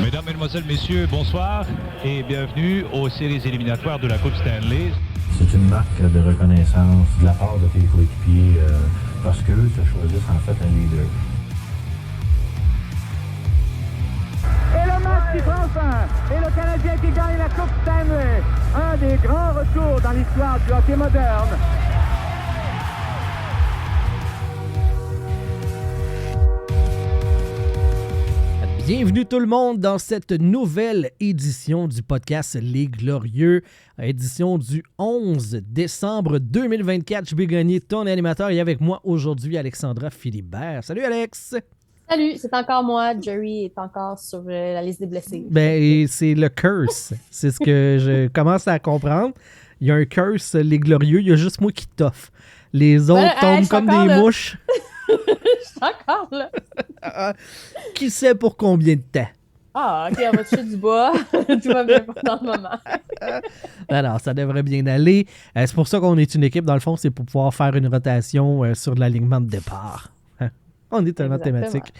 Mesdames, Mesdemoiselles, Messieurs, bonsoir et bienvenue aux séries éliminatoires de la Coupe Stanley. C'est une marque de reconnaissance de la part de tes coéquipiers parce qu'eux te choisissent en fait un leader. Et le match qui prend fin. Et le Canadien qui gagne la Coupe Stanley. Un des grands retours dans l'histoire du hockey moderne. Bienvenue tout le monde dans cette nouvelle édition du podcast Les Glorieux, édition du 11 décembre 2024. Je vais gagner ton animateur et avec moi aujourd'hui Alexandra Philibert. Salut Alex! Salut, c'est encore moi. Jerry est encore sur la liste des blessés. Ben, c'est le curse. C'est ce que je commence à comprendre. Il y a un curse, Les Glorieux, il y a juste moi qui t'offre. Les autres tombent comme des mouches. Je suis encore là. Qui sait pour combien de temps? Ah, ok, on va toucher du bois. Tout va bien dans le moment. Alors, ça devrait bien aller. C'est pour ça qu'on est une équipe. Dans le fond, c'est pour pouvoir faire une rotation sur l'alignement de départ. On est tellement thématique.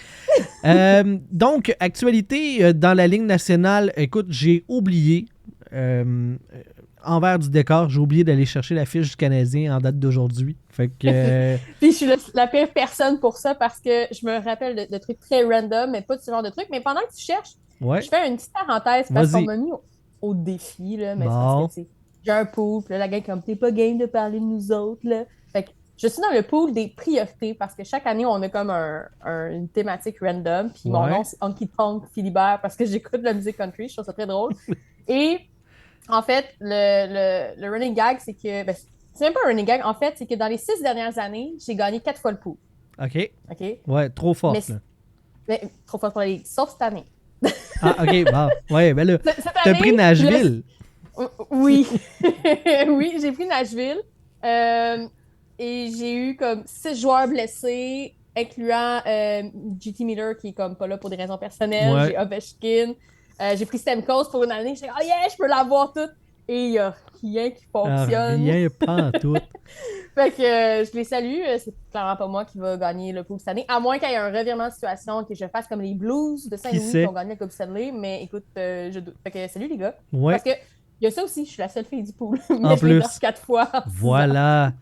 Donc, actualité dans la Ligue nationale. Écoute, j'ai oublié, envers du décor, j'ai oublié d'aller chercher la fiche du Canadien en date d'aujourd'hui. Fait que... Puis je suis la pire personne pour ça parce que je me rappelle de trucs très random, mais pas de ce genre de trucs. Mais pendant que tu cherches, je fais une petite parenthèse parce qu'on m'a mis au défi. Là, mais bon. c'est parce que j'ai un pool, puis là, la gang comme t'es pas game de parler de nous autres. Là. Fait que je suis dans le pool des priorités parce que chaque année, on a comme une thématique random. Puis mon nom, c'est Honky Tonk Philibert parce que j'écoute de la musique country. Je trouve ça très drôle. Et en fait, le running gag, c'est que... Ben, c'est même pas un running gag. En fait, c'est que dans les 6 dernières années, j'ai gagné 4 fois le pool. OK. Ouais, trop fort. Mais, trop fort pour la Ligue. Sauf cette année. Ah, OK. Bon. Ouais, ben là, t'as pris Nashville. Oui. Oui, j'ai pris Nashville. Et j'ai eu comme 6 joueurs blessés, incluant JT Miller, qui est comme pas là pour des raisons personnelles. Ouais. J'ai Ovechkin. J'ai pris Stamkos pour une année. J'ai dit, oh yeah, je peux l'avoir toute. Et il n'y a rien qui fonctionne. Rien, pas en tout. Fait que je les salue. C'est clairement pas moi qui va gagner le Coupe Stanley. À moins qu'il y ait un revirement de situation, que je fasse comme les Blues de Saint-Louis qui ont gagné le Coupe Stanley. Mais écoute, je doute. Fait que salut les gars. Ouais. Parce que il y a ça aussi, je suis la seule fille du pool. En mais plus, je l'ai 4 fois. Voilà.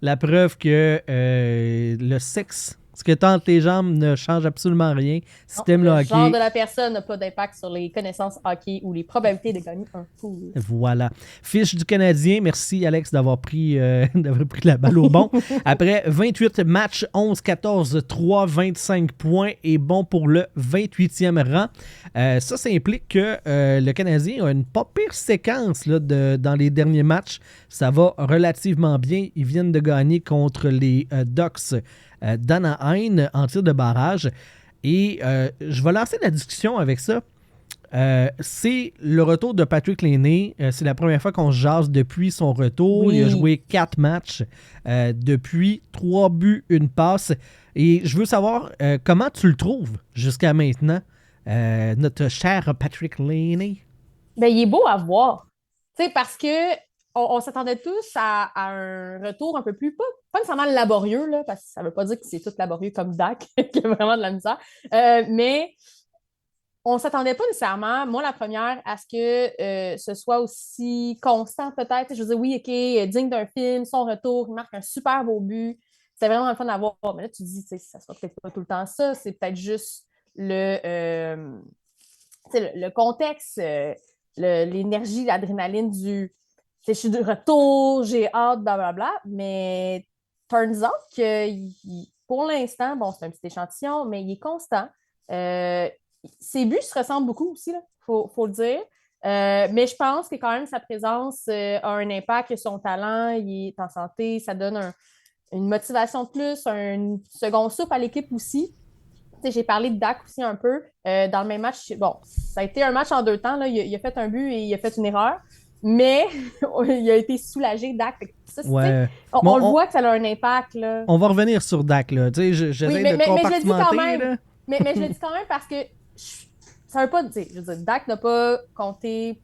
La preuve que le sexe, ce que t'as entre tes jambes ne change absolument rien. Si t'aimes le hockey. Le genre de la personne n'a pas d'impact sur les connaissances hockey ou les probabilités de gagner un pool. Voilà. Fiche du Canadien. Merci, Alex, d'avoir pris la balle au bon. Après 28 matchs, 11, 14, 3, 25 points et bon pour le 28e rang. Ça implique que le Canadien a une pas pire séquence là, dans les derniers matchs. Ça va relativement bien. Ils viennent de gagner contre les Ducks d'Anaheim en tir de barrage. Et je vais lancer la discussion avec ça. C'est le retour de Patrick Laine. C'est la première fois qu'on se jase depuis son retour. Oui. Il a joué 4 matchs depuis, 3 buts, 1 passe. Et je veux savoir comment tu le trouves jusqu'à maintenant, notre cher Patrick Laine. Ben, il est beau à voir. Tu sais, parce que on s'attendait tous à un retour un peu plus, pas nécessairement laborieux, là, parce que ça ne veut pas dire que c'est tout laborieux comme Dak, qui a vraiment de la misère. Mais on ne s'attendait pas nécessairement, moi la première, à ce que ce soit aussi constant peut-être. Je veux dire, oui, OK, digne d'un film, son retour, il marque un super beau but. C'est vraiment le fun à voir. Mais là, tu te dis, ça ne sera peut-être pas tout le temps ça. C'est peut-être juste le contexte, l'énergie, l'adrénaline du... Je suis de retour, j'ai hâte, blablabla. Mais turns out que pour l'instant, bon, c'est un petit échantillon, mais il est constant. Ses buts se ressemblent beaucoup aussi, il faut le dire. Mais je pense que quand même sa présence a un impact, son talent, il est en santé, ça donne une motivation de plus, un second souffle à l'équipe aussi. T'sais, j'ai parlé de Dak aussi un peu. Dans le même match, bon, ça a été un match en 2 temps. Là. Il a fait un but et il a fait une erreur. Mais il a été soulagé, Dak. Ça, on le voit que ça a un impact. Là. On va revenir sur Dak. Là. J'essaie de compartimenter. Mais je le dis quand même parce que ça veut pas dire. Je veux dire, Dak n'a pas compté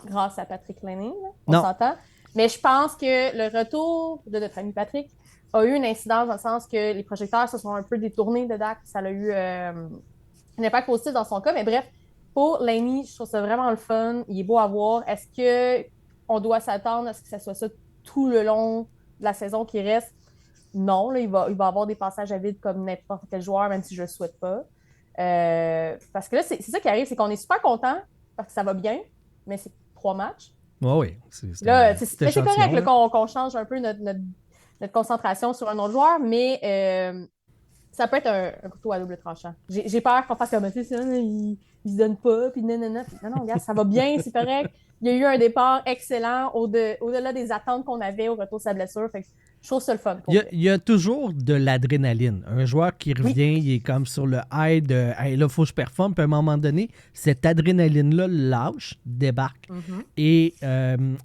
grâce à Patrick Laine. On s'entend. Mais je pense que le retour de notre ami Patrick a eu une incidence dans le sens que les projecteurs se sont un peu détournés de Dak. Ça a eu un impact positif dans son cas. Mais bref, pour Laney, je trouve ça vraiment le fun. Il est beau à voir. Est-ce qu'on doit s'attendre à ce que ça soit ça tout le long de la saison qui reste? Non, là, il va avoir des passages à vide comme n'importe quel joueur, même si je ne le souhaite pas. Parce que là, c'est ça qui arrive, c'est qu'on est super content parce que ça va bien, mais c'est 3 matchs. Oui. Là, c'est correct là, qu'on change un peu notre concentration sur un autre joueur, mais ça peut être un couteau à double tranchant. J'ai peur qu'on fasse comme ça, il se donne pas, puis non, regarde, ça va bien, c'est correct. Il y a eu un départ excellent au-delà des attentes qu'on avait au retour de sa blessure. Fait que je trouve ça le fun. Il y a toujours de l'adrénaline. Un joueur qui revient, il est comme sur le high de hey, là, il faut que je performe. Puis à un moment donné, cette adrénaline-là lâche, débarque. Mm-hmm. Et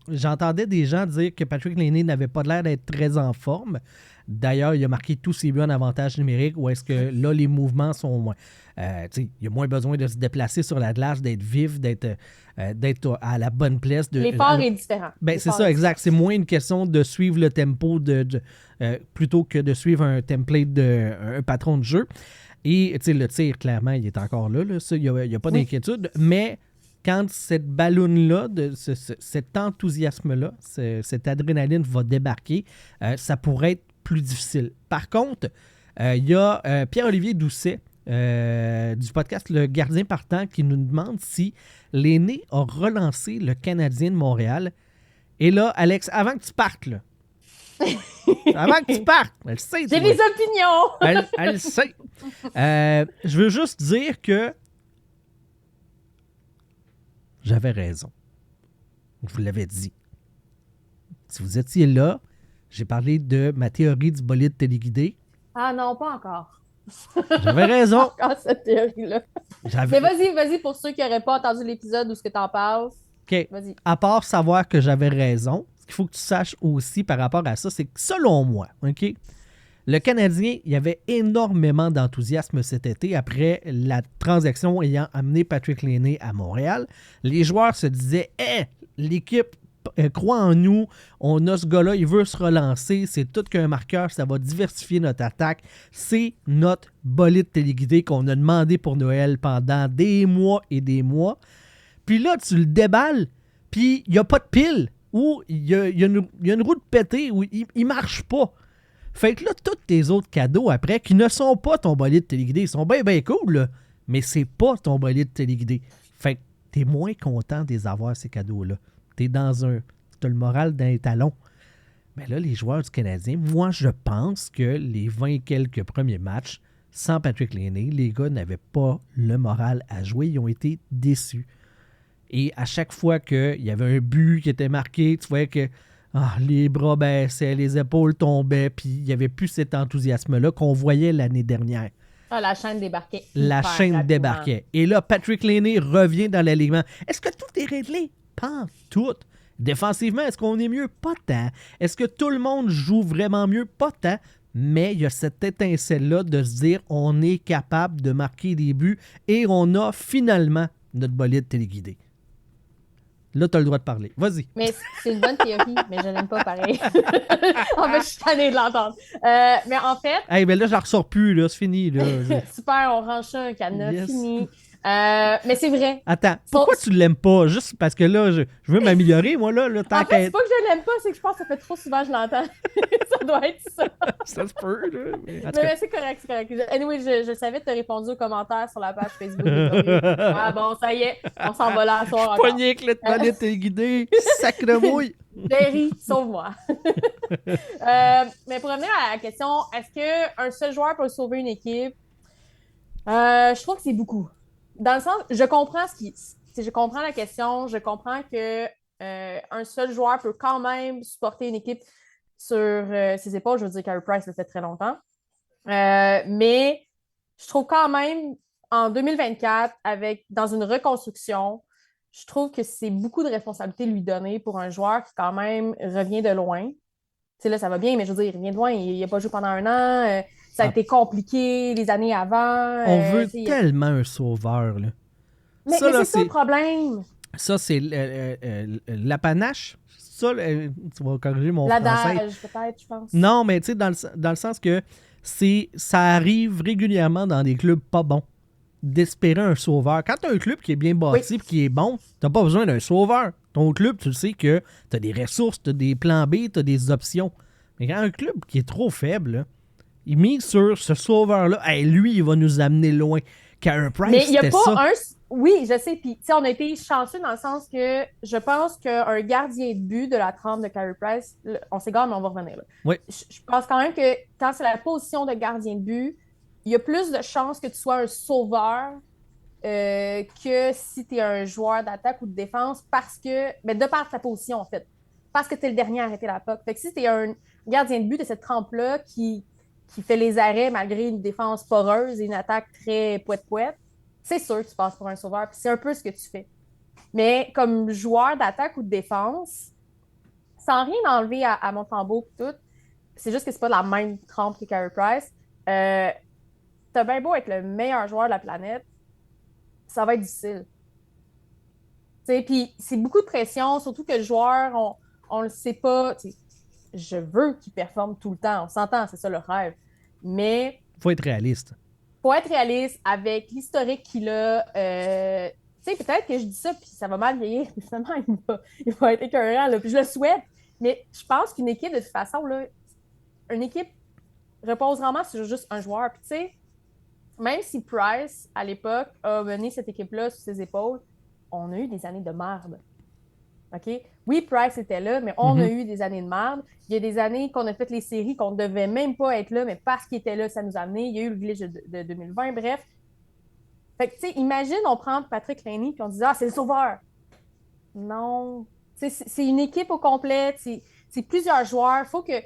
j'entendais des gens dire que Patrick Laney n'avait pas l'air d'être très en forme. D'ailleurs, il a marqué tous ses buts en avantage numérique où est-ce que là, les mouvements sont moins. Il y a moins besoin de se déplacer sur la glace, d'être vif, d'être à la bonne place. L'effort est différent. C'est ça, exact. C'est moins une question de suivre le tempo plutôt que de suivre un template un patron de jeu. Et le tir, clairement, il est encore là. Ça, il n'y a pas d'inquiétude. Mais quand cette balloune-là, cet enthousiasme-là, cette adrénaline va débarquer, ça pourrait être plus difficile. Par contre, il y a Pierre-Olivier Doucet du podcast Le Gardien Partant qui nous demande si Laney a relancé le Canadien de Montréal. Et là, Alex, avant que tu partes, là, avant que tu partes, elle sait. J'ai des opinions! Elle sait. Je veux juste dire que j'avais raison. Je vous l'avais dit. Si vous étiez là, j'ai parlé de ma théorie du bolide téléguidé. Ah non, pas encore. J'avais raison. Encore cette théorie-là. Mais vas-y, pour ceux qui n'auraient pas entendu l'épisode où ce que t'en parles. OK. Vas-y. À part savoir que j'avais raison, ce qu'il faut que tu saches aussi par rapport à ça, c'est que selon moi, OK, le Canadien, il y avait énormément d'enthousiasme cet été après la transaction ayant amené Patrick Laney à Montréal. Les joueurs se disaient l'équipe croit en nous, on a ce gars-là, il veut se relancer, c'est tout qu'un marqueur, ça va diversifier notre attaque. C'est notre bolide téléguidé qu'on a demandé pour Noël pendant des mois et des mois. Puis là, tu le déballes, puis il n'y a pas de pile, ou il y a une roue de pété, ou il marche pas. Fait que là, tous tes autres cadeaux après, qui ne sont pas ton bolide téléguidé, ils sont bien cool, là, mais c'est pas ton bolide téléguidé. Fait que t'es moins content de les avoir, ces cadeaux-là. T'as le moral d'un talon. Mais là, les joueurs du Canadien, moi, je pense que les 20 et quelques premiers matchs, sans Patrick Laney, les gars n'avaient pas le moral à jouer. Ils ont été déçus. Et à chaque fois qu'il y avait un but qui était marqué, tu voyais que les bras baissaient, les épaules tombaient, puis il n'y avait plus cet enthousiasme-là qu'on voyait l'année dernière. La chaîne débarquait. La chaîne débarquait. Et là, Patrick Laney revient dans l'alignement. Est-ce que tout est réglé? Pas tout. Défensivement, est-ce qu'on est mieux? Pas tant. Est-ce que tout le monde joue vraiment mieux? Pas tant. Mais il y a cette étincelle-là de se dire on est capable de marquer des buts et on a finalement notre bolide téléguidé. Là, tu as le droit de parler. Vas-y. Mais c'est une bonne théorie, mais je l'aime pas pareil. En fait, je suis tannée de l'entendre. Mais en fait... Ben là, je la ressors plus, là. C'est fini, là. Super, on range ça, un cadenas, fini. Mais c'est vrai. Attends, pourquoi tu l'aimes pas? Juste parce que là, je veux m'améliorer, moi, là. En fait, c'est pas que je l'aime pas, c'est que je pense que ça fait trop souvent que je l'entends. Ça doit être ça. Ça se peut, là. Mais c'est correct, c'est correct. Anyway, je savais que tu as répondu aux commentaires sur la page Facebook. Ah bon, ça y est, on s'en va là à soir encore. Pogné avec le toilette téléguidé, sacre mouille. Jerry, sauve-moi. Mais pour revenir à la question, est-ce qu'un seul joueur peut sauver une équipe? Je trouve que c'est beaucoup. Dans le sens, je comprends la question, je comprends que un seul joueur peut quand même supporter une équipe sur ses épaules. Je veux dire, Carey Price le fait très longtemps. Mais je trouve quand même, en 2024, dans une reconstruction, je trouve que c'est beaucoup de responsabilité de lui donner pour un joueur qui, quand même, revient de loin. Tu sais, là, ça va bien, mais je veux dire, il revient de loin. Il n'a pas joué pendant un an. Ça a été compliqué les années avant. On veut tellement un sauveur, là. Mais c'est ça le problème. Ça, c'est l'apanache. Ça, tu vas corriger mon français. L'adage, peut-être, je pense. Non, mais tu sais, dans le sens que ça arrive régulièrement dans des clubs pas bons. d'espérer un sauveur. Quand tu as un club qui est bien bâti et qui est bon, tu pas besoin d'un sauveur. Ton club, tu le sais que tu as des ressources, tu as des plans B, tu as des options. Mais quand un club qui est trop faible, là, il mise sur ce sauveur-là. Hey, lui, il va nous amener loin. Carey Price, mais il n'y a c'était pas ça. un... Oui, je sais. Puis, tu sais, on a été chanceux dans le sens que je pense qu'un gardien de but de la trempe de Carey Price, on s'égare, mais on va revenir là. Oui. Je pense quand même que quand c'est la position de gardien de but, il y a plus de chances que tu sois un sauveur que si tu es un joueur d'attaque ou de défense parce que, ben, de par ta position, en fait. Parce que tu es le dernier à arrêter la puck. Fait que si tu es un gardien de but de cette trempe-là qui fait les arrêts malgré une défense poreuse et une attaque très poète-poète, c'est sûr que tu passes pour un sauveur. Puis c'est un peu ce que tu fais. Mais comme joueur d'attaque ou de défense, sans rien enlever à Montembeault et tout, c'est juste que c'est pas la même trempe que Carey Price. T'as bien beau être le meilleur joueur de la planète, ça va être difficile. Puis c'est beaucoup de pression, surtout que le joueur, on le sait pas. T'sais, je veux qu'il performe tout le temps. On s'entend, c'est ça le rêve. Mais Faut être réaliste. Faut être réaliste avec l'historique qu'il a. Tu sais, peut-être que je dis ça, puis ça va mal vieillir, puis finalement, il va être écœurant, là, puis je le souhaite. Mais je pense qu'une équipe, de toute façon, là, une équipe repose vraiment sur juste un joueur. Puis tu sais, même si Price, à l'époque, a mené cette équipe-là sur ses épaules, on a eu des années de merde. OK? Oui, Price était là, mais on a eu des années de merde. Il y a des années qu'on a fait les séries qu'on ne devait même pas être là, mais parce qu'il était là, ça nous a amené. Il y a eu le glitch de 2020, bref. Fait que, tu sais, imagine, on prend Patrick Laine et on dit « Ah, c'est le sauveur! » Non. C'est une équipe au complet, c'est plusieurs joueurs. Il faut qu'il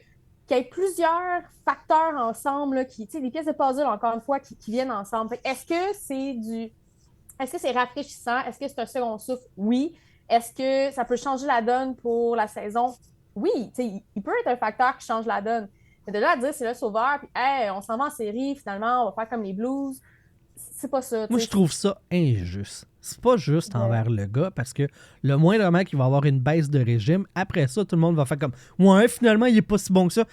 y ait plusieurs facteurs ensemble, là, tu sais, des pièces de puzzle, encore une fois, qui viennent ensemble. Est-ce que c'est rafraîchissant? Est-ce que c'est un second souffle? Oui. Est-ce que ça peut changer la donne pour la saison? Oui, il peut être un facteur qui change la donne. Mais de là à dire c'est le sauveur, puis hey, on s'en va en série, finalement, on va faire comme les Blues, c'est pas ça. Moi, je trouve ça injuste. C'est pas juste envers le gars, parce que le moindrement qu'il va avoir une baisse de régime, après ça, tout le monde va faire comme « Ouais, finalement, il est pas si bon que ça. »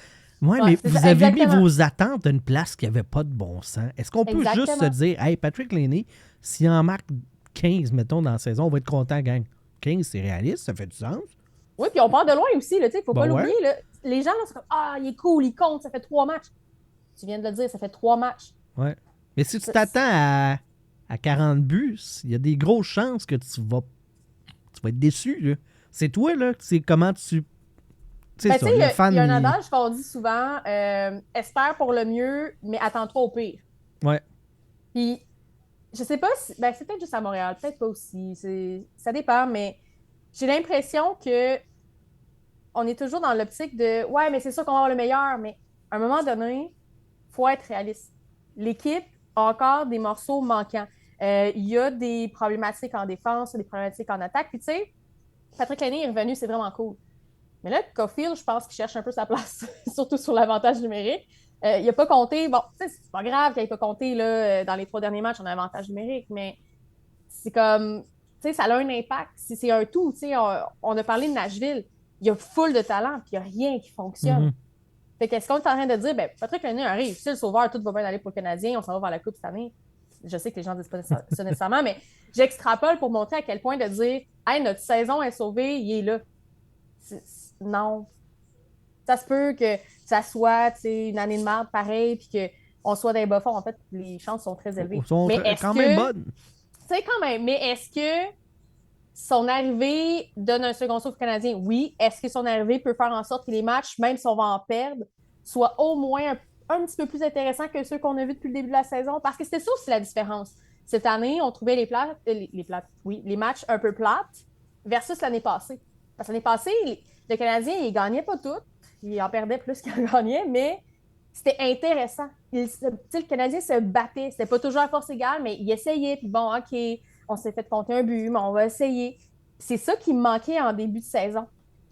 Ouais, mais vous avez mis vos attentes à une place qui n'avait pas de bon sens. Est-ce qu'on peut juste se dire « Hey, Patrick Laine, s'il en marque 15, mettons, dans la saison, on va être content, gang. » 15, c'est réaliste, ça fait du sens. Oui, puis on part de loin aussi, il ne faut pas l'oublier. Là. Les gens, là, sont comme « Ah, il est cool, il compte, ça fait 3 matchs. » Tu viens de le dire, ça fait 3 matchs. Ouais. Mais si tu t'attends à 40 buts, il y a des grosses chances que tu vas être déçu. Là. C'est toi, là, c'est comment tu... Il y a un adage qu'on dit souvent, espère pour le mieux, mais attends-toi au pire. Ouais. Puis, je sais pas si... Ben, c'est peut-être juste à Montréal, peut-être pas aussi. Ça dépend, mais j'ai l'impression que on est toujours dans l'optique de « Ouais, mais c'est sûr qu'on va avoir le meilleur. » Mais à un moment donné, il faut être réaliste. L'équipe a encore des morceaux manquants. Il y a des problématiques en défense, des problématiques en attaque. Puis tu sais, Patrick Laine est revenu, c'est vraiment cool. Mais là, Caulfield, je pense qu'il cherche un peu sa place, surtout sur l'avantage numérique. Il n'a pas compté, bon, tu sais, c'est pas grave qu'il n'ait pas compté là, dans les 3 derniers matchs, on a un avantage numérique, mais c'est comme, tu sais, ça a un impact. C'est un tout, tu sais, on a parlé de Nashville, il y a full de talent, puis il n'y a rien qui fonctionne. Fait qu'est-ce qu'on est en train de dire? Ben, Patrick Laine arrive, c'est le sauveur, tout va bien aller pour le Canadien, on s'en va vers la Coupe cette année. Je sais que les gens ne disent pas ça nécessairement, mais j'extrapole pour montrer à quel point de dire « Hey, notre saison est sauvée, il est là. » Non. Ça se peut que ça soit une année de merde pareil, puis qu'on soit dans les bas-fonds. En fait, les chances sont très élevées. Sont quand même bonnes. C'est quand même. Mais est-ce que son arrivée donne un second souffle canadien? Oui. Est-ce que son arrivée peut faire en sorte que les matchs, même si on va en perdre, soient au moins un petit peu plus intéressants que ceux qu'on a vus depuis le début de la saison? Parce que c'était ça aussi la différence. Cette année, on trouvait les matchs un peu plates versus l'année passée. Parce que l'année passée, le Canadien, il gagnait pas tout. Il en perdait plus qu'il en gagnait, mais c'était intéressant. Le Canadien se battait. C'était pas toujours à force égale, mais il essayait. Puis bon, OK, on s'est fait compter un but, mais on va essayer. C'est ça qui me manquait en début de saison.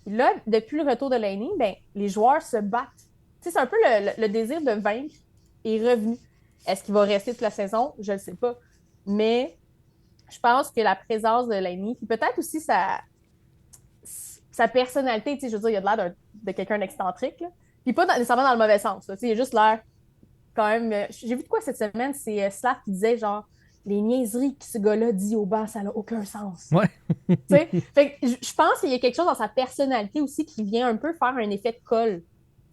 Puis là, depuis le retour de Laine, ben, les joueurs se battent. C'est un peu le désir de vaincre est revenu. Est-ce qu'il va rester toute la saison? Je ne sais pas. Mais je pense que la présence de Laine, puis peut-être aussi sa personnalité, je veux dire, il a l'air de quelqu'un d'excentrique. Là. Puis pas nécessairement dans le mauvais sens. Là. Il a juste l'air quand même... J'ai vu de quoi cette semaine? C'est Slav qui disait genre les niaiseries que ce gars-là dit au banc, ça n'a aucun sens. Ouais. Tu sais? Fait que je pense qu'il y a quelque chose dans sa personnalité aussi qui vient un peu faire un effet de colle.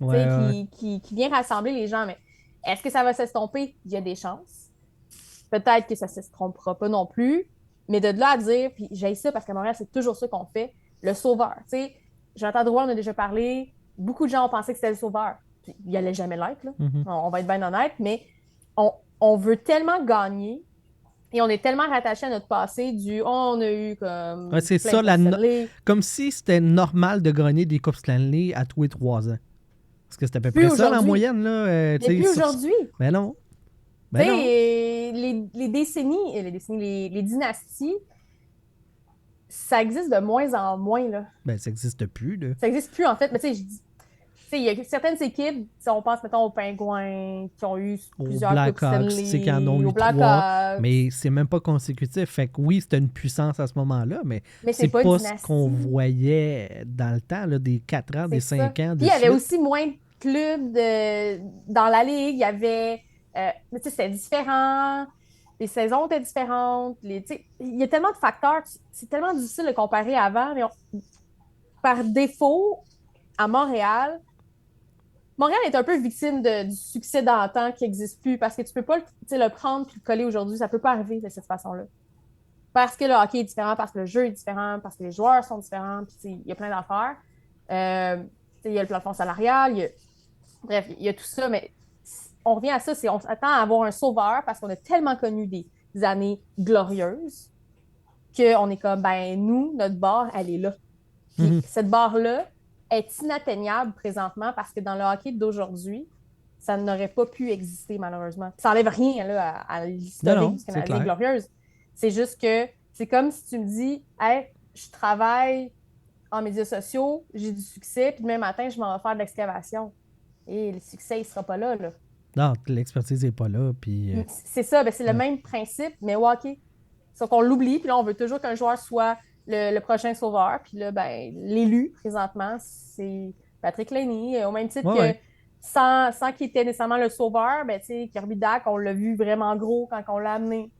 Ouais. Qui vient rassembler les gens. Mais est-ce que ça va s'estomper? Il y a des chances. Peut-être que ça ne s'estompera pas non plus. Mais de là à dire, puis j'ai ça parce qu'à Montréal, c'est toujours ça qu'on fait, le sauveur. Tu sais, Jonathan Drouin, on a déjà parlé. Beaucoup de gens ont pensé que c'était le sauveur. Puis, il n'allait jamais l'être. Là. Mm-hmm. On va être bien honnête, mais on veut tellement gagner et on est tellement rattaché à notre passé du on a eu comme. Ouais, c'est ça, comme si c'était normal de gagner des Coupes Stanley à tous les 3 ans. Parce que c'est à peu près ça la moyenne. Là, mais plus aujourd'hui. Ben non. Ben non. Les décennies, les dynasties, ça existe de moins en moins. Là. Ben, ça n'existe plus. Là. Ça n'existe plus, en fait. Mais tu sais, je dis. Il y a certaines équipes, si on pense, mettons, aux Pingouins, qui ont eu plusieurs Coupes Stanley, c'est qu'ils en ont eu 3, mais c'est même pas consécutif. Fait que oui, c'était une puissance à ce moment-là, mais c'est pas ce qu'on voyait dans le temps, là, des 4 ans, des 5 ans. Puis il y avait aussi moins de clubs dans la Ligue. Il y avait... mais tu sais, c'était différent. Les saisons étaient différentes. Il y a tellement de facteurs. C'est tellement difficile de comparer avant, mais par défaut, à Montréal est un peu victime du succès d'antan qui n'existe plus parce que tu ne peux pas le prendre et le coller aujourd'hui. Ça ne peut pas arriver de cette façon-là. Parce que le hockey est différent, parce que le jeu est différent, parce que les joueurs sont différents. Il y a plein d'affaires. Il y a le plafond salarial. Bref, il y a tout ça. Mais on revient à ça. On s'attend à avoir un sauveur parce qu'on a tellement connu des années glorieuses qu'on est comme, nous, notre barre, elle est là. Puis cette barre-là, est inatteignable présentement parce que dans le hockey d'aujourd'hui, ça n'aurait pas pu exister malheureusement. Ça n'enlève rien là, à l'historique du Canadien glorieuse. C'est juste que c'est comme si tu me dis « Hey, je travaille en médias sociaux, j'ai du succès, puis demain matin, je m'en vais faire de l'excavation. » Et le succès, il ne sera pas là. Non, l'expertise n'est pas là. Puis, c'est ça, c'est le même principe, mais au hockey. Sauf qu'on l'oublie, puis là, on veut toujours qu'un joueur soit le prochain sauveur. Puis là, l'élu, présentement, c'est Patrick Lainie. Au même titre que sans qu'il était nécessairement le sauveur, Kirby Dach, on l'a vu vraiment gros quand on l'a amené.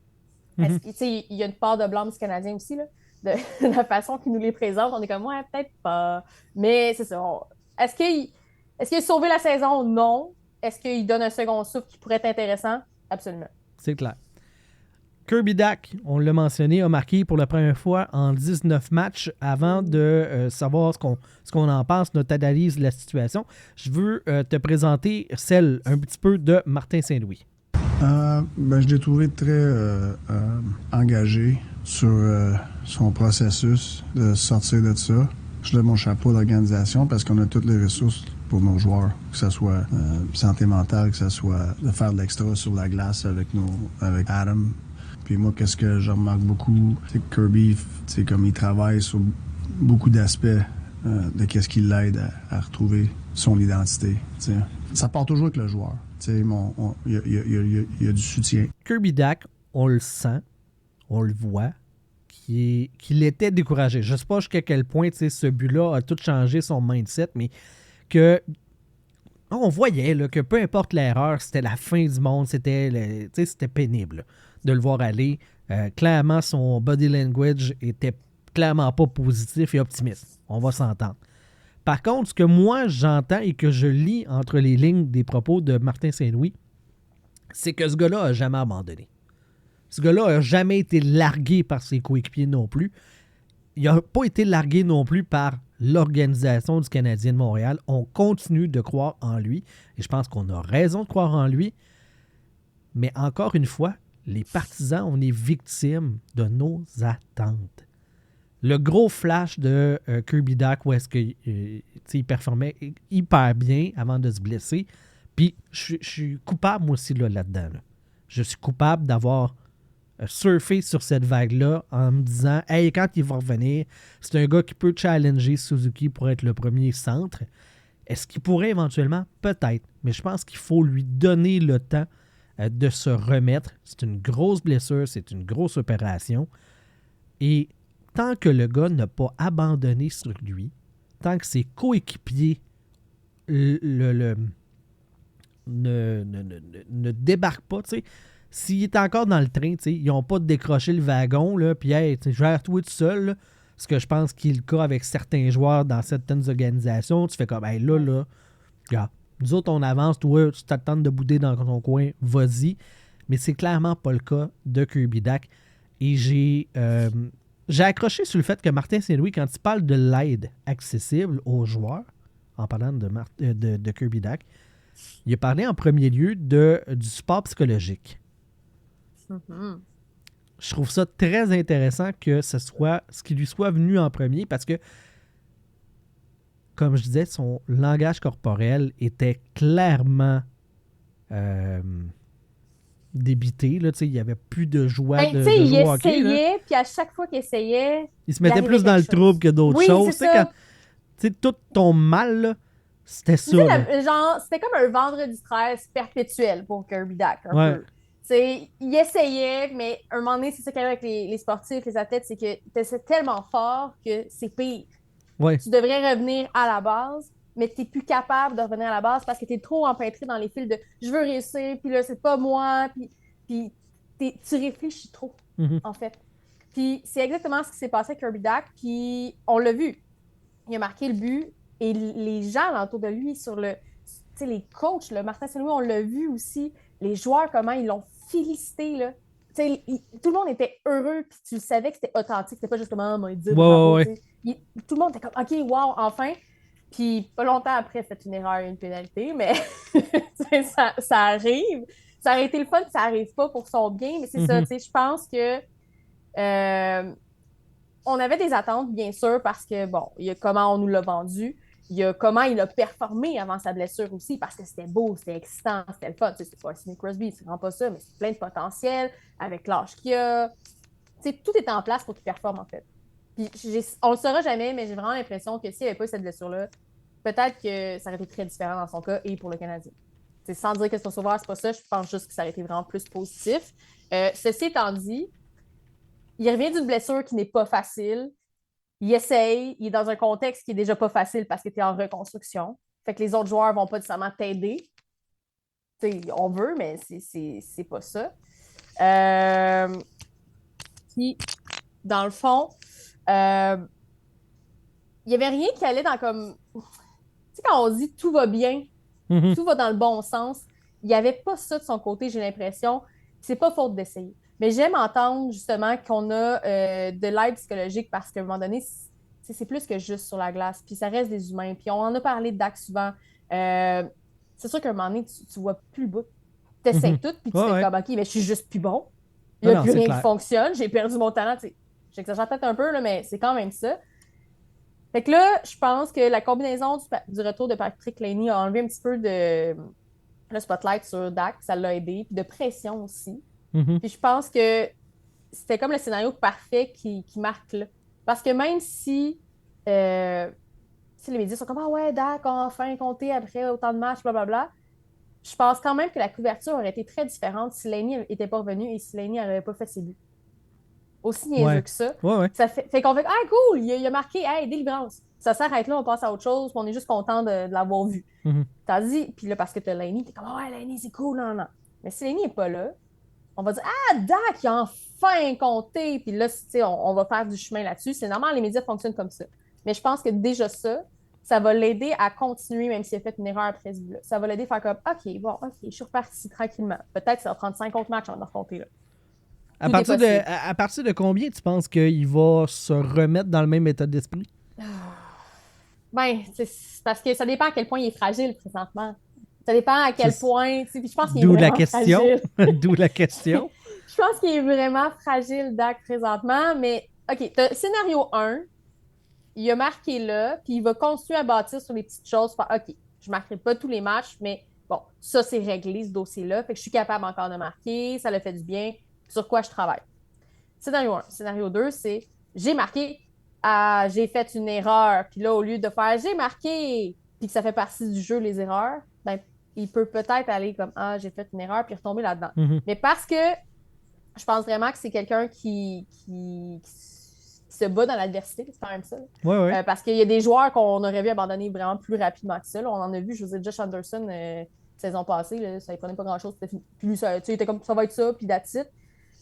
Il y a une part de blâme du Canadien aussi, là, de la façon qu'il nous les présente. On est comme, ouais, peut-être pas. Mais c'est ça. Est-ce qu'il a sauvé la saison? Non. Est-ce qu'il donne un second souffle qui pourrait être intéressant? Absolument. C'est clair. Kirby Dach, on l'a mentionné, a marqué pour la première fois en 19 matchs. Avant de savoir ce qu'on en pense, notre analyse de la situation, je veux te présenter celle un petit peu de Martin Saint-Louis. Je l'ai trouvé très engagé sur son processus de sortir de ça. Je lève mon chapeau à l'organisation parce qu'on a toutes les ressources pour nos joueurs, que ce soit santé mentale, que ce soit de faire de l'extra sur la glace avec Adam. Puis moi, qu'est-ce que je remarque beaucoup, c'est que Kirby, comme il travaille sur beaucoup d'aspects de qu'est-ce qui l'aide à retrouver son identité. T'sais. Ça part toujours avec le joueur. Il y a du soutien. Kirby Dach, on le sent, on le voit, qu'il était découragé. Je ne sais pas jusqu'à quel point ce but-là a tout changé son mindset, mais que on voyait là, que peu importe l'erreur, c'était la fin du monde, c'était pénible là, de le voir aller. Clairement, son body language était clairement pas positif et optimiste. On va s'entendre. Par contre, ce que moi j'entends et que je lis entre les lignes des propos de Martin Saint-Louis, c'est que ce gars-là n'a jamais abandonné. Ce gars-là n'a jamais été largué par ses coéquipiers non plus. Il n'a pas été largué non plus par l'organisation du Canadien de Montréal. On continue de croire en lui et je pense qu'on a raison de croire en lui. Mais encore une fois, les partisans, on est victimes de nos attentes. Le gros flash de Kirby Dach où est-ce qu'il performait hyper bien avant de se blesser. Puis je suis coupable moi aussi là-dedans. Là. Je suis coupable d'avoir surfé sur cette vague-là en me disant « Hey, quand il va revenir, c'est un gars qui peut challenger Suzuki pour être le premier centre. » Est-ce qu'il pourrait éventuellement? Peut-être. Mais je pense qu'il faut lui donner le temps de se remettre. C'est une grosse blessure, c'est une grosse opération. Et tant que le gars n'a pas abandonné sur lui, tant que ses coéquipiers ne débarquent pas, tu sais, s'il est encore dans le train, ils n'ont pas décroché le wagon, là, puis hey, gère-toi tout seul, là, ce que je pense qu'il est le cas avec certains joueurs dans certaines organisations. Tu fais comme, hey, là, regarde, nous autres, on avance, toi, tu t'attends de bouder dans ton coin, vas-y. Mais c'est clairement pas le cas de Kirby Dach. Et j'ai accroché sur le fait que Martin Saint-Louis, quand il parle de l'aide accessible aux joueurs, en parlant de Kirby Dach, il a parlé en premier lieu du support psychologique. Mhm. Je trouve ça très intéressant que ce qui lui soit venu en premier parce que, comme je disais, son langage corporel était clairement débité. Là, il n'y avait plus de joie de il jouer au hockey. essayait, puis à chaque fois qu'il essayait, Il se mettait plus dans le trouble que d'autres choses. Tout ton mal, là, c'était ça. Genre, c'était comme un vendredi 13 perpétuel pour Kirby Dach, un peu. Il essayait, mais un moment donné, c'est ça qu'il y avait avec les sportifs, les athlètes, c'est que c'est tellement fort que c'est pire. Ouais. Tu devrais revenir à la base, mais tu n'es plus capable de revenir à la base parce que tu es trop empêtré dans les fils de « je veux réussir », puis là, c'est pas moi, puis tu réfléchis trop, en fait. Puis c'est exactement ce qui s'est passé avec Kirby Dach, puis on l'a vu. Il a marqué le but, et les gens autour de lui, les coachs, là, Martin Saint-Louis, on l'a vu aussi, les joueurs, comment ils l'ont félicité, là. Tout le monde était heureux, puis tu le savais que c'était authentique, c'était pas juste comme « moi, il dit bravo », tout le monde était comme « OK, wow, enfin ». Puis pas longtemps après, il a fait une erreur et une pénalité, mais ça arrive. Ça aurait été le fun, ça arrive pas pour son bien, mais c'est ça, je pense que on avait des attentes, bien sûr, parce que, bon, il y a comment on nous l'a vendu, il y a comment il a performé avant sa blessure aussi, parce que c'était beau, c'était excitant, c'était le fun. C'est pas Sidney Crosby, c'est vraiment pas ça, mais c'est plein de potentiel avec l'âge qu'il a. Tout est en place pour qu'il performe, en fait. Puis on le saura jamais, mais j'ai vraiment l'impression que s'il n'y avait pas eu cette blessure-là, peut-être que ça aurait été très différent dans son cas et pour le Canadien. Sans dire que c'est un sauveur, c'est pas ça, je pense juste que ça aurait été vraiment plus positif. Ceci étant dit, il revient d'une blessure qui n'est pas facile. Il essaye, il est dans un contexte qui est déjà pas facile parce que tu es en reconstruction. Fait que les autres joueurs vont pas nécessairement t'aider. On veut, mais c'est pas ça. Puis, dans le fond, il n'y avait rien qui allait dans comme... Tu sais, quand on dit « tout va bien », tout va dans le bon sens, il n'y avait pas ça de son côté, j'ai l'impression. C'est pas faute d'essayer. Mais j'aime entendre justement qu'on a de l'aide psychologique parce qu'à un moment donné, c'est plus que juste sur la glace. Puis ça reste des humains. Puis on en a parlé de Dach souvent. C'est sûr qu'à un moment donné, tu vois plus le bout. Tu essaies tout, puis tu fais comme « OK, mais je suis juste plus bon. Il n'y a plus rien qui fonctionne. J'ai perdu mon talent. » J'exagère peut-être un peu, là, mais c'est quand même ça. Fait que là, je pense que la combinaison du retour de Patrick Laney a enlevé un petit peu de le spotlight sur Dach. Ça l'a aidé. Puis de pression aussi. Puis je pense que c'était comme le scénario parfait qui marque là. Parce que même si les médias sont comme « Ah ouais, Dach a enfin compté après autant de matchs, blablabla », je pense quand même que la couverture aurait été très différente si Laney n'était pas revenu et si Laney n'avait pas fait ses buts. Aussi niaiseux que ça. Ça fait qu'on fait « Ah cool, il a marqué, hey, délivrance ». Ça s'arrête là, on passe à autre chose, puis on est juste content de l'avoir vu. Tandis, puis là, parce que t'as Laney, t'es comme « Ah ouais, Laney, c'est cool, non. » Mais si Laney n'est pas là, on va dire « Ah, Dach, il a enfin compté! » Puis là, on va faire du chemin là-dessus. C'est normal, les médias fonctionnent comme ça. Mais je pense que déjà ça va l'aider à continuer, même s'il a fait une erreur après ce but-là. Ça va l'aider à faire comme « OK, je suis reparti tranquillement. Peut-être que ça va prendre 50 matchs avant de recompter là. » À partir de combien tu penses qu'il va se remettre dans le même état d'esprit? Ben, c'est parce que ça dépend à quel point il est fragile présentement. Ça dépend à quel point. Je pense qu'il est vraiment fragile. D'où la question. Je pense qu'il est vraiment fragile, Dach, présentement. Mais, OK, scénario 1, il a marqué là, puis il va continuer à bâtir sur les petites choses. OK, je ne marquerai pas tous les matchs, mais bon, ça, c'est réglé, ce dossier-là. Fait que je suis capable encore de marquer. Ça le fait du bien. Sur quoi je travaille. Scénario 1. Scénario 2, c'est j'ai marqué, j'ai fait une erreur. Puis là, au lieu de faire j'ai marqué, puis que ça fait partie du jeu, les erreurs, ben, il peut peut-être aller comme j'ai fait une erreur, puis retomber là-dedans. Mais parce que je pense vraiment que c'est quelqu'un qui se bat dans l'adversité, c'est quand même ça. Ouais. Parce qu'il y a des joueurs qu'on aurait vu abandonner vraiment plus rapidement que ça. Là, on en a vu, je vous ai dit, Josh Anderson, saison passée, là, ça ne prenait pas grand-chose. Puis ça, était comme ça va être ça, puis that's it.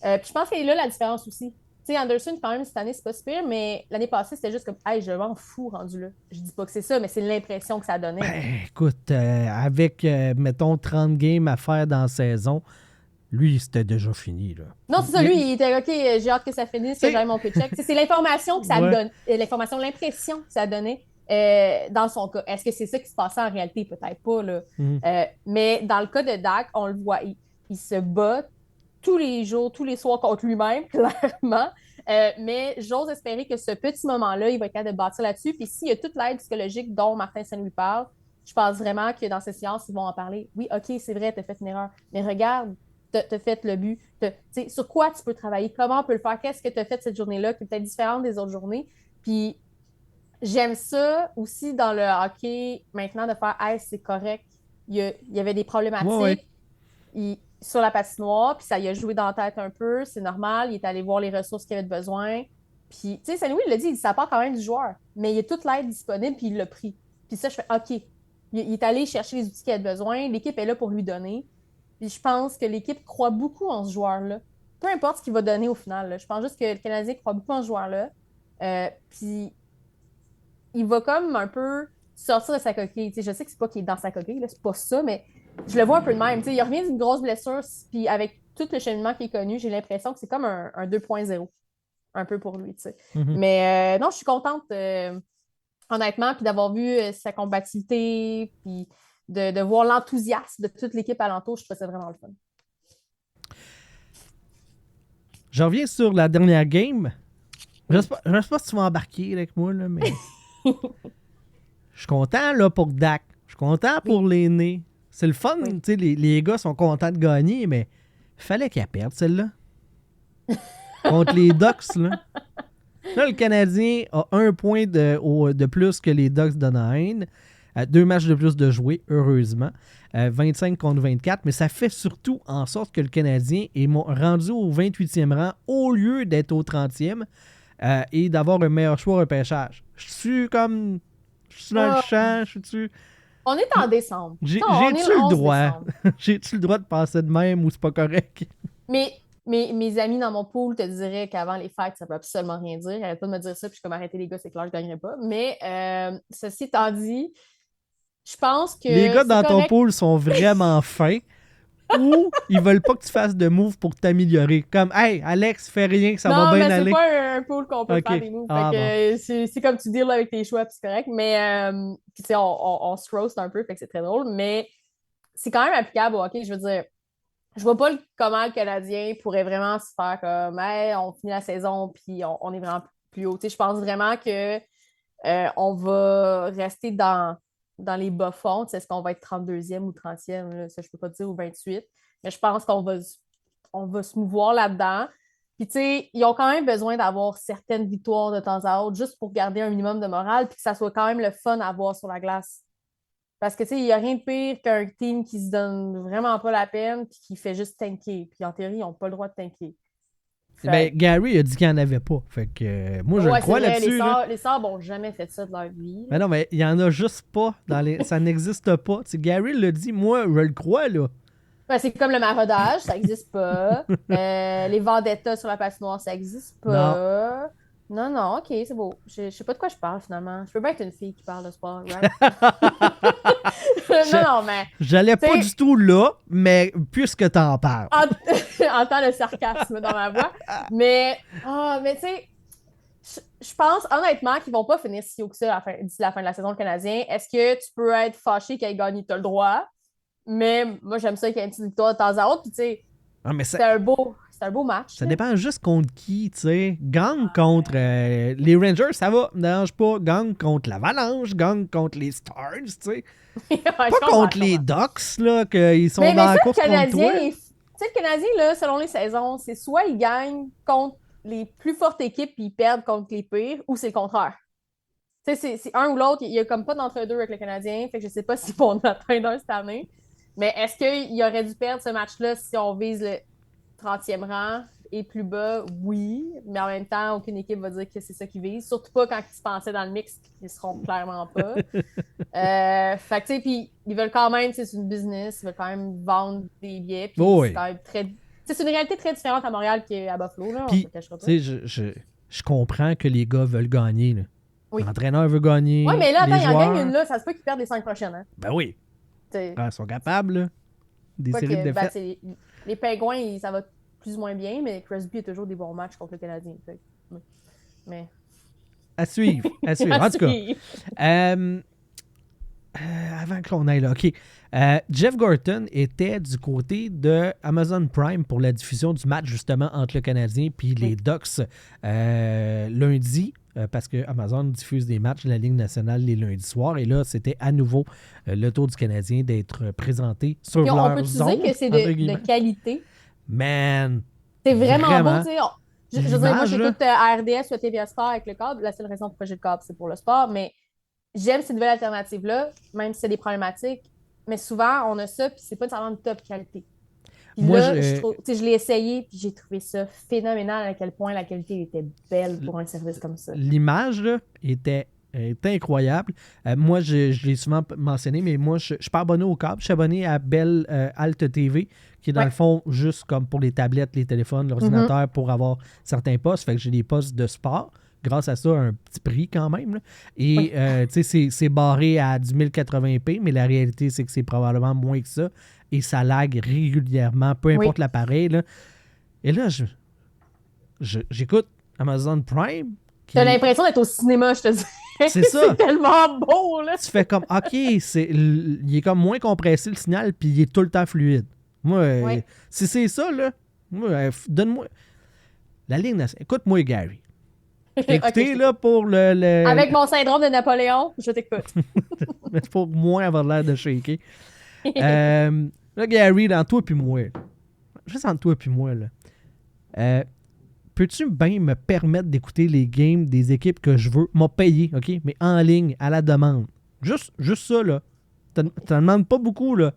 Puis je pense qu'il y a là la différence aussi. Tu sais, Anderson, quand même, cette année, c'est pas super, mais l'année passée, c'était juste comme, hey, je m'en fous rendu là. Je dis pas que c'est ça, mais c'est l'impression que ça donnait. Ben, écoute, avec, mettons, 30 games à faire dans la saison, lui, c'était déjà fini, là. Non, c'est ça, lui, il était OK, j'ai hâte que ça finisse, que j'aille mon paycheck. C'est l'information que ça donne, l'impression que ça donnait dans son cas. Est-ce que c'est ça qui se passait en réalité? Peut-être pas, là. Mais dans le cas de Dak, on le voit, il se bat tous les jours, tous les soirs contre lui-même, clairement. Mais j'ose espérer que ce petit moment-là, il va être capable de bâtir là-dessus. Puis s'il y a toute l'aide psychologique dont Martin Saint-Louis parle, je pense vraiment que dans ces séances, ils vont en parler. Oui, OK, c'est vrai, t'as fait une erreur. Mais regarde, t'as fait le but. Sur quoi tu peux travailler? Comment on peut le faire? Qu'est-ce que tu as fait cette journée-là qui est peut-être différente des autres journées? Puis j'aime ça aussi dans le hockey maintenant de faire hey, c'est correct. Il y avait des problématiques sur la patinoire, puis ça y a joué dans la tête un peu. C'est normal. Il est allé voir les ressources qu'il avait besoin. Puis, tu sais, Saint-Louis, il l'a dit, ça part quand même du joueur. Mais il y a toute l'aide disponible, puis il l'a pris. Puis ça, je fais OK. Il est allé chercher les outils qu'il avait besoin. L'équipe est là pour lui donner. Puis je pense que l'équipe croit beaucoup en ce joueur-là. Peu importe ce qu'il va donner au final. Là. Je pense juste que le Canadien croit beaucoup en ce joueur-là. Puis il va comme un peu sortir de sa coquille. T'sais, je sais que c'est pas qu'il est dans sa coquille, là, c'est pas ça, mais je le vois un peu de même. T'sais, il revient d'une grosse blessure, puis avec tout le cheminement qui est connu, j'ai l'impression que c'est comme un 2.0, un peu pour lui. Mais non, je suis contente, honnêtement, puis d'avoir vu sa combativité, puis de voir l'enthousiasme de toute l'équipe alentour, je trouve ça vraiment le fun. Je reviens sur la dernière game. Je ne sais pas si tu vas embarquer avec moi, là, mais je suis content là, pour Dak. Je suis content pour l'aîné. C'est le fun, tu sais, les gars sont contents de gagner, mais il fallait qu'ils perdent celle-là. Contre les Ducks, là. Là, le Canadien a 1 point de plus que les Ducks d'Anaheim. 2 matchs de plus de jouer, heureusement. 25 contre 24, mais ça fait surtout en sorte que le Canadien est rendu au 28e rang au lieu d'être au 30e et d'avoir un meilleur choix au repêchage. Je suis comme... Je suis dans le champ, je suis... On est en décembre. J'ai-tu le droit? J'ai-tu le droit de passer de même ou c'est pas correct? Mais mes amis dans mon pool te diraient qu'avant les fêtes, ça peut absolument rien dire. Arrête pas de me dire ça, puis je suis comme arrêtez les gars, c'est clair, je gagnerai pas. Mais ceci étant dit, je pense que. Les gars dans ton pool sont vraiment fins ou ils veulent pas que tu fasses de moves pour t'améliorer. Comme, hey, Alex, fais rien, que ça va bien aller. Non, mais c'est pas un pool qu'on peut faire des moves. C'est comme tu deals avec tes choix, puis c'est correct. Mais, tu sais, on se roast un peu, fait que c'est très drôle. Mais c'est quand même applicable au hockey. Je veux dire, je vois pas comment le Canadien pourrait vraiment se faire comme, hey, on finit la saison, puis on est vraiment plus haut. Tu sais, je pense vraiment que on va rester dans les bas-fonds. Est-ce qu'on va être 32e ou 30e? Là, ça, je peux pas te dire, ou 28. Mais je pense qu'on va se mouvoir là-dedans. Puis, tu sais, ils ont quand même besoin d'avoir certaines victoires de temps à autre, juste pour garder un minimum de morale, puis que ça soit quand même le fun à voir sur la glace. Parce que, tu sais, il n'y a rien de pire qu'un team qui se donne vraiment pas la peine, puis qui fait juste tanker. Puis, en théorie, ils n'ont pas le droit de tanker. Ben, Gary a dit qu'il n'y en avait pas. Fait que moi, je le crois là-dessus. Les Sabres n'ont jamais fait ça de leur vie. Ben non, mais il n'y en a juste pas. Ça n'existe pas. T'sais, Gary l'a dit, moi, je le crois, là. Ben, c'est comme le maraudage, ça n'existe pas. Les vendettas sur la patinoire, ça n'existe pas. Non, OK, c'est beau. Je sais pas de quoi je parle, finalement. Je peux bien être une fille qui parle de sport, right? Non, mais... J'allais pas du tout là, mais puisque t'en parles. Entends le sarcasme dans ma voix. Mais tu sais, je pense honnêtement qu'ils vont pas finir si haut que ça d'ici la fin de la saison, le Canadien. Est-ce que tu peux être fâché qu'il ait gagné? T'as le droit. Mais moi, j'aime ça qu'il y ait une petite victoire de temps à autre. Puis, tu sais, c'est un beau match. Ça dépend juste contre qui, tu sais. Gang contre les Rangers, ça va, me dérange pas. Gang contre l'Avalanche, gang contre les Stars, tu sais. Pas contre les Ducks, là, qu'ils sont dans la course contre toi. Tu sais, le Canadien, là, selon les saisons, c'est soit ils gagnent contre les plus fortes équipes puis ils perdent contre les pires, ou c'est le contraire. Tu sais, c'est un ou l'autre. Il y a comme pas d'entre-deux avec le Canadien, fait que je sais pas s'ils vont en atteindre un cette année. Mais est-ce qu'il aurait dû perdre ce match-là si on vise le 30e rang est plus bas, oui, mais en même temps, aucune équipe va dire que c'est ça qu'ils visent. Surtout pas quand ils se pensaient dans le mix, ils seront clairement pas. Fait que, tu sais, puis ils veulent quand même, c'est une business, ils veulent quand même vendre des billets, puis c'est quand même très... C'est une réalité très différente à Montréal qu'à Buffalo, là, puis, on se cachera pas. Tu sais, je comprends que les gars veulent gagner, là. Oui. L'entraîneur veut gagner. Oui, mais là, attends, les il en joueurs... gagne une là, ça se peut qu'ils perdent les 5 prochaines. Hein? Ben oui. T'sais, Ils sont capables, là. Des pas séries de que, défaites. les Pingouins, ça va plus ou moins bien, mais Crosby a toujours des bons matchs contre le Canadien. Fait. Mais... À suivre. À suivre. En tout cas, avant que l'on aille là, OK. Jeff Gorton était du côté de Amazon Prime pour la diffusion du match, justement, entre le Canadien et les Ducks lundi, parce que Amazon diffuse des matchs de la Ligue nationale les lundis soirs. Et là, c'était à nouveau le tour du Canadien d'être présenté sur leur on peut zone. On peut dire que c'est de qualité. Man! C'est vraiment beau, tu sais. Je veux dire, moi, j'écoute RDS ou TVA Sport avec le câble. La seule raison pourquoi j'ai le câble, c'est pour le sport. Mais j'aime ces nouvelles alternatives-là, même si c'est des problématiques. Mais souvent, on a ça, puis c'est pas nécessairement de top qualité. Puis moi, là, je l'ai essayé, puis j'ai trouvé ça phénoménal à quel point la qualité était belle pour un service comme ça. L'image, là, était incroyable. Moi, je l'ai souvent mentionné, mais moi, je suis pas abonné au câble. Je suis abonné à Bell Alt TV, qui est dans le fond juste comme pour les tablettes, les téléphones, l'ordinateur, pour avoir certains postes. Fait que j'ai des postes de sport. Grâce à ça, un petit prix quand même. Là. Et tu sais, c'est barré à 1080p, mais la réalité, c'est que c'est probablement moins que ça. Et ça lag régulièrement, peu importe l'appareil. Là. Et là, j'écoute Amazon Prime. T'as l'impression d'être au cinéma, je te dis. C'est ça. C'est tellement beau, là. Tu fais comme, OK, il est comme moins compressé le signal, puis il est tout le temps fluide. Moi, si c'est ça, là, moi, donne-moi... La ligne nationale. Écoute-moi, Gary. Écoutez, là, pour le... Avec mon syndrome de Napoléon, je t'écoute. Pour moins avoir l'air de shaker. Là, Gary, dans toi puis moi. Juste entre toi puis moi, là. Peux-tu bien me permettre d'écouter les games des équipes que je veux? M'ont payé, OK? Mais en ligne, à la demande. Juste ça, là. T'en demandes pas beaucoup, là.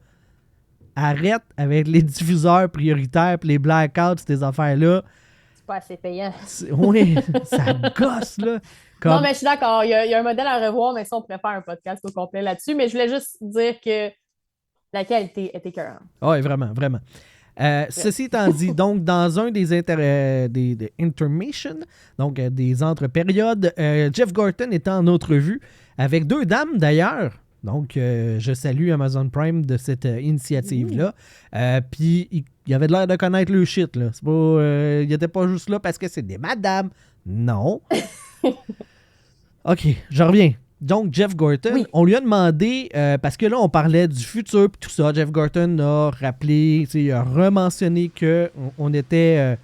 Arrête avec les diffuseurs prioritaires puis les blackouts, ces affaires-là. C'est pas assez payant. Oui, ça gosse, là. Non, mais je suis d'accord. Il y a un modèle à revoir, mais ça, on pourrait faire un podcast au complet là-dessus. Mais je voulais juste dire que la qualité est écœurante. Oui, vraiment, vraiment. Ceci étant dit, donc, dans un des intermissions, donc des entre-périodes, Jeff Gorton était en entrevue avec deux dames, d'ailleurs. Donc, je salue Amazon Prime de cette initiative-là. Puis, il avait l'air de connaître le shit, là. C'est pas, il n'était pas juste là parce que c'est des madames. Non. OK, je reviens. Donc, Jeff Gorton, on lui a demandé, parce que là, on parlait du futur et tout ça. Jeff Gorton a rappelé, il a rementionné qu'on était...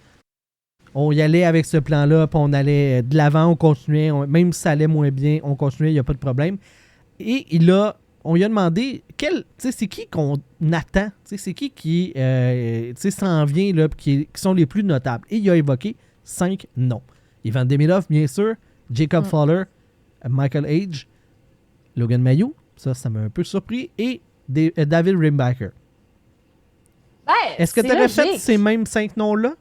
on y allait avec ce plan-là, puis on allait de l'avant, on continuait. Même si ça allait moins bien, on continuait, il n'y a pas de problème. Et on lui a demandé, c'est qui qu'on attend? C'est qui s'en vient, là, qui sont les plus notables? Et il a évoqué 5 noms. Ivan Demidov, bien sûr, Jacob Fowler, Michael Age, Logan Mailloux, ça m'a un peu surpris, et David Rimbacher. Ben, est-ce que tu aurais fait ces mêmes 5 noms-là?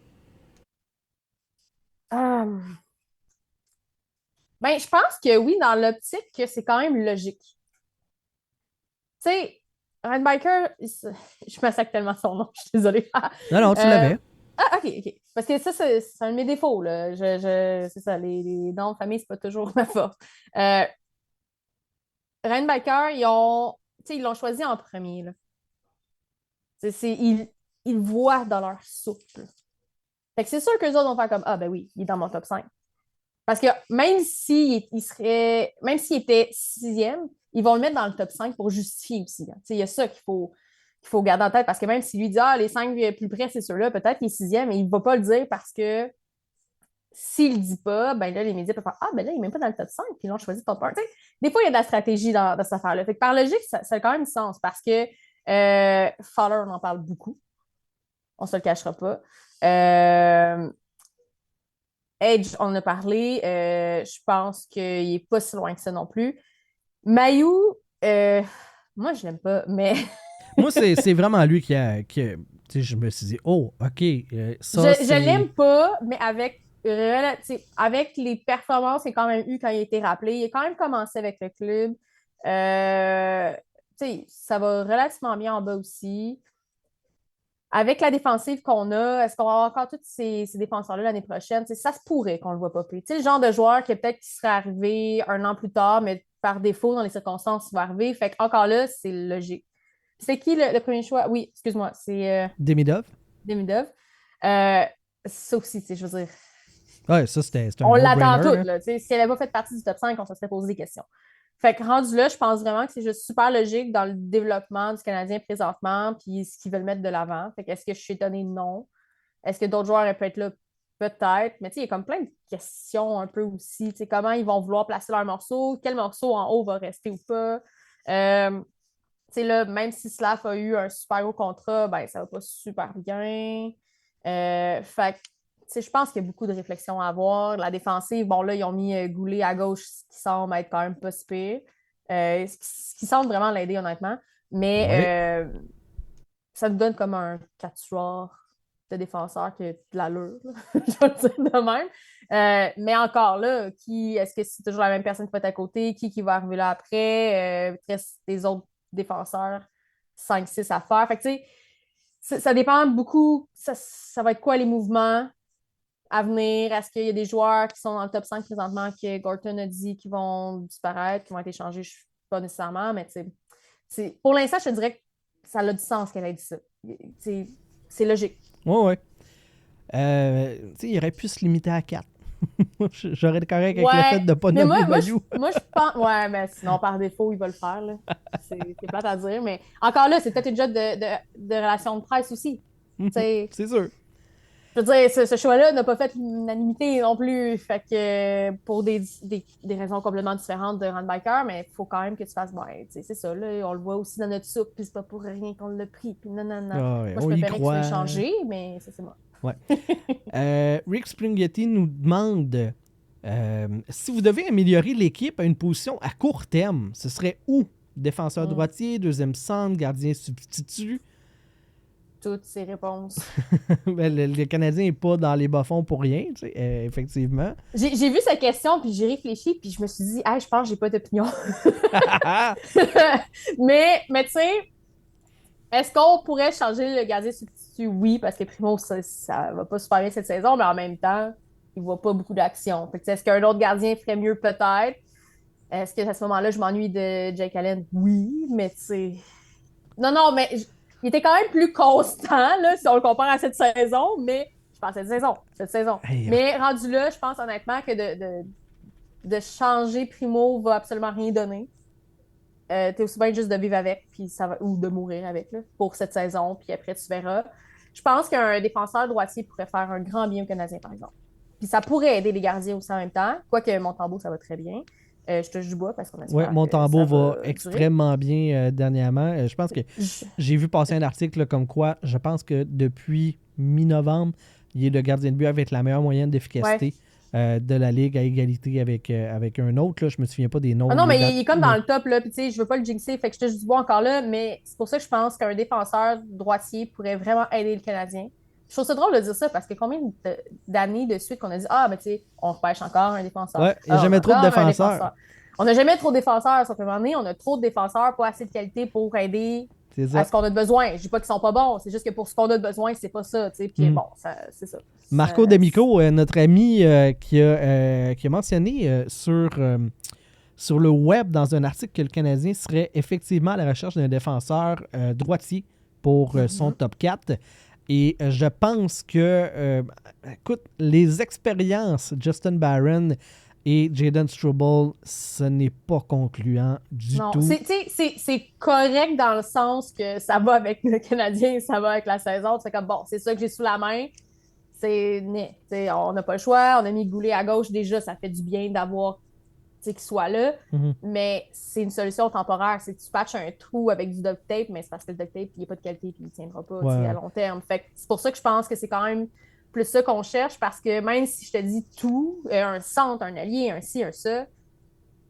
Ben, je pense que oui, dans l'optique que c'est quand même logique. Tu sais, Rimbacher, je massacre tellement son nom, je suis désolée. Non, tu l'avais. Ah, OK. Parce que ça, c'est un de mes défauts, là. C'est ça, les noms de famille, c'est pas toujours ma force. Rimbacher, ils l'ont choisi en premier, là. Ils voient dans leur soupe, là. Fait que c'est sûr qu'eux autres vont faire comme, ah, ben oui, il est dans mon top 5. Parce que même s'il était 6e, ils vont le mettre dans le top 5 pour justifier aussi. Il y a ça qu'il faut garder en tête, parce que même s'il lui dit les 5 plus près, c'est ceux-là, peut-être qu'il est 6e, mais il ne va pas le dire parce que s'il ne le dit pas, ben là, les médias peuvent faire ben là, il n'est même pas dans le top 5, puis ils l'ont choisi top 1. Des fois, il y a de la stratégie dans cette affaire-là. Fait que par logique, ça a quand même du sens parce que Fowler, on en parle beaucoup. On ne se le cachera pas. Edge, on en a parlé. Je pense qu'il n'est pas si loin que ça non plus. Mailloux, moi, je l'aime pas, mais... Moi, c'est vraiment lui qui a... je me suis dit, oh, OK, ça, Je l'aime pas, mais avec les performances qu'il a quand même eu quand il a été rappelé, il a quand même commencé avec le club. Ça va relativement bien en bas aussi. Avec la défensive qu'on a, est-ce qu'on va avoir encore tous ces défenseurs-là l'année prochaine? Ça se pourrait qu'on le voit pas plus. Le genre de joueur qui peut-être qui serait arrivé un an plus tard, mais par défaut, dans les circonstances, il va arriver. Fait qu'encore là, c'est logique. C'est qui le premier choix? Oui, excuse-moi, c'est Demidov. Demidov. Ça aussi, je veux dire, Ouais, ça, c'était un on l'attend no-brainer, toutes. là. Là. Si elle n'avait pas fait partie du top 5, on se serait posé des questions. Fait que rendu là, je pense vraiment que c'est juste super logique dans le développement du Canadien présentement, puis ce qu'ils veulent mettre de l'avant. Fait que est-ce que je suis étonnée? Non. Est-ce que d'autres joueurs peuvent être là? Peut-être. Mais tu sais, il y a comme plein de questions un peu aussi. Tu sais, comment ils vont vouloir placer leur morceau? Quel morceau en haut va rester ou pas? Tu sais, là, même si Slav a eu un super gros contrat, ben ça va pas super bien. Fait que je pense qu'il y a beaucoup de réflexions à avoir. La défensive, bon, là, ils ont mis Goulet à gauche, ce qui semble être quand même pas si pire. Ce qui semble vraiment l'aider, honnêtement. Mais ça nous donne comme un quatuor de défenseurs qui a de l'allure, je vais le dire de même. Mais encore là, est-ce que c'est toujours la même personne qui va être à côté? Qui va arriver là après? Il reste des autres défenseurs, 5-6 à faire. Fait que, tu sais, ça dépend beaucoup. Ça va être quoi les mouvements à venir? Est-ce qu'il y a des joueurs qui sont dans le top 5 présentement que Gorton a dit qui vont disparaître, qui vont être échangés? Je ne sais pas nécessairement, mais pour l'instant, je te dirais que ça a du sens qu'elle ait dit ça. C'est logique. Ouais. Il aurait pu se limiter à 4. J'aurais été correct avec le fait de ne pas nommer Bayou. Moi, je pense... Ouais, mais sinon, par défaut, il va le faire. Là. C'est plate à dire, mais encore là, c'est peut-être une job de relation de presse aussi. C'est sûr. Je veux dire, ce choix-là n'a pas fait l'unanimité non plus. Fait que pour des raisons complètement différentes de Rand Biker, mais il faut quand même que tu fasses, c'est ça, là, on le voit aussi dans notre soupe, puis c'est pas pour rien qu'on l'a pris, puis non. Ah ouais, moi, je préférais que ça soit changé, mais ça, c'est moi. Ouais. Rick Springhetti nous demande si vous devez améliorer l'équipe à une position à court terme, ce serait où? Défenseur droitier, deuxième centre, gardien substitut? Toutes ces réponses. Le Canadien n'est pas dans les bas-fonds pour rien, tu sais, effectivement. J'ai vu cette question, puis j'ai réfléchi, puis je me suis dit, je pense que j'ai pas d'opinion. mais tu sais, est-ce qu'on pourrait changer le gardien substitut? Oui, parce que Primo, ça va pas super bien cette saison, mais en même temps, il voit pas beaucoup d'action. Est-ce qu'un autre gardien ferait mieux? Peut-être. Est-ce qu'à ce moment-là, je m'ennuie de Jake Allen? Oui, mais tu sais... Non, mais... Il était quand même plus constant, là, si on le compare à cette saison, mais je pense cette saison. Hey, mais rendu là, je pense honnêtement que de changer Primo va absolument rien donner. T'es aussi bien juste de vivre avec, puis ou de mourir avec, là, pour cette saison, puis après tu verras. Je pense qu'un défenseur droitier pourrait faire un grand bien au Canadien, par exemple. Puis ça pourrait aider les gardiens aussi en même temps, quoique Montembeault, ça va très bien. Je touche du bois parce qu'on espère que Montembeault va durer. extrêmement bien dernièrement. Je pense que j'ai vu passer un article là, comme quoi je pense que depuis mi-novembre, il est le gardien de but avec la meilleure moyenne d'efficacité de la Ligue à égalité avec un autre. Là. Je me souviens pas des noms. Non, mais il est comme dans le top. Là, puis, je veux pas le jinxer, fait que je touche du bois encore là, mais c'est pour ça que je pense qu'un défenseur droitier pourrait vraiment aider le Canadien. Je trouve ça drôle de dire ça parce que combien d'années de suite qu'on a dit mais tu sais, on repêche encore un défenseur. Ouais, il n'y a jamais trop de défenseurs. On n'a jamais trop de défenseurs. Sauf qu'à un moment donné, on a trop de défenseurs, pas assez de qualité pour aider à ce qu'on a de besoin. Je dis pas qu'ils sont pas bons, c'est juste que pour ce qu'on a de besoin, c'est pas ça. Puis bon, c'est ça. Marco D'Amico, notre ami qui a mentionné sur le web dans un article que le Canadien serait effectivement à la recherche d'un défenseur droitier pour son top 4. Et je pense que, écoute, les expériences Justin Barron et Jayden Struble, ce n'est pas concluant du tout. C'est correct dans le sens que ça va avec le Canadien, ça va avec la saison. C'est comme, bon, c'est ça que j'ai sous la main. On n'a pas le choix. On a mis Goulet à gauche déjà, ça fait du bien d'avoir qu'il soit là. Mm-hmm. Mais c'est une solution temporaire. C'est que tu patches un trou avec du duct tape, mais c'est parce que le duct tape, il n'y a pas de qualité et il ne tiendra pas à long terme. Fait que c'est pour ça que je pense que c'est quand même plus ça qu'on cherche, parce que même si je te dis tout, un centre, un allié, un ci, un ça,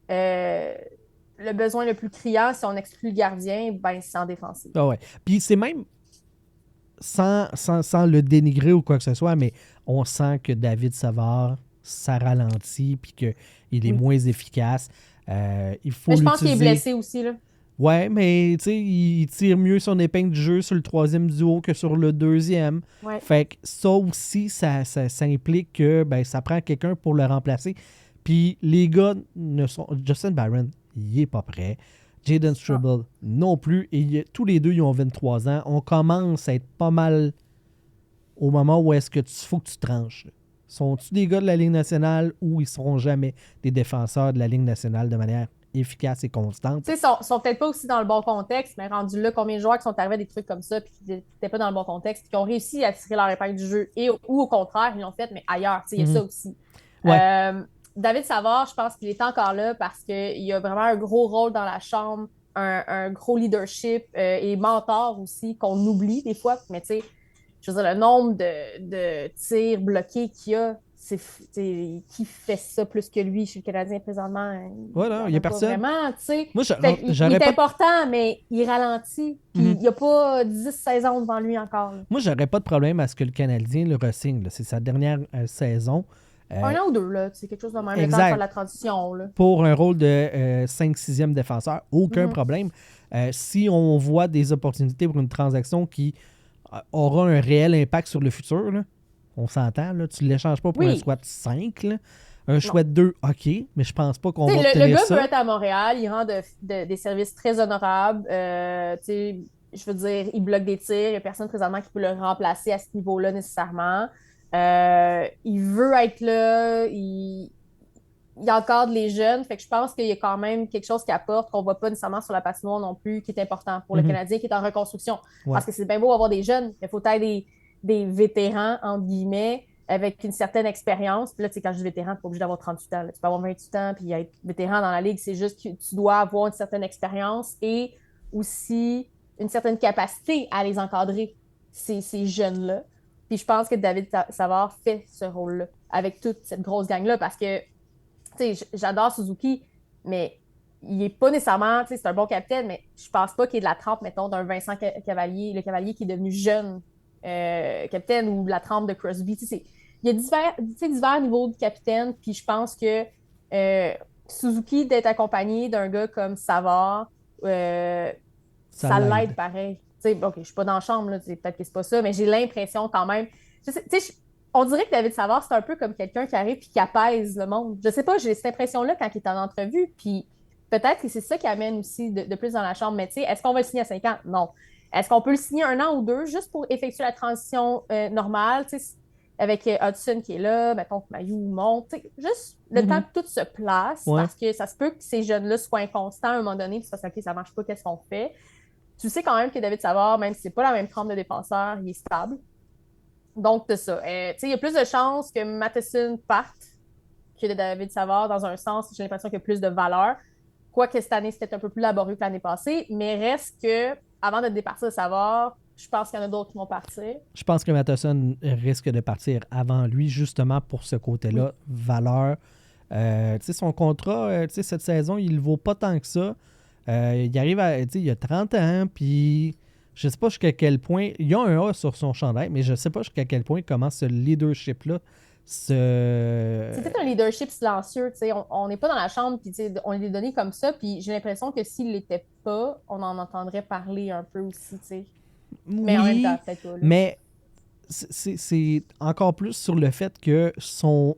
le besoin le plus criant, si on exclut le gardien, ben c'est en défensive. Ah ouais. Puis c'est même sans le dénigrer ou quoi que ce soit, mais on sent que David Savard, ça ralentit puis qu'il est moins efficace. Il faut Mais je pense qu'il est l'utiliser. blessé aussi, là. Ouais, mais tu sais, il tire mieux son épingle du jeu sur le troisième duo que sur le deuxième. Ouais. Fait que ça aussi, ça implique que ça prend quelqu'un pour le remplacer. Puis les gars ne sont. Justin Barron, il est pas prêt. Jaden Struble non plus. Et tous les deux, ils ont 23 ans. On commence à être pas mal au moment où est-ce que faut que tu tranches. Sont-ils des gars de la Ligue nationale ou ils seront jamais des défenseurs de la Ligue nationale de manière efficace et constante? Tu sais, ils sont peut-être pas aussi dans le bon contexte, mais rendu là, combien de joueurs qui sont arrivés à des trucs comme ça puis qui n'étaient pas dans le bon contexte puis qui ont réussi à tirer leur épingle du jeu ou au contraire, ils l'ont fait, mais ailleurs. Tu sais, il y a ça aussi. Ouais. David Savard, je pense qu'il est encore là parce qu'il a vraiment un gros rôle dans la chambre, un gros leadership et mentor aussi qu'on oublie des fois. Mais tu sais, je veux dire, le nombre de tirs bloqués qu'il y a, qui fait ça plus que lui chez le Canadien présentement? Voilà, il n'y a personne. Vraiment, tu sais. Moi, il est important, mais il ralentit. Puis il n'y a pas 10 saisons devant lui encore. Là. Moi, j'aurais pas de problème à ce que le Canadien le re-signe. C'est sa dernière saison. Un an ou deux, là. C'est quelque chose de même. Exact. Le temps de faire la transition. Là. Pour un rôle de 5-6e défenseur, aucun problème. Si on voit des opportunités pour une transaction qui aura un réel impact sur le futur, là, on s'entend, là, tu ne l'échanges pas pour un choix de 5. Là. Un choix de 2, OK, mais je pense pas qu'on va obtenir ça. Le gars peut être à Montréal, il rend des services très honorables. Je veux dire, il bloque des tirs. Il n'y a personne présentement qui peut le remplacer à ce niveau-là nécessairement. Il veut être là. Il encadre les jeunes. Fait que je pense qu'il y a quand même quelque chose qui apporte qu'on ne voit pas nécessairement sur la patinoire non plus, qui est important pour le Canadien, qui est en reconstruction. Ouais. Parce que c'est bien beau avoir des jeunes, mais il faut être des vétérans, entre guillemets, avec une certaine expérience. Puis là, tu sais, quand je dis vétéran, tu n'es pas obligé d'avoir 38 ans. Là. Tu peux avoir 28 ans puis être vétéran dans la Ligue. C'est juste que tu dois avoir une certaine expérience et aussi une certaine capacité à les encadrer, ces jeunes-là. Puis je pense que David Savard fait ce rôle-là avec toute cette grosse gang-là parce que, tu sais, j'adore Suzuki, mais il n'est pas nécessairement, tu sais, c'est un bon capitaine, mais je pense pas qu'il ait de la trempe, mettons, d'un Vincent Cavalier, le Cavalier qui est devenu jeune capitaine ou la trempe de Crosby. Tu sais, il y a divers niveaux de capitaine, puis je pense que Suzuki, d'être accompagné d'un gars comme Savard, ça l'aide pareil. OK, je suis pas dans la chambre, là, peut-être que c'est pas ça, mais j'ai l'impression quand même. On dirait que David Savard, c'est un peu comme quelqu'un qui arrive et qui apaise le monde. Je sais pas, j'ai cette impression-là quand il est en entrevue, puis peut-être que c'est ça qui amène aussi de plus dans la chambre. Mais tu sais, est-ce qu'on va le signer à 5 ans? Non. Est-ce qu'on peut le signer 1 an ou 2 juste pour effectuer la transition normale, avec Hudson qui est là, mettons que Mailloux monte, juste le temps que tout se place, parce que ça se peut que ces jeunes-là soient inconstants à un moment donné, puis ça, OK, ça marche pas, qu'est-ce qu'on fait? Tu sais quand même que David Savard, même si c'est pas la même trempe de défenseur, il est stable. Donc, c'est ça. Il y a plus de chances que Matheson parte que de David Savard, dans un sens, j'ai l'impression qu'il y a plus de valeur. Quoique cette année, c'était un peu plus laborieux que l'année passée, mais reste que avant de départir de Savard, je pense qu'il y en a d'autres qui vont partir. Je pense que Matheson risque de partir avant lui, justement pour ce côté-là, valeur. Son contrat, cette saison, il ne vaut pas tant que ça. Il arrive à, il a 30 ans, puis je ne sais pas jusqu'à quel point, il y a un A sur son chandail, mais je ne sais pas jusqu'à quel point comment ce leadership-là C'est peut-être un leadership silencieux, on n'est pas dans la chambre, puis on lui est donné comme ça, puis j'ai l'impression que s'il ne l'était pas, on en entendrait parler un peu aussi, Oui, mais en même temps, peut-être pas. Là. Mais c'est encore plus sur le fait que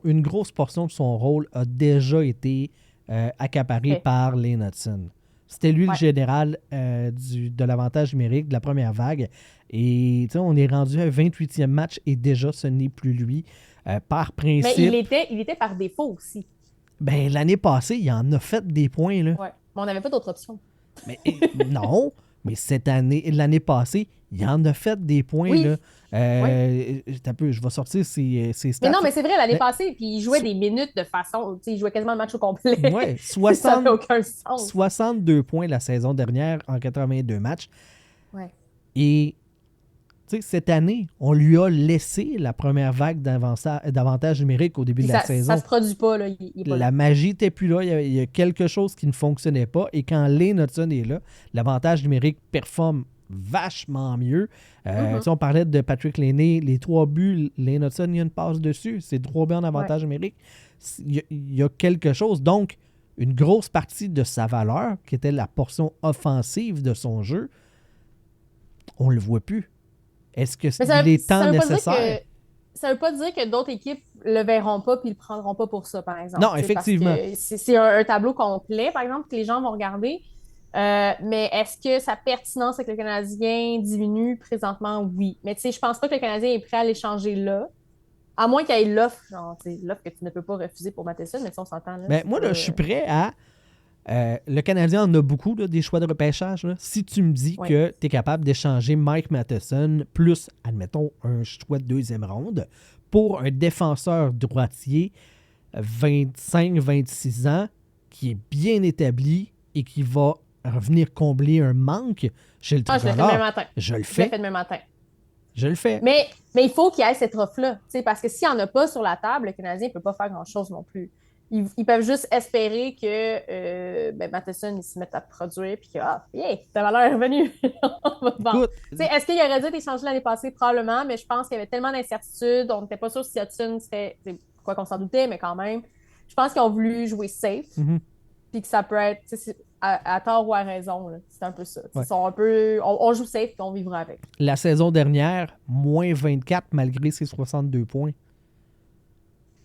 une grosse portion de son rôle a déjà été accaparée par Lane Hudson. C'était lui le général de l'avantage numérique de la première vague. Et on est rendu à un 28e match et déjà, ce n'est plus lui. Par principe... Mais il était par défaut aussi. Ben, l'année passée, il en a fait des points. Là. Ouais. Mais on n'avait pas d'autre option. Mais, non, mais l'année passée, il en a fait des points. Oui. Là. Je vais sortir ses stats. Mais non, mais c'est vrai, l'année passée, puis il jouait des minutes de façon... Il jouait quasiment le match au complet. Ouais, ça n'a aucun sens. 62 points la saison dernière en 82 matchs. Ouais. Et cette année, on lui a laissé la première vague d'avantage numérique au début de la saison. Ça se produit pas. Là. Il est pas la magie n'était plus là. Il y a quelque chose qui ne fonctionnait pas. Et quand Lane Hudson est là, l'avantage numérique performe vachement mieux. Tu sais, on parlait de Patrick Laine, les 3 buts, Lane Hudson, il y a une passe dessus. C'est 3 buts en avantage numérique. Il y a quelque chose. Donc, une grosse partie de sa valeur, qui était la portion offensive de son jeu, on le voit plus. Est-ce que il est temps nécessaire? Ça veut pas dire que d'autres équipes le verront pas puis le prendront pas pour ça, par exemple. Non, effectivement. C'est un tableau complet, par exemple, que les gens vont regarder. Mais est-ce que sa pertinence avec le Canadien diminue présentement? Oui. Mais tu sais, je pense pas que le Canadien est prêt à l'échanger là. À moins qu'il y ait l'offre, genre, l'offre que tu ne peux pas refuser pour Matheson, mais ça, on s'entend. Là, mais moi, là, je suis prêt à... le Canadien en a beaucoup, là, des choix de repêchage. Là. Si tu me dis que tu es capable d'échanger Mike Matheson plus, admettons, un choix de 2e ronde pour un défenseur droitier 25-26 ans qui est bien établi et qui va revenir combler un manque chez le tricolore, je le fais demain matin. Je le fais demain matin. Je le fais. Mais il faut qu'il y ait cette offre-là. Parce que s'il n'y en a pas sur la table, le Canadien ne peut pas faire grand-chose non plus. Ils peuvent juste espérer que Matheson se mette à produire et que ta valeur est revenue. Bon. Est-ce qu'il aurait dû être échangé l'année passée? Probablement, mais je pense qu'il y avait tellement d'incertitudes. On n'était pas sûr si Hudson serait. Quoi qu'on s'en doutait, mais quand même. Je pense qu'ils ont voulu jouer safe. Puis que ça peut être à tort ou à raison. Là. C'est un peu ça. Ils sont un peu, on joue safe et on vivra avec. La saison dernière, moins 24 malgré ses 62 points.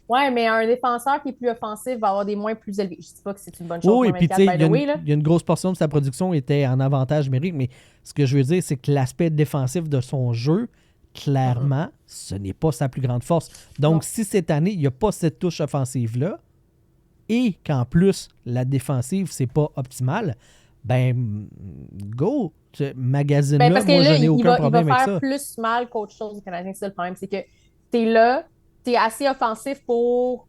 Ouais, mais un défenseur qui est plus offensif va avoir des moins plus élevés. Je ne dis pas que c'est une bonne chose. Oui, et puis tu sais, il y a une grosse portion de sa production était en avantage numérique, mais ce que je veux dire, c'est que l'aspect défensif de son jeu, clairement, ce n'est pas sa plus grande force. Donc, si cette année, il n'y a pas cette touche offensive-là, et qu'en plus, la défensive, c'est pas optimal, ben, go! Magazine-là, moi, je n'ai aucun problème avec ça. Il va faire plus mal qu'autre chose du Canadien. C'est ça le problème, c'est que t'es là, t'es assez offensif pour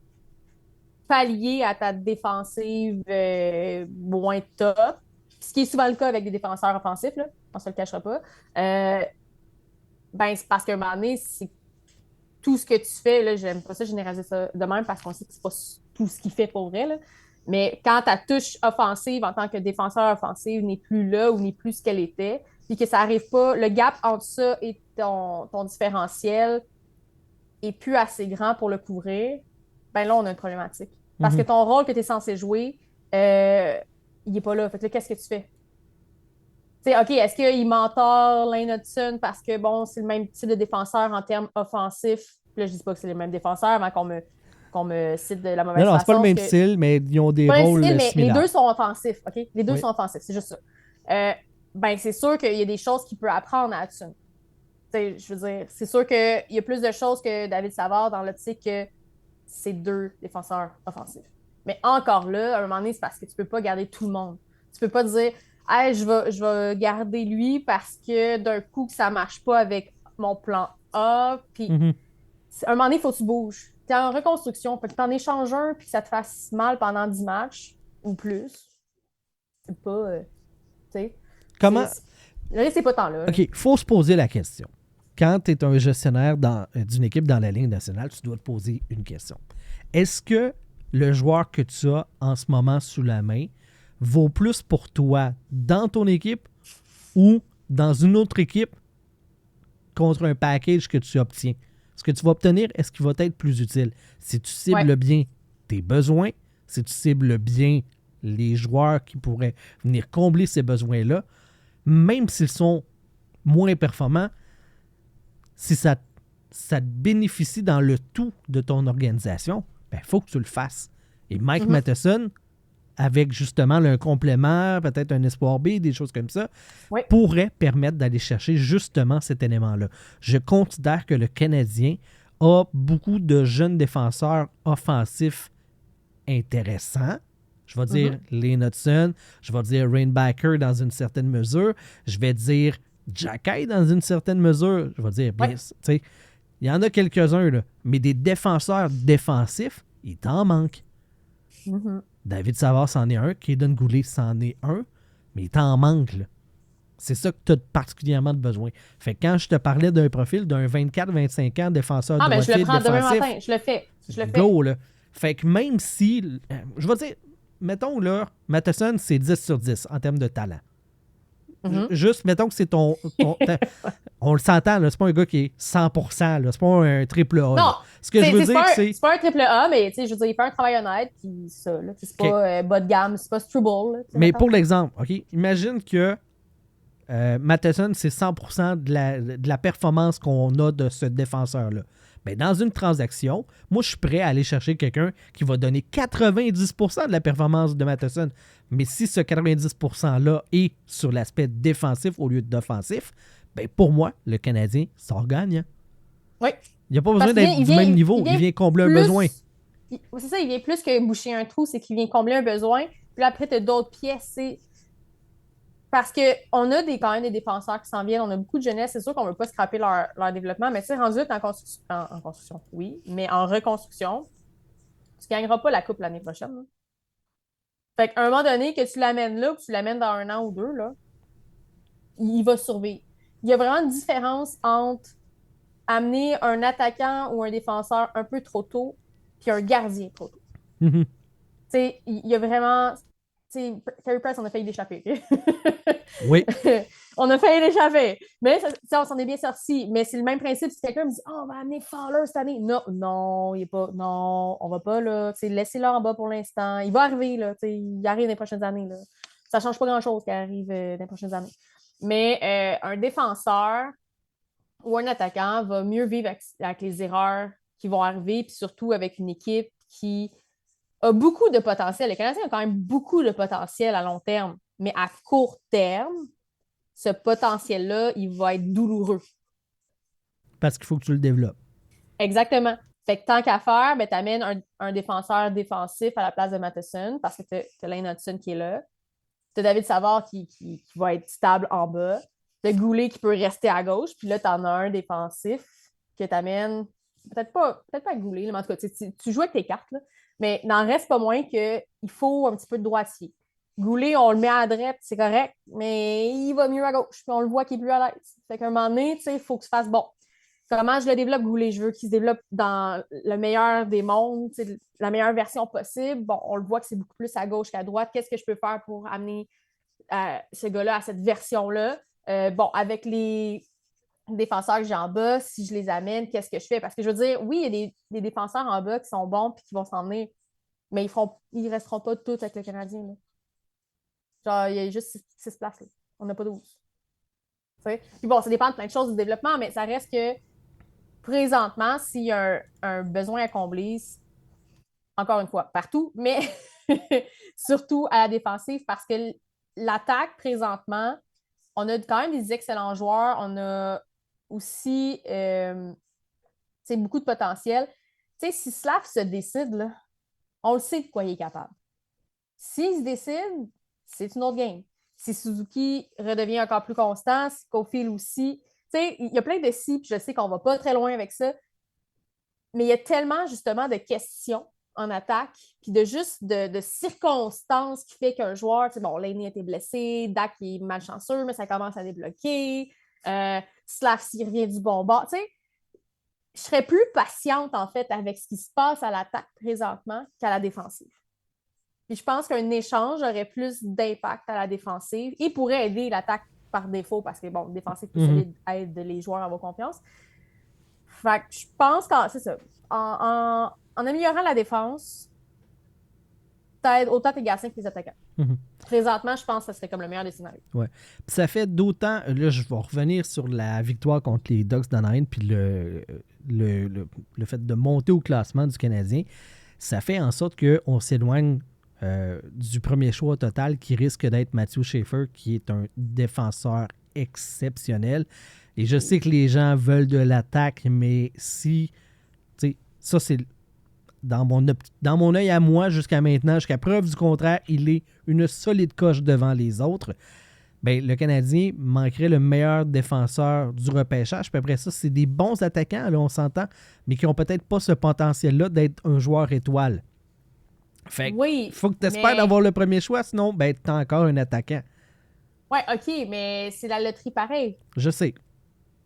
pallier à ta défensive moins top, ce qui est souvent le cas avec des défenseurs offensifs, là, on se le cachera pas. Ben, c'est parce qu'à un moment donné, c'est tout ce que tu fais, là, j'aime pas ça généraliser ça de même parce qu'on sait que c'est pas tout ce qu'il fait pour vrai, là. Mais quand ta touche offensive en tant que défenseur offensif n'est plus là ou n'est plus ce qu'elle était, puis que ça n'arrive pas, le gap entre ça et ton différentiel est plus assez grand pour le couvrir, ben là, on a une problématique. Parce que ton rôle que tu es censé jouer, il n'est pas là. Fait que là, qu'est-ce que tu fais? T'sais, OK, est-ce qu'il mentor Lane Hudson parce que, bon, c'est le même type de défenseur en termes offensifs? Là, je dis pas que c'est le même défenseur avant qu'on me cite de la mauvaise façon. Non, c'est pas le même style, mais ils ont des rôles similaires. Les deux sont offensifs, OK? Les deux sont offensifs, c'est juste ça. Ben, c'est sûr qu'il y a des choses qu'il peut apprendre à Hudson. T'sais, je veux dire, c'est sûr qu'il y a plus de choses que David Savard dans l'optique que c'est deux défenseurs offensifs. Mais encore là, à un moment donné, c'est parce que tu peux pas garder tout le monde. Tu peux pas dire... Hey, je vais garder lui parce que d'un coup que ça marche pas avec mon plan A. Puis, à un moment donné, il faut que tu bouges. Tu es en reconstruction. Peut-être que tu en échanges un puis que ça te fasse mal pendant 10 matchs ou plus. C'est pas. Tu sais. Comment. Le risque, c'est pas tant là. OK, il faut se poser la question. Quand tu es un gestionnaire d'une équipe dans la Ligue nationale, tu dois te poser une question. Est-ce que le joueur que tu as en ce moment sous la main vaut plus pour toi dans ton équipe ou dans une autre équipe contre un package que tu obtiens? Ce que tu vas obtenir, est-ce qu'il va être plus utile? Si tu cibles bien tes besoins, si tu cibles bien les joueurs qui pourraient venir combler ces besoins-là, même s'ils sont moins performants, si ça te bénéficie dans le tout de ton organisation, il faut que tu le fasses. Et Mike Matheson, avec justement un complément, peut-être un espoir B, des choses comme ça, pourrait permettre d'aller chercher justement cet élément-là. Je considère que le Canadien a beaucoup de jeunes défenseurs offensifs intéressants. Je vais dire Lane Hudson, je vais dire Rainbacker dans une certaine mesure, je vais dire Jacky dans une certaine mesure, je vais dire, bien, tu sais, il y en a quelques-uns, là, mais des défenseurs défensifs, il t'en manque. David Savard, c'en est un. Kaden Goulet, c'en est un. Mais il t'en manque, là. C'est ça que tu as particulièrement de besoin. Fait que quand je te parlais d'un profil d'un 24-25 ans défenseur droitier, je le prends défensif, demain matin. Je le fais. Go, là. Fait que même si... je vais dire, mettons, là, Matheson, c'est 10 sur 10 en termes de talent. Juste, mettons que c'est on le s'entend, là, c'est pas un gars qui est 100%, là, c'est pas un triple A. Non, là. Ce que je veux dire, c'est... C'est pas un triple A, mais je veux dire, il fait un travail honnête, puis ça, là, c'est pas bas de gamme, c'est pas Struble. Là, mais mettons. pour l'exemple, OK, imagine que Matheson, c'est 100% de la performance qu'on a de ce défenseur-là. Ben, dans une transaction, moi, je suis prêt à aller chercher quelqu'un qui va donner 90% de la performance de Matheson. Mais si ce 90%-là est sur l'aspect défensif au lieu d'offensif, ben pour moi, le Canadien sort gagnant. Oui. Il n'y a pas besoin d'être du même niveau. Il vient combler un besoin. C'est ça, il vient plus que boucher un trou, c'est qu'il vient combler un besoin. Puis là, après, tu as d'autres pièces. Parce qu'on a quand même des défenseurs qui s'en viennent, on a beaucoup de jeunesse, c'est sûr qu'on ne veut pas scraper leur développement, mais tu sais, rendu là, en construction, oui, mais en reconstruction, tu ne gagneras pas la coupe l'année prochaine. Là. Fait qu'à un moment donné, que tu l'amènes là, que tu l'amènes dans 1 an ou 2, là, il va survivre. Il y a vraiment une différence entre amener un attaquant ou un défenseur un peu trop tôt puis un gardien trop tôt. Mm-hmm. Tu sais, il y a vraiment... Carey Price, on a failli l'échapper. Oui. On a failli l'échapper. Mais on s'en est bien sorti. Mais c'est le même principe. Si quelqu'un me dit on va amener Fowler cette année. Non, il est pas. Non, on va pas là. Laissez-le en bas pour l'instant. Il va arriver, là. Il arrive dans les prochaines années. Là. Ça ne change pas grand-chose qui arrive dans les prochaines années. Mais un défenseur ou un attaquant va mieux vivre avec les erreurs qui vont arriver, puis surtout avec une équipe qui a beaucoup de potentiel. Les Canadiens ont quand même beaucoup de potentiel à long terme, mais à court terme, ce potentiel-là, il va être douloureux. Parce qu'il faut que tu le développes. Exactement. Fait que tant qu'à faire, ben, tu amènes un défenseur défensif à la place de Matheson parce que tu as Lane Hudson qui est là. Tu as David Savard qui va être stable en bas. Tu as Goulet qui peut rester à gauche. Puis là, tu en as un défensif que tu amènes. Peut-être pas Goulet, mais en tout cas, tu joues avec tes cartes, là. Mais n'en reste pas moins qu'il faut un petit peu de droitier. Goulet, on le met à droite, c'est correct, mais il va mieux à gauche. Puis on le voit qu'il est plus à l'aise. Fait qu'à un moment donné, il faut que tu fasses bon. Comment je le développe, Goulet? Je veux qu'il se développe dans le meilleur des mondes, la meilleure version possible. Bon, on le voit que c'est beaucoup plus à gauche qu'à droite. Qu'est-ce que je peux faire pour amener ce gars-là à cette version-là? Avec les défenseurs que j'ai en bas, si je les amène, qu'est-ce que je fais? Parce que je veux dire, oui, il y a des défenseurs en bas qui sont bons et qui vont s'en venir, mais ils ne resteront pas tous avec le Canadien. Là. Genre, il y a juste 6 places. Là. On n'a pas 12. T'sais? Puis bon, ça dépend de plein de choses du développement, mais ça reste que présentement, s'il y a un besoin à combler, encore une fois, partout, mais surtout à la défensive, parce que l'attaque, présentement, on a quand même des excellents joueurs. On a aussi beaucoup de potentiel. T'sais, si Slav se décide, là, on le sait de quoi il est capable. S'il se décide, c'est une autre game. Si Suzuki redevient encore plus constant, si Caulfield aussi. Il y a plein de si, puis je sais qu'on ne va pas très loin avec ça. Mais il y a tellement, justement, de questions en attaque, puis de circonstances qui fait qu'un joueur, Laney a été blessé, Dak est malchanceux, mais ça commence à débloquer. Slav s'il revient du bon bord. Je serais plus patiente, en fait, avec ce qui se passe à l'attaque présentement qu'à la défensive. Puis je pense qu'un échange aurait plus d'impact à la défensive et pourrait aider l'attaque par défaut parce que, bon, le défensif plus solide aide les joueurs à avoir confiance. Fait que je pense que c'est ça. En améliorant la défense, t'aides autant tes garçons que tes attaquants. Présentement, je pense que ce serait comme le meilleur des scénarios. Ouais. Puis ça fait d'autant... Là, je vais revenir sur la victoire contre les Ducks d'Anaheim puis le fait de monter au classement du Canadien. Ça fait en sorte qu'on s'éloigne du premier choix total qui risque d'être Matthew Schaefer, qui est un défenseur exceptionnel. Et je sais que les gens veulent de l'attaque, mais si... Tu sais, ça, c'est... Dans mon œil à moi, jusqu'à maintenant, jusqu'à preuve du contraire, il est une solide coche devant les autres. Ben, le Canadien manquerait le meilleur défenseur du repêchage. Puis après ça, c'est des bons attaquants, là, on s'entend, mais qui n'ont peut-être pas ce potentiel-là d'être un joueur étoile. Fait oui, faut que tu espères d'avoir le premier choix, sinon, ben, tu as encore un attaquant. Ouais, OK, mais c'est la loterie pareil. Je sais.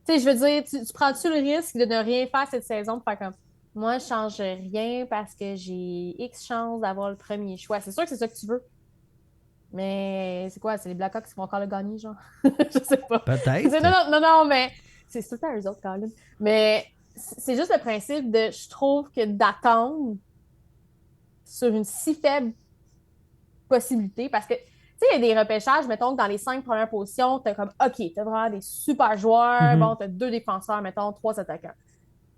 Tu sais, je veux dire, tu prends-tu le risque de ne rien faire cette saison pour faire comme moi, je change rien parce que j'ai X chance d'avoir le premier choix. C'est sûr que c'est ça que tu veux. Mais c'est quoi? C'est les Blackhawks qui vont encore le gagner, genre? Je sais pas. Peut-être. Non, mais c'est tout le temps eux autres, Colin. Mais c'est juste le principe de, je trouve que d'attendre sur une si faible possibilité, parce que, tu sais, il y a des repêchages, mettons que dans les 5 premières positions, t'as comme, OK, t'as vraiment des super joueurs, bon, t'as 2 défenseurs, mettons, 3 attaquants.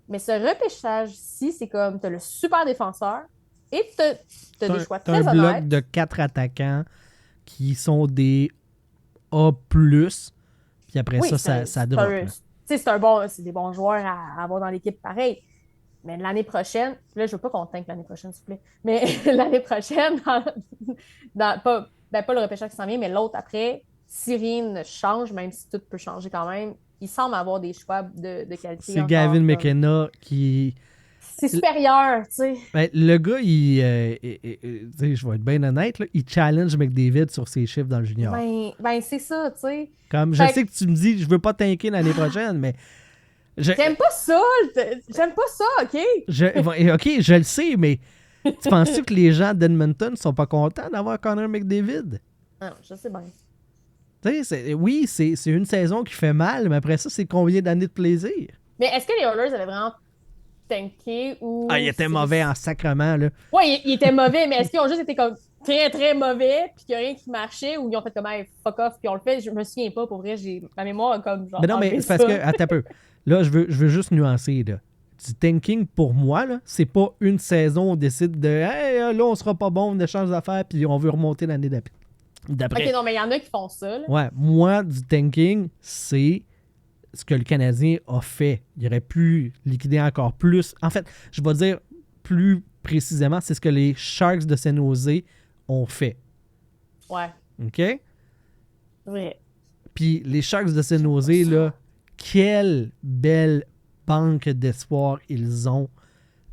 Mais ce repêchage-ci, c'est comme, t'as le super défenseur et t'as des choix T'as très un bloc honnêtes. de 4 attaquants qui sont des A+, puis après Oui, ça drop. Là. C'est des bons joueurs à avoir dans l'équipe pareil. Mais l'année prochaine, là, je veux pas qu'on tanque l'année prochaine, s'il vous plaît. Mais l'année prochaine, pas le repêchage qui s'en vient, mais l'autre après, si rien ne change, même si tout peut changer quand même, il semble avoir des choix de qualité. C'est Gavin McKenna qui. C'est supérieur, tu sais. Ben, le gars, je vais être bien honnête, là, il challenge McDavid sur ses chiffres dans le junior. Ben c'est ça, tu sais. Comme je sais que tu me dis, je veux pas tanker l'année prochaine, mais. J'aime pas ça, OK? OK, je le sais, mais tu penses-tu que les gens d'Edmonton sont pas contents d'avoir Connor McDavid? Non, je sais bien. Tu sais, oui, c'est une saison qui fait mal, mais après ça, c'est combien d'années de plaisir? Mais est-ce que les Oilers avaient vraiment tanké ou... Ah, il était mauvais en sacrement, là. Ouais, il était mauvais, mais est-ce qu'ils ont juste été comme très, très mauvais, puis qu'il n'y a rien qui marchait, ou ils ont fait comme hey, fuck off, puis on le fait? Je me souviens pas, pour vrai, ma mémoire comme genre. Mais non, mais c'est parce que, attends un peu. Là, je veux juste nuancer, là. Du tanking, pour moi, là, c'est pas une saison, on décide de hey, là, on sera pas bon, on échange d'affaires, puis on veut remonter l'année d'après. Ok, non, mais il y en a qui font ça, là. Ouais, moi, du tanking, c'est ce que le Canadien a fait. Il aurait pu liquider encore plus. En fait, je vais dire plus précisément, c'est ce que les Sharks de San Jose ont fait. Ouais. OK? Ouais. Puis les Sharks de San Jose, là, quelle belle banque d'espoir ils ont.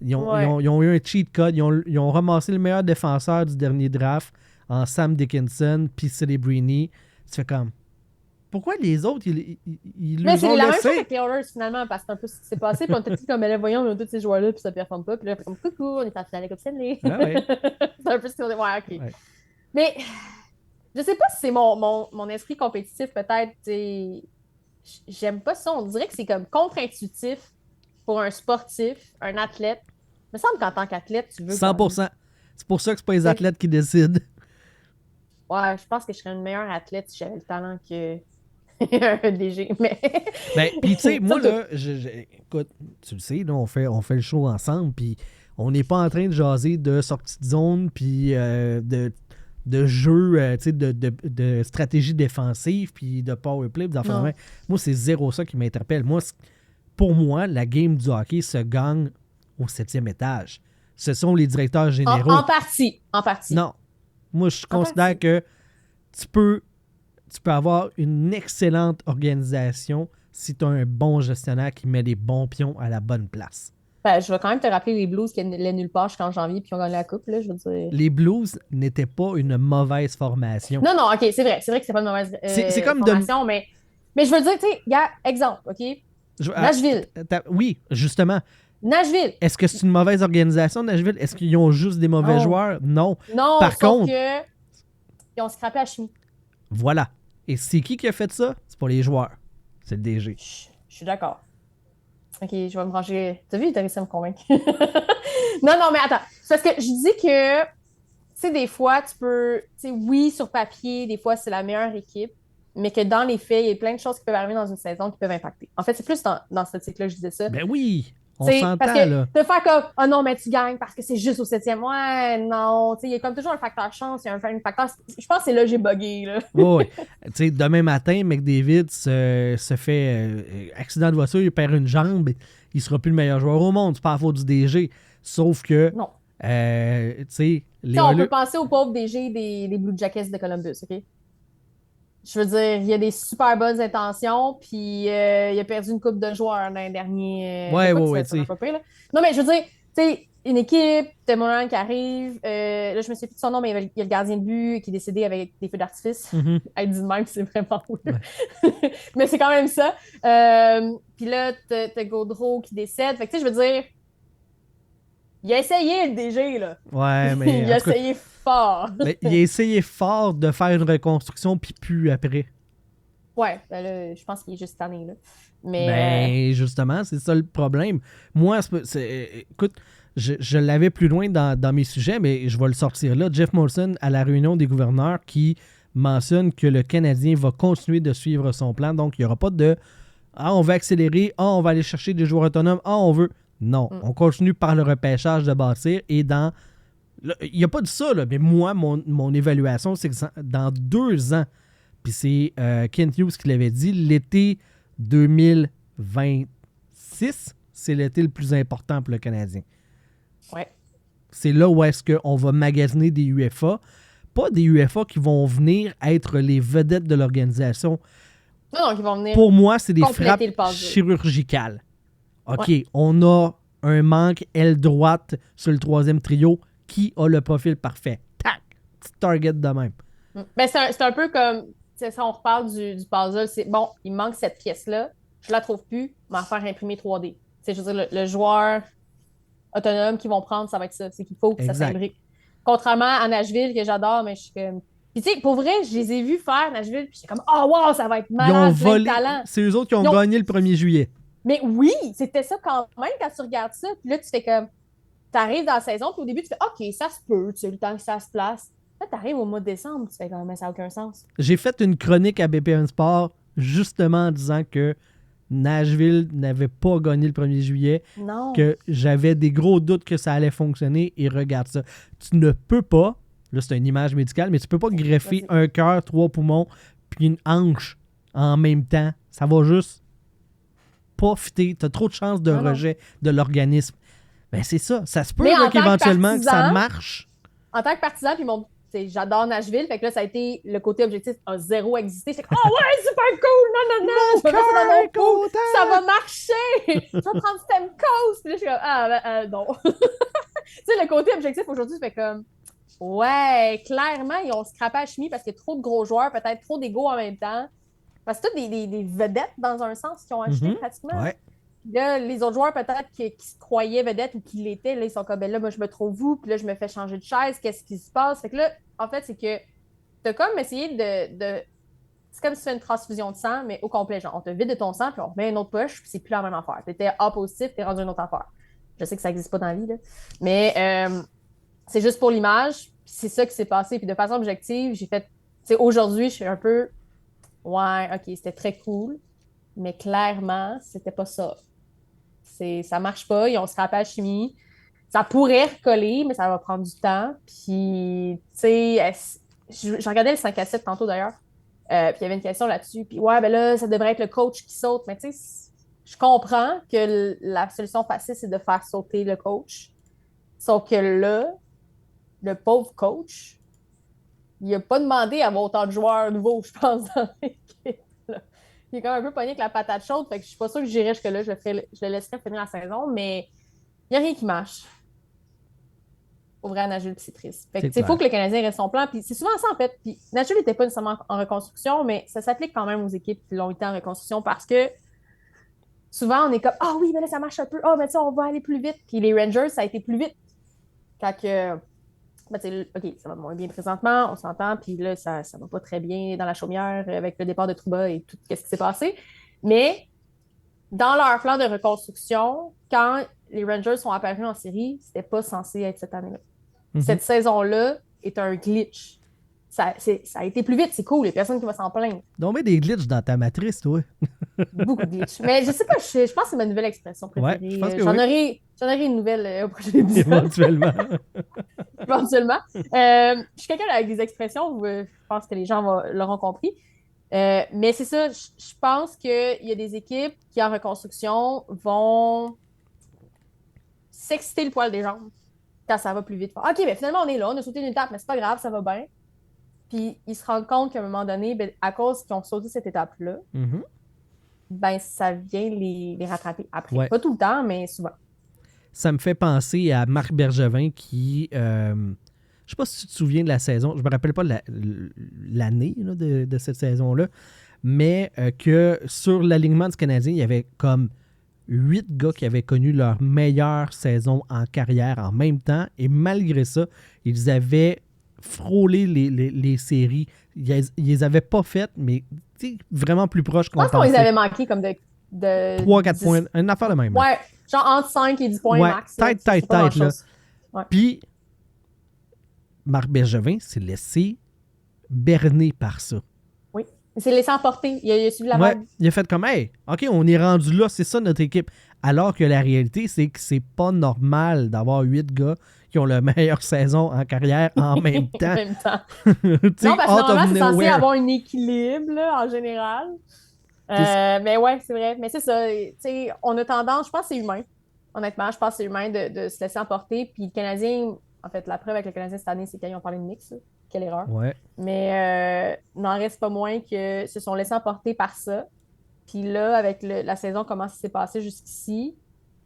Ils ont eu un cheat code. Ils ont ramassé le meilleur défenseur du dernier draft en Sam Dickinson puis Celebrini. Tu fais comme... Pourquoi les autres, ils mais nous ont c'est la même laissé? chose avec les Oilers, finalement, parce que c'est un peu ce qui s'est passé, puis on était tous comme, mais voyons, on a tous ces joueurs-là, puis ça ne performe pas, puis là, comme, coucou, on est en finale de la Coupe Stanley. Ah ouais. C'est un peu ce qu'on dit. Ouais, OK. Ouais. Mais je sais pas si c'est mon esprit compétitif, peut-être, j'aime pas ça. On dirait que c'est comme contre-intuitif pour un sportif, un athlète. Il me semble qu'en tant qu'athlète, tu veux... 100%. C'est pour ça que c'est pas les athlètes qui décident. Ouais, je pense que je serais une meilleure athlète si j'avais le talent que un DG, mais... Ben, puis tu sais, moi, là, écoute, tu le sais, là, on fait le show ensemble, puis on n'est pas en train de jaser de sortie de zone, puis de jeu, tu sais, de stratégie défensive, puis de power play, puis d'enfants. Moi, c'est zéro ça qui m'interpelle. Moi, pour moi, la game du hockey se gagne au 7e étage. Ce sont les directeurs généraux. En partie. Non. Moi, je considère que tu peux avoir une excellente organisation si tu as un bon gestionnaire qui met les bons pions à la bonne place. Ben, je vais quand même te rappeler les Blues qui allaient nulle part jusqu'en janvier puis qui ont gagné la coupe, là, je veux dire. Les Blues n'étaient pas une mauvaise formation. Non, OK, c'est vrai que c'est pas une mauvaise c'est comme formation, mais je veux dire, tu sais, gars, exemple, OK? Nashville. Oui, justement. Nashville. Est-ce que c'est une mauvaise organisation, Nashville? Est-ce qu'ils ont juste des mauvais joueurs? Non. Non, par contre, ils ont scrappé à chimie. Voilà. Et c'est qui a fait ça? C'est pas les joueurs. C'est le DG. Je suis d'accord. OK, je vais me ranger. T'as vu, t'as réussi à me convaincre. non, mais attends. C'est parce que je dis que, tu sais, des fois, tu peux... Tu sais, oui, sur papier, des fois, c'est la meilleure équipe, mais que dans les faits, il y a plein de choses qui peuvent arriver dans une saison qui peuvent impacter. En fait, c'est plus dans cette cycle-là que je disais ça. Ben oui! On s'entend, parce que là. de faire comme « Oh non, mais tu gagnes parce que c'est juste au 7e. » Ouais, non. Il y a comme toujours un facteur chance. Il y a un facteur... Je pense que c'est là que j'ai bugué. Là. Oui. Tu sais, demain matin, McDavid se fait accident de voiture, il perd une jambe. Il sera plus le meilleur joueur au monde. C'est pas la faute du DG. Sauf que... Non. Tu sais... On peut penser au pauvre DG des Blue Jackets de Columbus, OK? Je veux dire, il y a des super bonnes intentions, puis il a perdu une coupe de joueurs dans les derniers... Ouais, non, mais je veux dire, tu sais, une équipe, de Montréal qui arrive, là, je me souviens plus de son nom, mais il y a le gardien de but qui est décédé avec des feux d'artifice. Elle dit de même, c'est vraiment weird. Ouais. Mais c'est quand même ça. Puis là, t'as Gaudreau qui décède. Fait que, tu sais, je veux dire, il a essayé, le DG, là. Ouais, mais... il a essayé fort. Mais il a essayé fort de faire une reconstruction, puis plus après. Ouais, ben là, je pense qu'il est juste tanné, là. Mais Justement, c'est ça le problème. Moi, écoute, je l'avais plus loin dans mes sujets, mais je vais le sortir là. Jeff Molson, à la réunion des gouverneurs, qui mentionne que le Canadien va continuer de suivre son plan. Donc, il n'y aura pas de « Ah, on va accélérer. Ah, on va aller chercher des joueurs autonomes. Ah, on veut... » Non, on continue par le repêchage de bâtir et dans... Il n'y a pas de ça, là, mais moi, mon évaluation, c'est que dans 2 ans, puis c'est Kent Hughes qui l'avait dit, l'été 2026, c'est l'été le plus important pour le Canadien. Ouais. C'est là où est-ce qu'on va magasiner des UFA. Pas des UFA qui vont venir être les vedettes de l'organisation. Non, qui vont venir. Pour moi, c'est des compléter frappes le puzzle. chirurgicales. OK, Ouais. on a un manque aile droite sur le 3e trio. Qui a le profil parfait? Tac! Petit target de même. Ben, c'est un peu comme, tu sais, ça, on reparle du puzzle, c'est bon, il manque cette pièce-là, je la trouve plus, mais faire imprimer 3D. Tu sais, je veux dire, le joueur autonome qu'ils vont prendre, ça va être ça. C'est qu'il faut que Exact. ça s'imbrique. Contrairement à Nashville, que j'adore, mais je suis comme. Puis tu sais, pour vrai, je les ai vus faire Nashville, puis j'étais comme, oh wow, ça va être Ils ont malade, plein de volé. talent. C'est eux autres qui ont Ils ont- gagné le 1er juillet. Mais oui, c'était ça quand même quand tu regardes ça. Puis là, tu fais comme. T'arrives dans la saison, puis au début, tu fais OK, ça se peut, tu sais, le temps que ça se place. Là, t'arrives au mois de décembre, tu fais comme, mais ça n'a aucun sens. J'ai fait une chronique à BPM Sport justement en disant que Nashville n'avait pas gagné le 1er juillet, Non. que j'avais des gros doutes que ça allait fonctionner et regarde ça. Tu ne peux pas, là c'est une image médicale, mais tu peux pas greffer Vas-y. un cœur, 3 poumons puis une hanche en même temps. Ça va juste pas fitter. Tu as trop de chances de Non, non. rejet de l'organisme. Ben c'est ça. Ça se peut Mais là, en tant que qu'éventuellement que ça partisan, marche. En tant que partisan, puis j'adore Nashville, fait que là, ça a été le côté objectif a zéro existé. C'est comme, oh ouais, super cool, non, je vais mettre ça dans mon pot, ça va marcher, je vais prendre Stamkos. Puis là, je suis comme, non. Tu sais, le côté objectif aujourd'hui, fait comme, ouais, clairement, ils ont scrappé à chimie parce qu'il y a trop de gros joueurs, peut-être trop d'ego en même temps. Parce que c'est des vedettes, dans un sens, qui ont acheté pratiquement. Ouais. Là, les autres joueurs, peut-être, qui se croyaient vedettes ou qui l'étaient, là, ils sont comme, ben là, moi, je me trouve où? Puis là, je me fais changer de chaise. Qu'est-ce qui se passe? Fait que là, en fait, c'est que t'as comme essayé de... C'est comme si tu fais une transfusion de sang, mais au complet. Genre, on te vide de ton sang, puis on remet une autre poche, puis c'est plus la même affaire. T'étais A positif, t'es rendu une autre affaire. Je sais que ça n'existe pas dans la vie, là. Mais c'est juste pour l'image, puis c'est ça qui s'est passé. Puis de façon objective, j'ai fait... Tu sais, aujourd'hui, je suis un peu... Ouais, OK, c'était très cool, mais clairement, c'était pas ça. Ça marche pas, ils ont scrappé la chimie. Ça pourrait recoller, mais ça va prendre du temps. Puis, tu sais, je regardais le 5 à 7 tantôt d'ailleurs, puis il y avait une question là-dessus. Puis, ouais, ben là, ça devrait être le coach qui saute. Mais tu sais, je comprends que la solution facile, c'est de faire sauter le coach. Sauf que là, le pauvre coach, il n'a pas demandé à avoir autant de joueurs nouveaux, je pense, dans l'équipe. Là. Il est quand même un peu pogné avec la patate chaude, fait que je suis pas sûre que j'irais jusque-là. Je le laisserais finir la saison, mais il n'y a rien qui marche. Au vrai, à Nashville, c'est triste. Fait que, il faut que le Canadien reste son plan. Puis c'est souvent ça, en fait. Puis Nashville n'était pas nécessairement en reconstruction, mais ça s'applique quand même aux équipes qui l'ont été en reconstruction parce que souvent, on est comme « Ah oui, mais là, ça marche un peu. Ah, mais tu sais, on va aller plus vite. » Puis les Rangers, ça a été plus vite. Quand que... Ben, OK, ça va moins bien présentement, on s'entend, puis là, ça va pas très bien dans la chaumière avec le départ de Trouba et tout ce qui s'est passé. Mais dans leur plan de reconstruction, quand les Rangers sont apparus en série, c'était pas censé être cette année-là. Cette saison-là est un glitch. Ça a été plus vite, c'est cool, il n'y a personne qui va s'en plaindre. Donc, mets des glitches dans ta matrice, toi. Beaucoup de glitch. Mais je sais pas, je pense que c'est ma nouvelle expression préférée. Ouais, je pense que j'en oui. aurai une nouvelle au prochain épisode. Éventuellement. Éventuellement. Je suis quelqu'un avec des expressions où je pense que les gens l'auront compris. Mais c'est ça, je pense qu'il y a des équipes qui, en reconstruction, vont s'exciter le poil des jambes quand ça va plus vite. OK, ben finalement, on est là, on a sauté une étape, mais c'est pas grave, ça va bien. Puis ils se rendent compte qu'à un moment donné, ben, à cause qu'ils ont sauté cette étape-là, ben ça vient les rattraper après. Ouais. Pas tout le temps, mais souvent. Ça me fait penser à Marc Bergevin qui... je sais pas si tu te souviens de la saison, je me rappelle pas l'année là, de cette saison-là, mais que sur l'alignement du Canadien, il y avait comme 8 gars qui avaient connu leur meilleure saison en carrière en même temps, et malgré ça, ils avaient frôler les séries. Ils les avaient pas faites, mais vraiment plus proches qu'on Je pense qu'on pensait. les avait manqués comme de 3-4 points. Une affaire de même. Là. Ouais, genre entre 5 et 10 points Ouais, max. là. tête, C'est pas là. grand-chose. Ouais. Puis, Marc Bergevin s'est laissé berner par ça. Oui. Il s'est laissé emporter. Il a suivi la Ouais, vague. il a fait comme, hey, OK, on est rendu là, c'est ça notre équipe. Alors que la réalité, c'est que c'est pas normal d'avoir 8 gars qui ont la meilleure saison en carrière en même En temps. même temps. T'sais, Non, parce que out of normalement, c'est censé nowhere. avoir un équilibre, là, en général. Mais ouais, c'est vrai. Mais c'est ça. T'sais, on a tendance, je pense que c'est humain. Honnêtement, je pense que c'est humain de se laisser emporter. Puis le Canadien, en fait, la preuve avec le Canadien cette année, c'est qu'ils ont parlé de mix. Là. Quelle erreur. Ouais. Mais n'en reste pas moins que se sont laissés emporter par ça. Puis là, avec la saison, comment ça s'est passé jusqu'ici,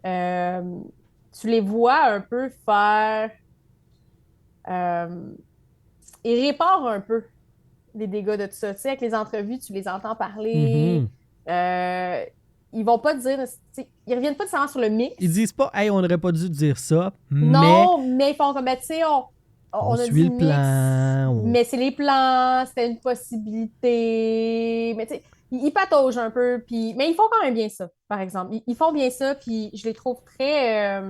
tu les vois un peu faire... ils réparent un peu les dégâts de tout ça. Tu sais, avec les entrevues, tu les entends parler. Ils vont pas dire... Ils reviennent pas nécessairement sur le mix. Ils disent pas, hey, on n'aurait pas dû dire ça, Non, mais ils font comme, tu sais, on a suit dit le mix, plan. mais c'est les plans, c'était une possibilité. Mais tu sais, ils pataugent un peu, puis... mais ils font quand même bien ça, par exemple. Ils font bien ça, puis je les trouve très...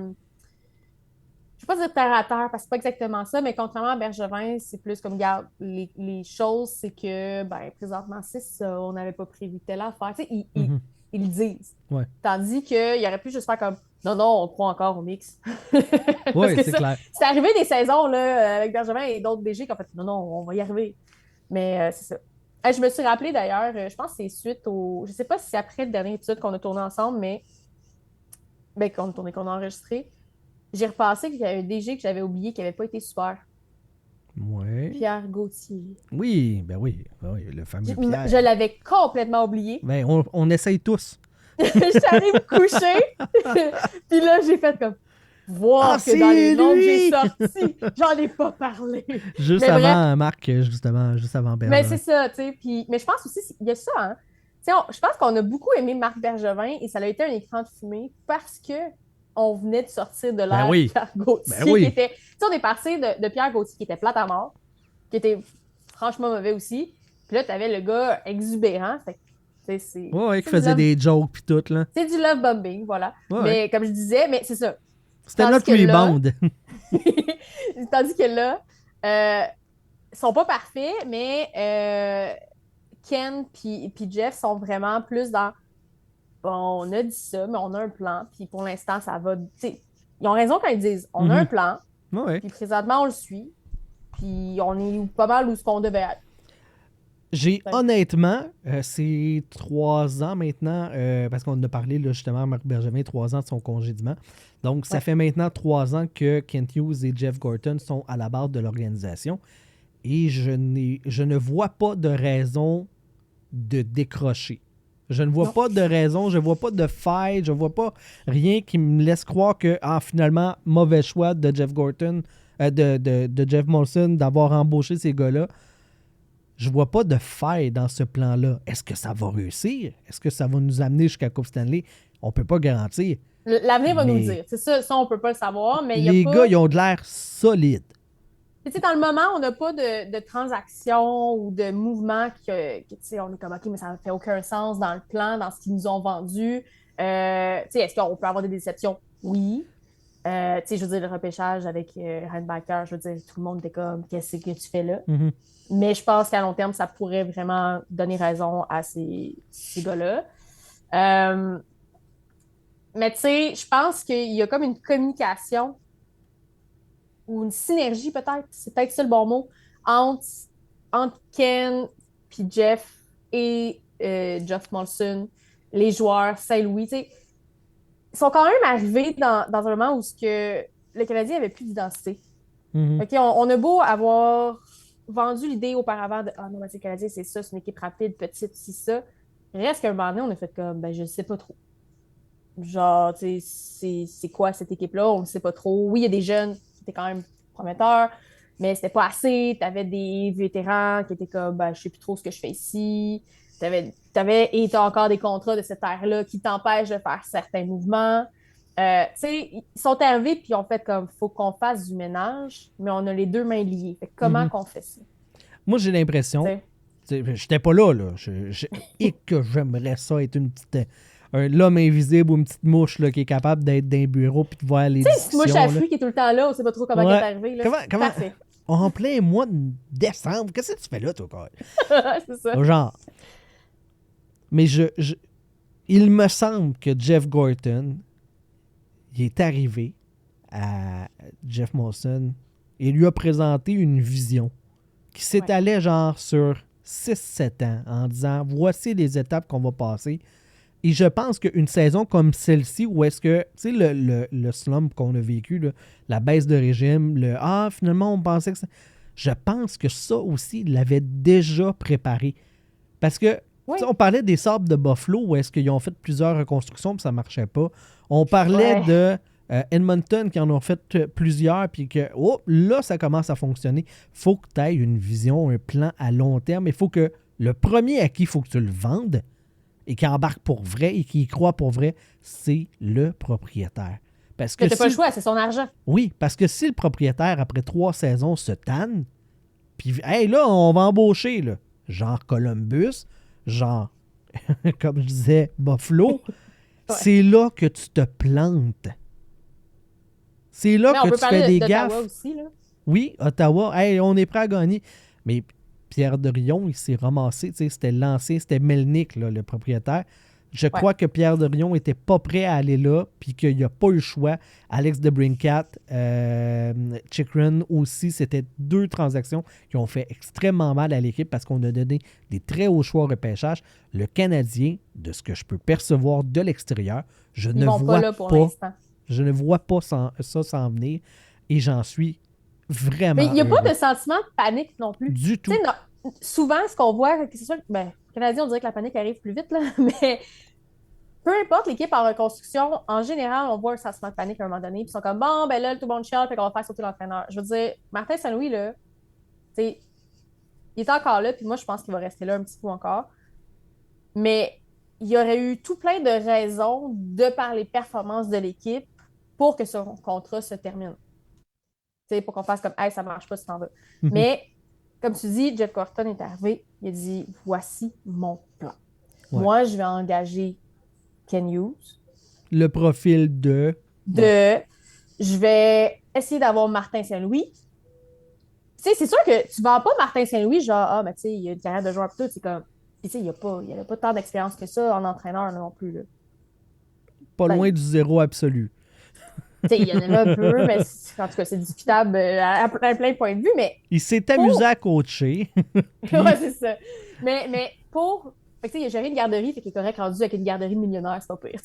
je vais pas dire terre à terre, parce que c'est pas exactement ça, mais contrairement à Bergevin, c'est plus comme, regarde, les choses, c'est que, ben, présentement, c'est ça, on n'avait pas prévu telle affaire. Tu sais, ils le disent. Ouais. Tandis qu'il aurait pu juste faire comme, non, on croit encore au mix. Oui, c'est clair. C'est arrivé des saisons là, avec Bergevin et d'autres DG qui ont fait, non, on va y arriver. Mais c'est ça. Je me suis rappelé d'ailleurs, je pense que c'est suite au. Je sais pas si c'est après le dernier épisode qu'on a tourné ensemble, mais. Ben, qu'on a enregistré. J'ai repassé qu'il y a un DG que j'avais oublié qui n'avait pas été super. Ouais. Pierre Gauthier. Oui, le fameux Pierre. Je l'avais complètement oublié. Ben, on essaye tous. J'étais allée me coucher. Puis là, j'ai fait comme. Voir que dans les noms que j'ai sortis, j'en ai pas parlé. Juste mais avant Marc, justement, juste avant Bergevin. Mais c'est ça, tu sais. Mais je pense aussi, il y a ça, hein. Je pense qu'on a beaucoup aimé Marc Bergevin et ça a été un écran de fumée parce que on venait de sortir de l'ère Pierre Gauthier. Qui était, on est passé de Pierre Gauthier qui était plate à mort, qui était franchement mauvais aussi. Puis là, t'avais le gars exubérant. Fait que, qui faisait des jokes pis tout, là. C'est du love bombing, voilà. Mais comme je disais, mais c'est ça. C'était notre rebound. Tandis que là, ils sont pas parfaits, mais Ken puis Jeff sont vraiment plus dans bon, on a dit ça, mais on a un plan, puis pour l'instant, ça va. T'sais, ils ont raison quand ils disent on a un plan, puis présentement, on le suit, puis on est pas mal où ce qu'on devait être. J'ai honnêtement, c'est 3 ans maintenant, parce qu'on a parlé là, justement à Marc Bergevin, 3 ans de son congédiement. Donc, ça fait maintenant 3 ans que Kent Hughes et Jeff Gorton sont à la barre de l'organisation. Et je ne vois pas de raison de décrocher. Je ne vois pas de raison, je ne vois pas de faille, je ne vois pas rien qui me laisse croire que, finalement, mauvais choix de Jeff Gorton, de Jeff Molson d'avoir embauché ces gars-là. Je vois pas de faille dans ce plan-là. Est-ce que ça va réussir? Est-ce que ça va nous amener jusqu'à Coupe Stanley? On peut pas garantir. L'avenir va nous le dire. C'est ça, on peut pas le savoir, mais les gars, ils ont de l'air solides. Dans le moment, on n'a pas de transaction ou de mouvement que on est comme OK, mais ça ne fait aucun sens dans le plan, dans ce qu'ils nous ont vendu. Est-ce qu'on peut avoir des déceptions? Oui. Je veux dire, le repêchage avec Reinbacker, je veux dire, tout le monde était comme qu'est-ce que tu fais là? Mm-hmm. Mais je pense qu'à long terme, ça pourrait vraiment donner raison à ces gars-là. Mais tu sais, je pense qu'il y a comme une communication ou une synergie peut-être, c'est peut-être ça le bon mot, entre Ken puis Jeff et Jeff Molson, les joueurs, Saint-Louis. Ils sont quand même arrivés dans un moment où le Canadien n'avait plus d'identité. Mm-hmm. Okay, on a beau avoir vendu l'idée auparavant de « Ah non, mais c'est Canadien, c'est ça, c'est une équipe rapide, petite, c'est ça. » Reste qu'à un moment donné, on a fait comme « Ben, je ne sais pas trop. » Genre, tu sais, c'est quoi cette équipe-là? On ne sait pas trop. Oui, il y a des jeunes qui étaient quand même prometteurs, mais c'était pas assez. Tu avais des vétérans qui étaient comme « Ben, je sais plus trop ce que je fais ici. » Et tu as encore des contrats de cette ère-là qui t'empêchent de faire certains mouvements. Tu sais, ils sont arrivés puis ils ont fait comme, faut qu'on fasse du ménage, mais on a les deux mains liées. Fait que comment qu'on fait ça? Moi, j'ai l'impression, Tu sais? j'étais pas là, et que j'aimerais ça être l'homme invisible ou une petite mouche là, qui est capable d'être dans un bureau puis de voir les Tu sais, cette discussions. mouche à là. fruits qui est tout le temps là, on sait pas trop comment Ouais. elle est arrivée. Là. Comment- Parfait. En plein mois de décembre, qu'est-ce que tu fais là, toi, quand C'est ça. Genre. Mais il me semble que Jeff Gorton, il est arrivé à Jeff Molson et lui a présenté une vision qui s'étalait genre sur 6-7 ans en disant voici les étapes qu'on va passer. Et je pense qu'une saison comme celle-ci, où est-ce que, tu sais, le slump qu'on a vécu, là, la baisse de régime, finalement, on pensait que ça. Je pense que ça aussi, il l'avait déjà préparé. Parce que, tu sais, on parlait des Sabres de Buffalo, où est-ce qu'ils ont fait plusieurs reconstructions, puis ça ne marchait pas. On parlait de Edmonton, qui en ont fait plusieurs, puis que, là, ça commence à fonctionner. Il faut que tu aies une vision, un plan à long terme. Il faut que le premier à qui il faut que tu le vendes, et qui embarque pour vrai et qui y croit pour vrai, c'est le propriétaire. Parce que t'as pas le choix, c'est son argent. Oui, parce que si le propriétaire, après 3 saisons, se tanne, puis hey, là, on va embaucher, là, genre Columbus, genre, comme je disais, Buffalo, c'est là que tu te plantes. C'est là Mais on que peut tu fais parler des d'Ottawa gaffes. aussi, là. Oui, Ottawa, hey, on est prêt à gagner. Mais Pierre Dorion, il s'est ramassé, tu sais, c'était l'ancien, c'était Melnick, là, le propriétaire. Je crois que Pierre Dorion n'était pas prêt à aller là, puis qu'il n'a pas eu le choix. Alex DeBrincat, Chikrin aussi, c'était 2 transactions qui ont fait extrêmement mal à l'équipe parce qu'on a donné des très hauts choix au repêchage. Le Canadien, de ce que je peux percevoir de l'extérieur, je ne vois pas ça s'en venir et j'en suis vraiment Mais il n'y a pas heureux. de sentiment de panique non plus. Du tout. Tu sais, souvent, ce qu'on voit, c'est sûr que, les Canadiens, on dirait que la panique arrive plus vite, là, mais peu importe l'équipe en reconstruction, en général, on voit un sentiment de panique à un moment donné, puis ils sont comme, bon, ben là, tout le monde chiale, fait qu'on va faire sauter l'entraîneur. Je veux dire, Martin Saint-Louis, là, tu sais, il est encore là, puis moi, je pense qu'il va rester là un petit peu encore. Mais il y aurait eu tout plein de raisons, de par les performances de l'équipe, pour que son contrat se termine. Tu sais, pour qu'on fasse comme, hey, ça marche pas, tu t'en vas. Mais, comme tu dis, Jeff Gorton est arrivé, il a dit, voici mon plan. Ouais. Moi, je vais engager Ken Hughes. Le profil de... Je vais essayer d'avoir Martin Saint-Louis. Tu sais, c'est sûr que tu ne vends pas Martin Saint-Louis, genre, mais tu sais, il y a une carrière de joueur, tout, c'est comme. Puis, tu sais, il n'y a pas tant d'expérience que ça en entraîneur non plus. Là. Pas loin du zéro absolu. Tu sais, il y en a un peu, mais en tout cas, c'est discutable à plein de points de vue, mais... Il s'est amusé à coacher. Ouais, c'est ça. Mais pour... Fait que, tu sais, il a géré une garderie, fait qu'il est correct rendu avec une garderie de millionnaires, c'est pas pire.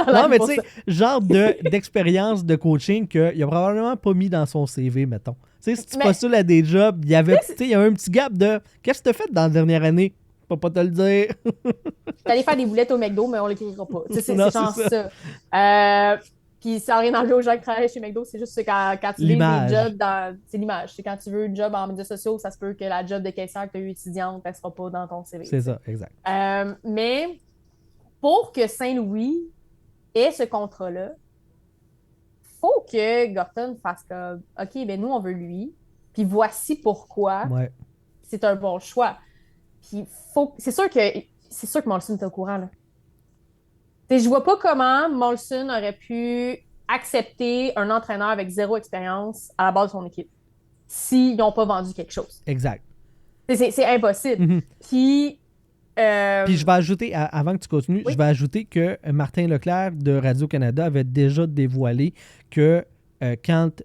Non, mais tu sais, genre d'expérience de coaching qu'il a probablement pas mis dans son CV, mettons. Tu sais, si tu postules à des jobs, il y avait un petit gap de « Qu'est-ce que tu as fait dans la dernière année? » Je peux pas te le dire. T'es allé faire des boulettes au McDo, mais on l'écrira pas. C'est Non, genre c'est ça. Puis ça n'a rien enlevé aux gens qui travaillent chez McDo, c'est juste que quand tu lis des jobs c'est l'image. C'est quand tu veux une job en médias sociaux, ça se peut que la job de caissière que tu as eu étudiante, elle ne sera pas dans ton CV. C'est ça, exact. Mais pour que Saint-Louis ait ce contrat-là, faut que Gorton fasse comme OK, ben nous, on veut lui, puis voici pourquoi c'est un bon choix. Puis c'est sûr que Molson est au courant, là. Je vois pas comment Molson aurait pu accepter un entraîneur avec 0 expérience à la base de son équipe s'ils n'ont pas vendu quelque chose. Exact. C'est impossible. Puis je vais ajouter, avant que tu continues, je vais ajouter que Martin Leclerc de Radio-Canada avait déjà dévoilé que quand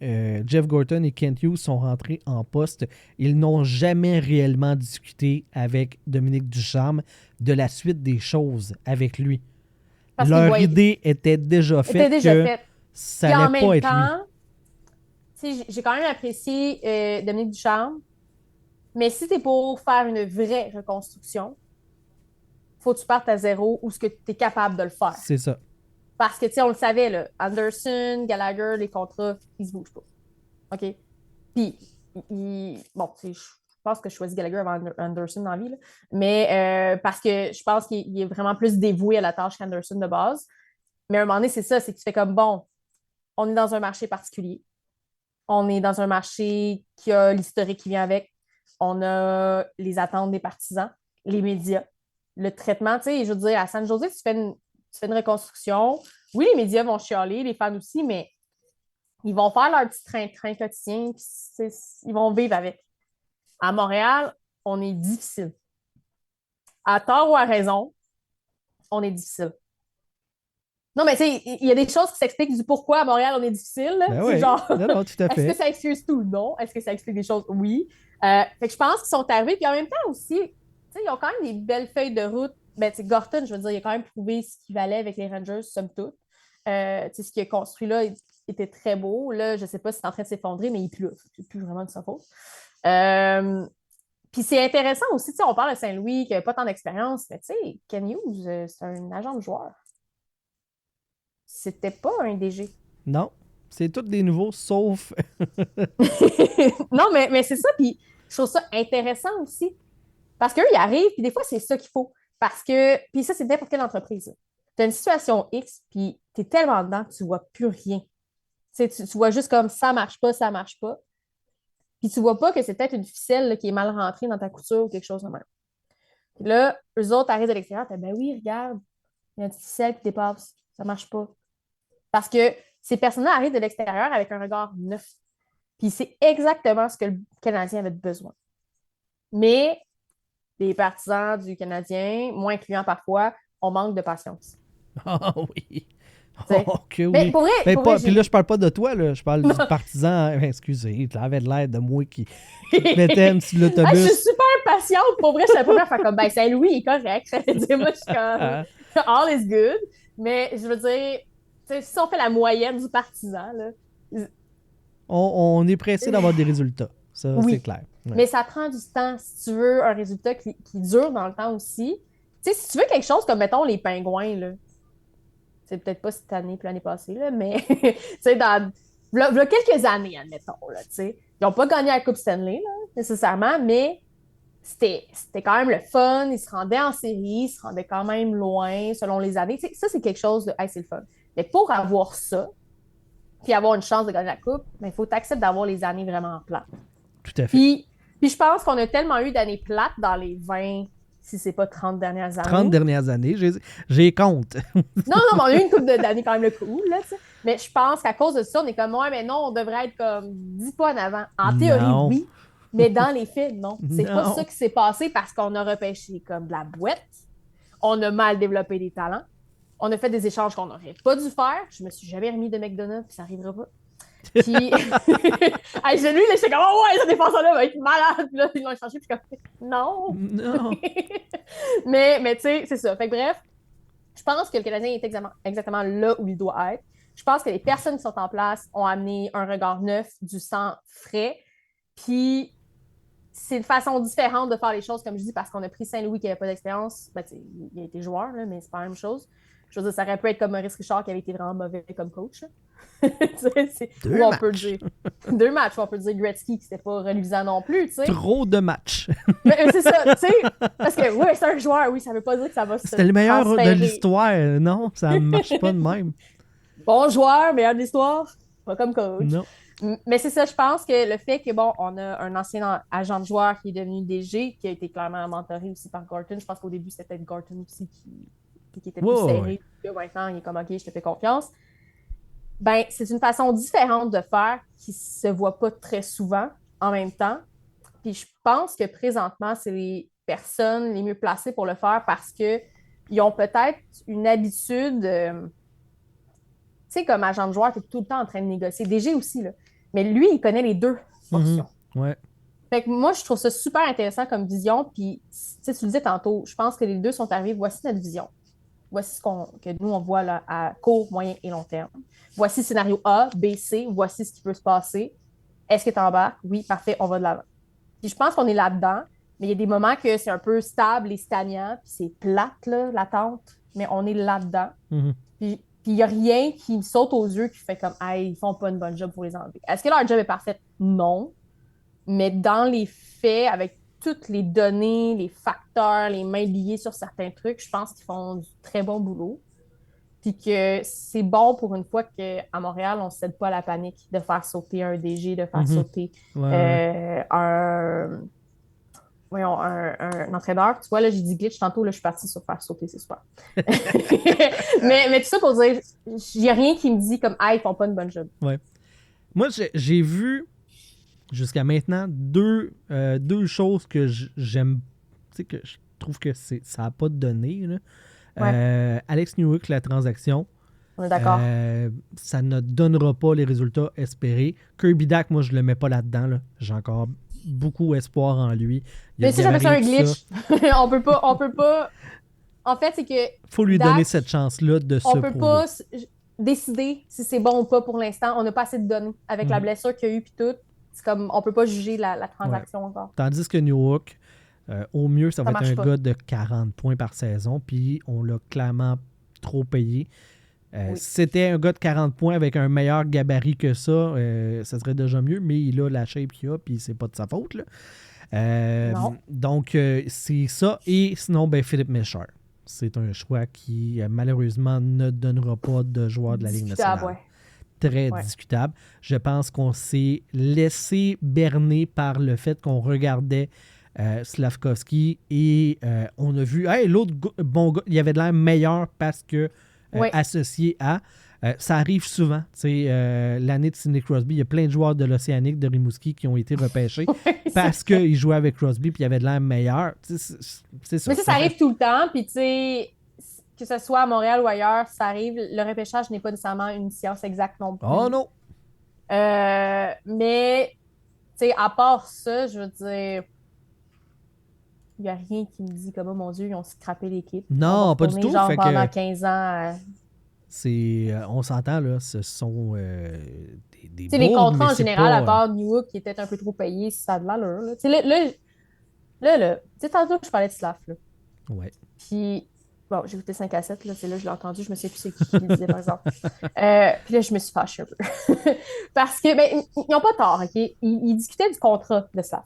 Jeff Gorton et Kent Hughes sont rentrés en poste, ils n'ont jamais réellement discuté avec Dominique Ducharme de la suite des choses avec lui. Parce leur idée était déjà faite ça n'allait pas être lui. J'ai quand même apprécié Dominique Ducharme, mais si t'es pour faire une vraie reconstruction, faut que tu partes à zéro ou ce que tu es capable de le faire. C'est ça. Parce que, tu sais, on le savait, là, Anderson, Gallagher, les contrats, ils se bougent pas. OK? Puis, bon, tu sais, je pense que je choisis Gallagher avant Anderson dans la vie, là. Mais parce que je pense qu'il est vraiment plus dévoué à la tâche qu'Anderson de base. Mais à un moment donné, c'est ça, c'est que tu fais comme, bon, on est dans un marché particulier. On est dans un marché qui a l'historique qui vient avec. On a les attentes des partisans, les médias, le traitement. Tu sais, je veux dire, à San Jose, tu fais une reconstruction. Oui, les médias vont chialer, les fans aussi, mais ils vont faire leur petit train-train quotidien, puis ils vont vivre avec. À Montréal, on est difficile. À tort ou à raison, on est difficile. Non, mais tu sais, il y a des choses qui s'expliquent du pourquoi à Montréal on est difficile. Ben C'est oui. genre, Non, tout à est-ce fait. que ça excuse tout? Non. Est-ce que ça explique des choses? Oui. Fait que je pense qu'ils sont arrivés. Puis en même temps aussi, tu sais, ils ont quand même des belles feuilles de route. Ben, tu sais, Gorton, je veux dire, il a quand même prouvé ce qu'il valait avec les Rangers, somme toute. Tu sais, ce qu'il a construit là était très beau. Là, je ne sais pas si c'est en train de s'effondrer, mais il pleut. C'est plus vraiment de sa faute. Puis c'est intéressant aussi, tu sais, on parle de Saint-Louis qui n'a pas tant d'expérience, mais tu sais, Ken Hughes, c'est un agent de joueur. C'était pas un DG. Non, c'est tous des nouveaux, sauf... Non, mais c'est ça, puis je trouve ça intéressant aussi. Parce qu'eux, ils arrivent, puis des fois, c'est ça qu'il faut. Parce que, puis ça, c'est n'importe quelle entreprise. Tu as une situation X, puis tu es tellement dedans que tu vois plus rien. Tu vois juste comme ça marche pas, ça marche pas. Puis tu vois pas que c'est peut-être une ficelle là, qui est mal rentrée dans ta couture ou quelque chose de même. Puis là, eux autres arrivent de l'extérieur, ben oui, regarde, il y a une petite ficelle qui dépasse, ça marche pas. Parce que ces personnes-là arrivent de l'extérieur avec un regard neuf. Puis c'est exactement ce que le Canadien avait besoin. Mais les partisans du Canadien, moins incluants parfois, on manque de patience. Ah oui. T'sais. Oh, que oui. Mais pour vrai, Puis là, je parle pas de toi, là. Je parle du partisan. Excusez, tu avais l'air de moi qui te mettais sur l'autobus. Je suis super patiente. Pour vrai, je suis la première à faire comme, ben, Saint-Louis est correct. Ça veut dire, moi, je suis comme, all is good. Mais je veux dire, si on fait la moyenne du partisan, là. On est pressé d'avoir des résultats. Ça, oui. C'est clair. Ouais. Mais ça prend du temps si tu veux un résultat qui dure dans le temps aussi. Tu sais, si tu veux quelque chose comme, mettons, les Pingouins, là. C'est peut-être pas cette année puis l'année passée, là, mais tu sais, dans quelques années, admettons, là, tu sais. Ils n'ont pas gagné la Coupe Stanley, là, nécessairement, mais c'était quand même le fun. Ils se rendaient en série, ils se rendaient quand même loin selon les années. Tu sais, ça, c'est quelque chose de hey, c'est le fun. Mais pour avoir ça, puis avoir une chance de gagner la Coupe, il faut t'accepter d'avoir les années vraiment plates. Tout à fait. Puis je pense qu'on a tellement eu d'années plates dans les 20, si c'est pas 30 dernières années. 30 dernières années, j'ai compte. non, mais on a eu une couple d'années quand même le cool, là, tu sais. Mais je pense qu'à cause de ça, on est comme, ouais, mais non, on devrait être comme 10 pas en avant. En théorie, Non. oui, mais dans les faits, non. C'est Non. pas ça qui s'est passé parce qu'on a repêché comme de la boîte, on a mal développé des talents, on a fait des échanges qu'on n'aurait pas dû faire. Je me suis jamais remis de McDonald's, puis ça n'arrivera pas. Puis, j'ai lu, j'étais comme, oh ouais, ce défenseur-là va être malade. Puis là, ils l'ont échangé, puis comme, non. Non. mais tu sais, c'est ça. Fait que bref, je pense que le Canadien est exactement là où il doit être. Je pense que les personnes qui sont en place ont amené un regard neuf, du sang frais. Puis, c'est une façon différente de faire les choses, comme je dis, parce qu'on a pris Saint-Louis qui n'avait pas d'expérience. Ben, il a été joueur, là, mais c'est pas la même chose. Je veux dire, ça aurait pu être comme Maurice Richard qui avait été vraiment mauvais comme coach. Deux matchs. Peut dire 2 matchs, où on peut dire Gretzky qui n'était pas reluisant non plus. T'sais. Trop de matchs. Mais c'est ça, tu sais. Parce que oui, c'est un joueur, oui, ça veut pas dire que ça va se C'était le meilleur transférer. de l'histoire. Non, ça ne marche pas de même. Bon joueur, meilleur de l'histoire, pas comme coach. Non. Mais c'est ça, je pense que le fait que, bon, on a un ancien agent de joueur qui est devenu DG, qui a été clairement mentoré aussi par Gorton. Je pense qu'au début, c'était peut-être Gorton aussi qui était plus serré. Puis maintenant, il est comme, OK, je te fais confiance. Ben, c'est une façon différente de faire qui se voit pas très souvent en même temps. Puis je pense que présentement, c'est les personnes les mieux placées pour le faire parce qu'ils ont peut-être une habitude, tu sais, comme agent de joueur, tu es tout le temps en train de négocier. DG aussi, là. Mais lui, il connaît les deux fonctions. Ouais. Fait que moi, je trouve ça super intéressant comme vision. Puis, tu sais, tu le disais tantôt, je pense que les deux sont arrivés. Voici notre vision. Voici ce que nous, on voit là, à court, moyen et long terme. Voici scénario A, B, C. Voici ce qui peut se passer. Est-ce que tu embarques? Oui, parfait, on va de l'avant. Puis je pense qu'on est là-dedans, mais il y a des moments que c'est un peu stable et stagnant, puis c'est plate, là, l'attente, mais on est là-dedans. Mm-hmm. Puis il n'y a rien qui me saute aux yeux qui fait comme « Hey, ils font pas une bonne job pour les enlever ». Est-ce que leur job est parfait? Non. Mais dans les faits, avec toutes les données, les facteurs, les mains liées sur certains trucs, je pense qu'ils font du très bon boulot. Puis que c'est bon pour une fois qu'à Montréal, on ne cède pas à la panique de faire sauter un DG, de faire sauter un entraîneur. Tu vois, là, j'ai dit glitch tantôt, là, je suis partie sur faire sauter, c'est super. mais tout ça pour dire, il n'y a rien qui me dit comme, ah, ils font pas une bonne job. Ouais. Moi, j'ai vu jusqu'à maintenant deux choses que j'aime, tu sais, que je trouve que ça n'a pas de données. Là. Alex Newhook, la transaction. On est d'accord. Ça ne donnera pas les résultats espérés. Kirby Dak, moi, je le mets pas là-dedans. Là. J'ai encore beaucoup espoir en lui. Mais si j'appelle ça un glitch, on peut pas. En fait, c'est que. Faut lui donner cette chance-là de se prouver. On peut pas décider si c'est bon ou pas pour l'instant. On n'a pas assez de données. Avec la blessure qu'il y a eu puis tout, c'est comme on peut pas juger la transaction encore. Tandis que Newhook, au mieux, ça va être un gars de 40 points par saison, puis on l'a clairement trop payé. C'était un gars de 40 points avec un meilleur gabarit que ça, ça serait déjà mieux, mais il a la shape qu'il a, puis c'est pas de sa faute. Là. Donc, c'est ça. Et sinon, Philippe Méchard. C'est un choix qui, malheureusement, ne donnera pas de joueur de la Ligue nationale. Très discutable. Je pense qu'on s'est laissé berner par le fait qu'on regardait Slafkovský et on a vu l'autre bon gars, il avait de l'air meilleur parce que associé à. Ça arrive souvent. L'année de Sidney Crosby, il y a plein de joueurs de l'Océanique, de Rimouski, qui ont été repêchés parce qu'ils jouaient avec Crosby puis il avait de l'air meilleur. C'est ça. Mais ça arrive tout le temps. Puis, tu sais, que ce soit à Montréal ou ailleurs, ça arrive. Le repêchage n'est pas nécessairement une science exacte non plus. Oh non! Mais, tu sais, à part ça, je veux dire, il n'y a rien qui me dit comme, oh mon Dieu, ils ont scrappé l'équipe. Non, pas du tout. Genre fait pendant que 15 ans. On s'entend, là, ce sont des les contrats en général, pas, à part Newhook qui est peut-être un peu trop payé, si ça a de l'allure. Là, tu sais, tantôt que je parlais de Slav, là. Ouais. Puis, bon, j'ai écouté 5 à 7, là, c'est là que je l'ai entendu, je me sais plus c'est qui le disait, par exemple. Puis là, je me suis fâchée un peu. Parce que, ils n'ont pas tort, OK? Ils discutaient du contrat de Slav.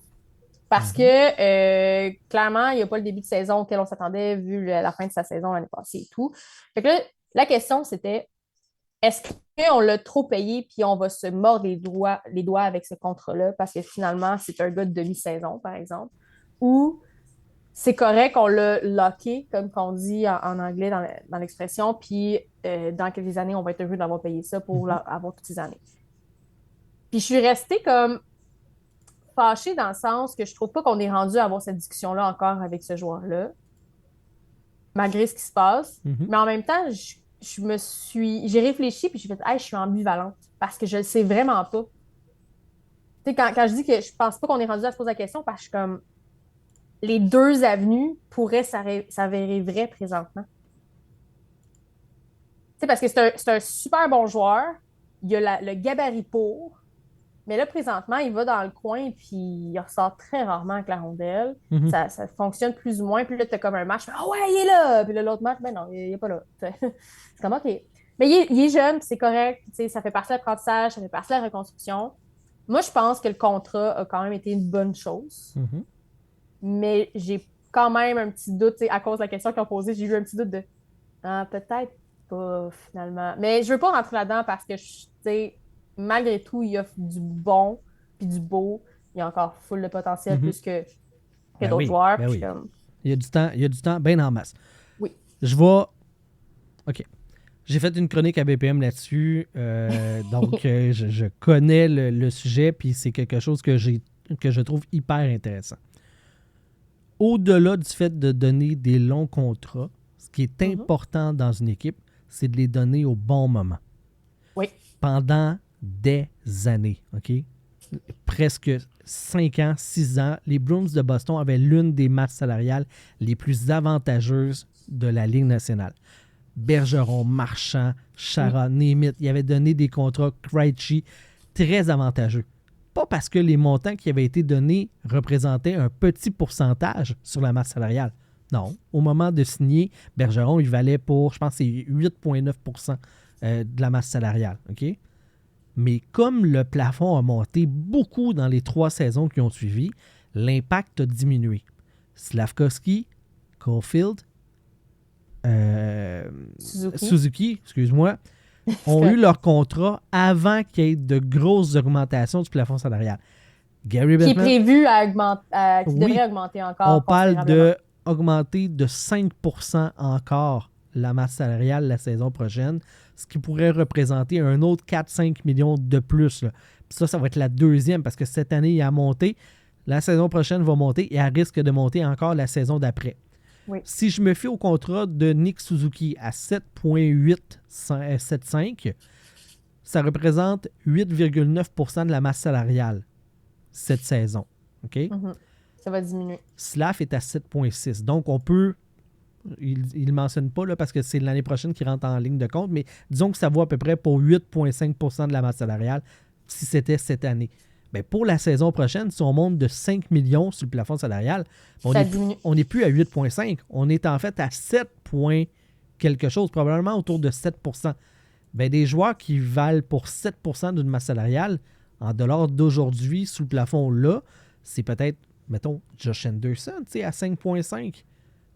Parce que, clairement, il n'y a pas le début de saison auquel on s'attendait, vu la fin de sa saison l'année passée et tout. Fait que là, la question, c'était, est-ce qu'on l'a trop payé puis on va se mordre les doigts avec ce contrat-là parce que finalement, c'est un gars de demi-saison, par exemple, ou c'est correct qu'on l'a locké, comme on dit en anglais dans l'expression, puis dans quelques années, on va être heureux d'avoir payé ça pour avoir toutes ces années. Puis je suis restée comme fâchée dans le sens que je trouve pas qu'on est rendu à avoir cette discussion-là encore avec ce joueur-là, malgré ce qui se passe. Mais en même temps, j'ai réfléchi puis j'ai fait je suis ambivalente parce que je le sais vraiment pas. Tu sais, quand je dis que je pense pas qu'on est rendu à se poser la question parce que je suis comme les deux avenues pourraient s'avérer vraies présentement. Tu sais, parce que c'est un super bon joueur, il a le gabarit pour, mais là, présentement, il va dans le coin puis il ressort très rarement avec la rondelle. Ça fonctionne plus ou moins. Puis là, tu as comme un match, il est là! Puis là, l'autre match, non, il est pas là. C'est comme, OK. Mais il est jeune, c'est correct. Ça fait partie de l'apprentissage, ça fait partie de la reconstruction. Moi, je pense que le contrat a quand même été une bonne chose. Mais j'ai quand même un petit doute, à cause de la question qu'ils ont posée, j'ai eu un petit doute de peut-être pas, finalement. Mais je veux pas rentrer là-dedans parce que, tu sais, malgré tout, il offre du bon puis du beau. Il y a encore full de potentiel plus que d'autres joueurs. Oui. Il y a du temps bien en masse. Oui. OK. J'ai fait une chronique à BPM là-dessus. Donc, je connais le sujet puis c'est quelque chose que je trouve hyper intéressant. Au-delà du fait de donner des longs contrats, ce qui est important dans une équipe, c'est de les donner au bon moment. Oui. Pendant des années, OK? Presque 5 ans, 6 ans, les Bruins de Boston avaient l'une des masses salariales les plus avantageuses de la Ligue nationale. Bergeron, Marchand, Chara, Nemeth, ils avaient donné des contrats Krejci très avantageux. Pas parce que les montants qui avaient été donnés représentaient un petit pourcentage sur la masse salariale. Non. Au moment de signer, Bergeron, il valait pour, je pense, c'est 8,9% de la masse salariale. OK? Mais comme le plafond a monté beaucoup dans les 3 saisons qui ont suivi, l'impact a diminué. Slafkovský, Caulfield, Suzuki. excuse-moi, ont eu leur contrat avant qu'il y ait de grosses augmentations du plafond salarial. Gary Qui est Bettman, prévu à augmenter, qui Oui. devrait augmenter encore. on parle considérablement. d'augmenter de 5% encore la masse salariale la saison prochaine, ce qui pourrait représenter un autre 4-5 millions de plus. Là. Puis ça va être la deuxième parce que cette année, il a monté. La saison prochaine va monter et elle risque de monter encore la saison d'après. Oui. Si je me fie au contrat de Nick Suzuki à 7,875, ça représente 8,9% de la masse salariale cette saison. OK? Mhm. Ça va diminuer. Slav est à 7,6. Donc, on peut... Il ne le mentionne pas là, parce que c'est l'année prochaine qui rentre en ligne de compte, mais disons que ça vaut à peu près pour 8,5% de la masse salariale si c'était cette année. Mais pour la saison prochaine, si on monte de 5 millions sur le plafond salarial, Ça diminue. on n'est plus à 8,5. On est en fait à 7 points quelque chose, probablement autour de 7%. Ben, des joueurs qui valent pour 7% d'une masse salariale, en dollars d'aujourd'hui, sous le plafond là, c'est peut-être, mettons, Josh Anderson, tu sais, à 5,5.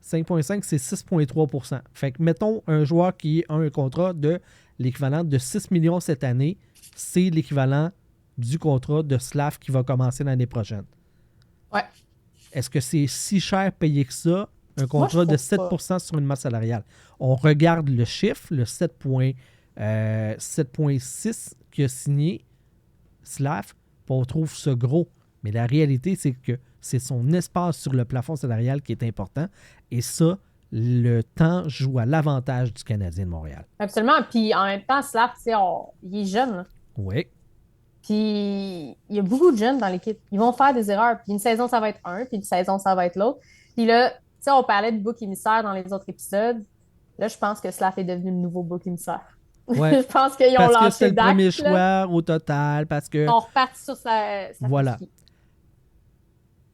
5,5, c'est 6,3%. Fait que, mettons, un joueur qui a un contrat de l'équivalent de 6 millions cette année, c'est l'équivalent du contrat de Slav qui va commencer l'année prochaine. Ouais. Est-ce que c'est si cher payé que ça, un Moi, contrat je de trouve 7% sur une masse salariale? On regarde le chiffre, le 7,6 qu'il a signé Slav, puis on trouve ça gros. Mais la réalité, c'est que c'est son espace sur le plafond salarial qui est important. Et ça, le temps joue à l'avantage du Canadien de Montréal. Absolument. Puis en même temps, Slav, tu sais, il est jeune. Là. Oui. Puis il y a beaucoup de jeunes dans l'équipe. Ils vont faire des erreurs. Puis une saison, ça va être un, puis une saison, ça va être l'autre. Puis là, tu sais, on parlait de bouc émissaire dans les autres épisodes. Là, je pense que Slav est devenu le nouveau bouc émissaire. Ouais. Je pense qu'ils ont Parce que lancé c'est le Dak, premier là. choix au total. Parce que, On repart sur sa Voilà. Suzuki.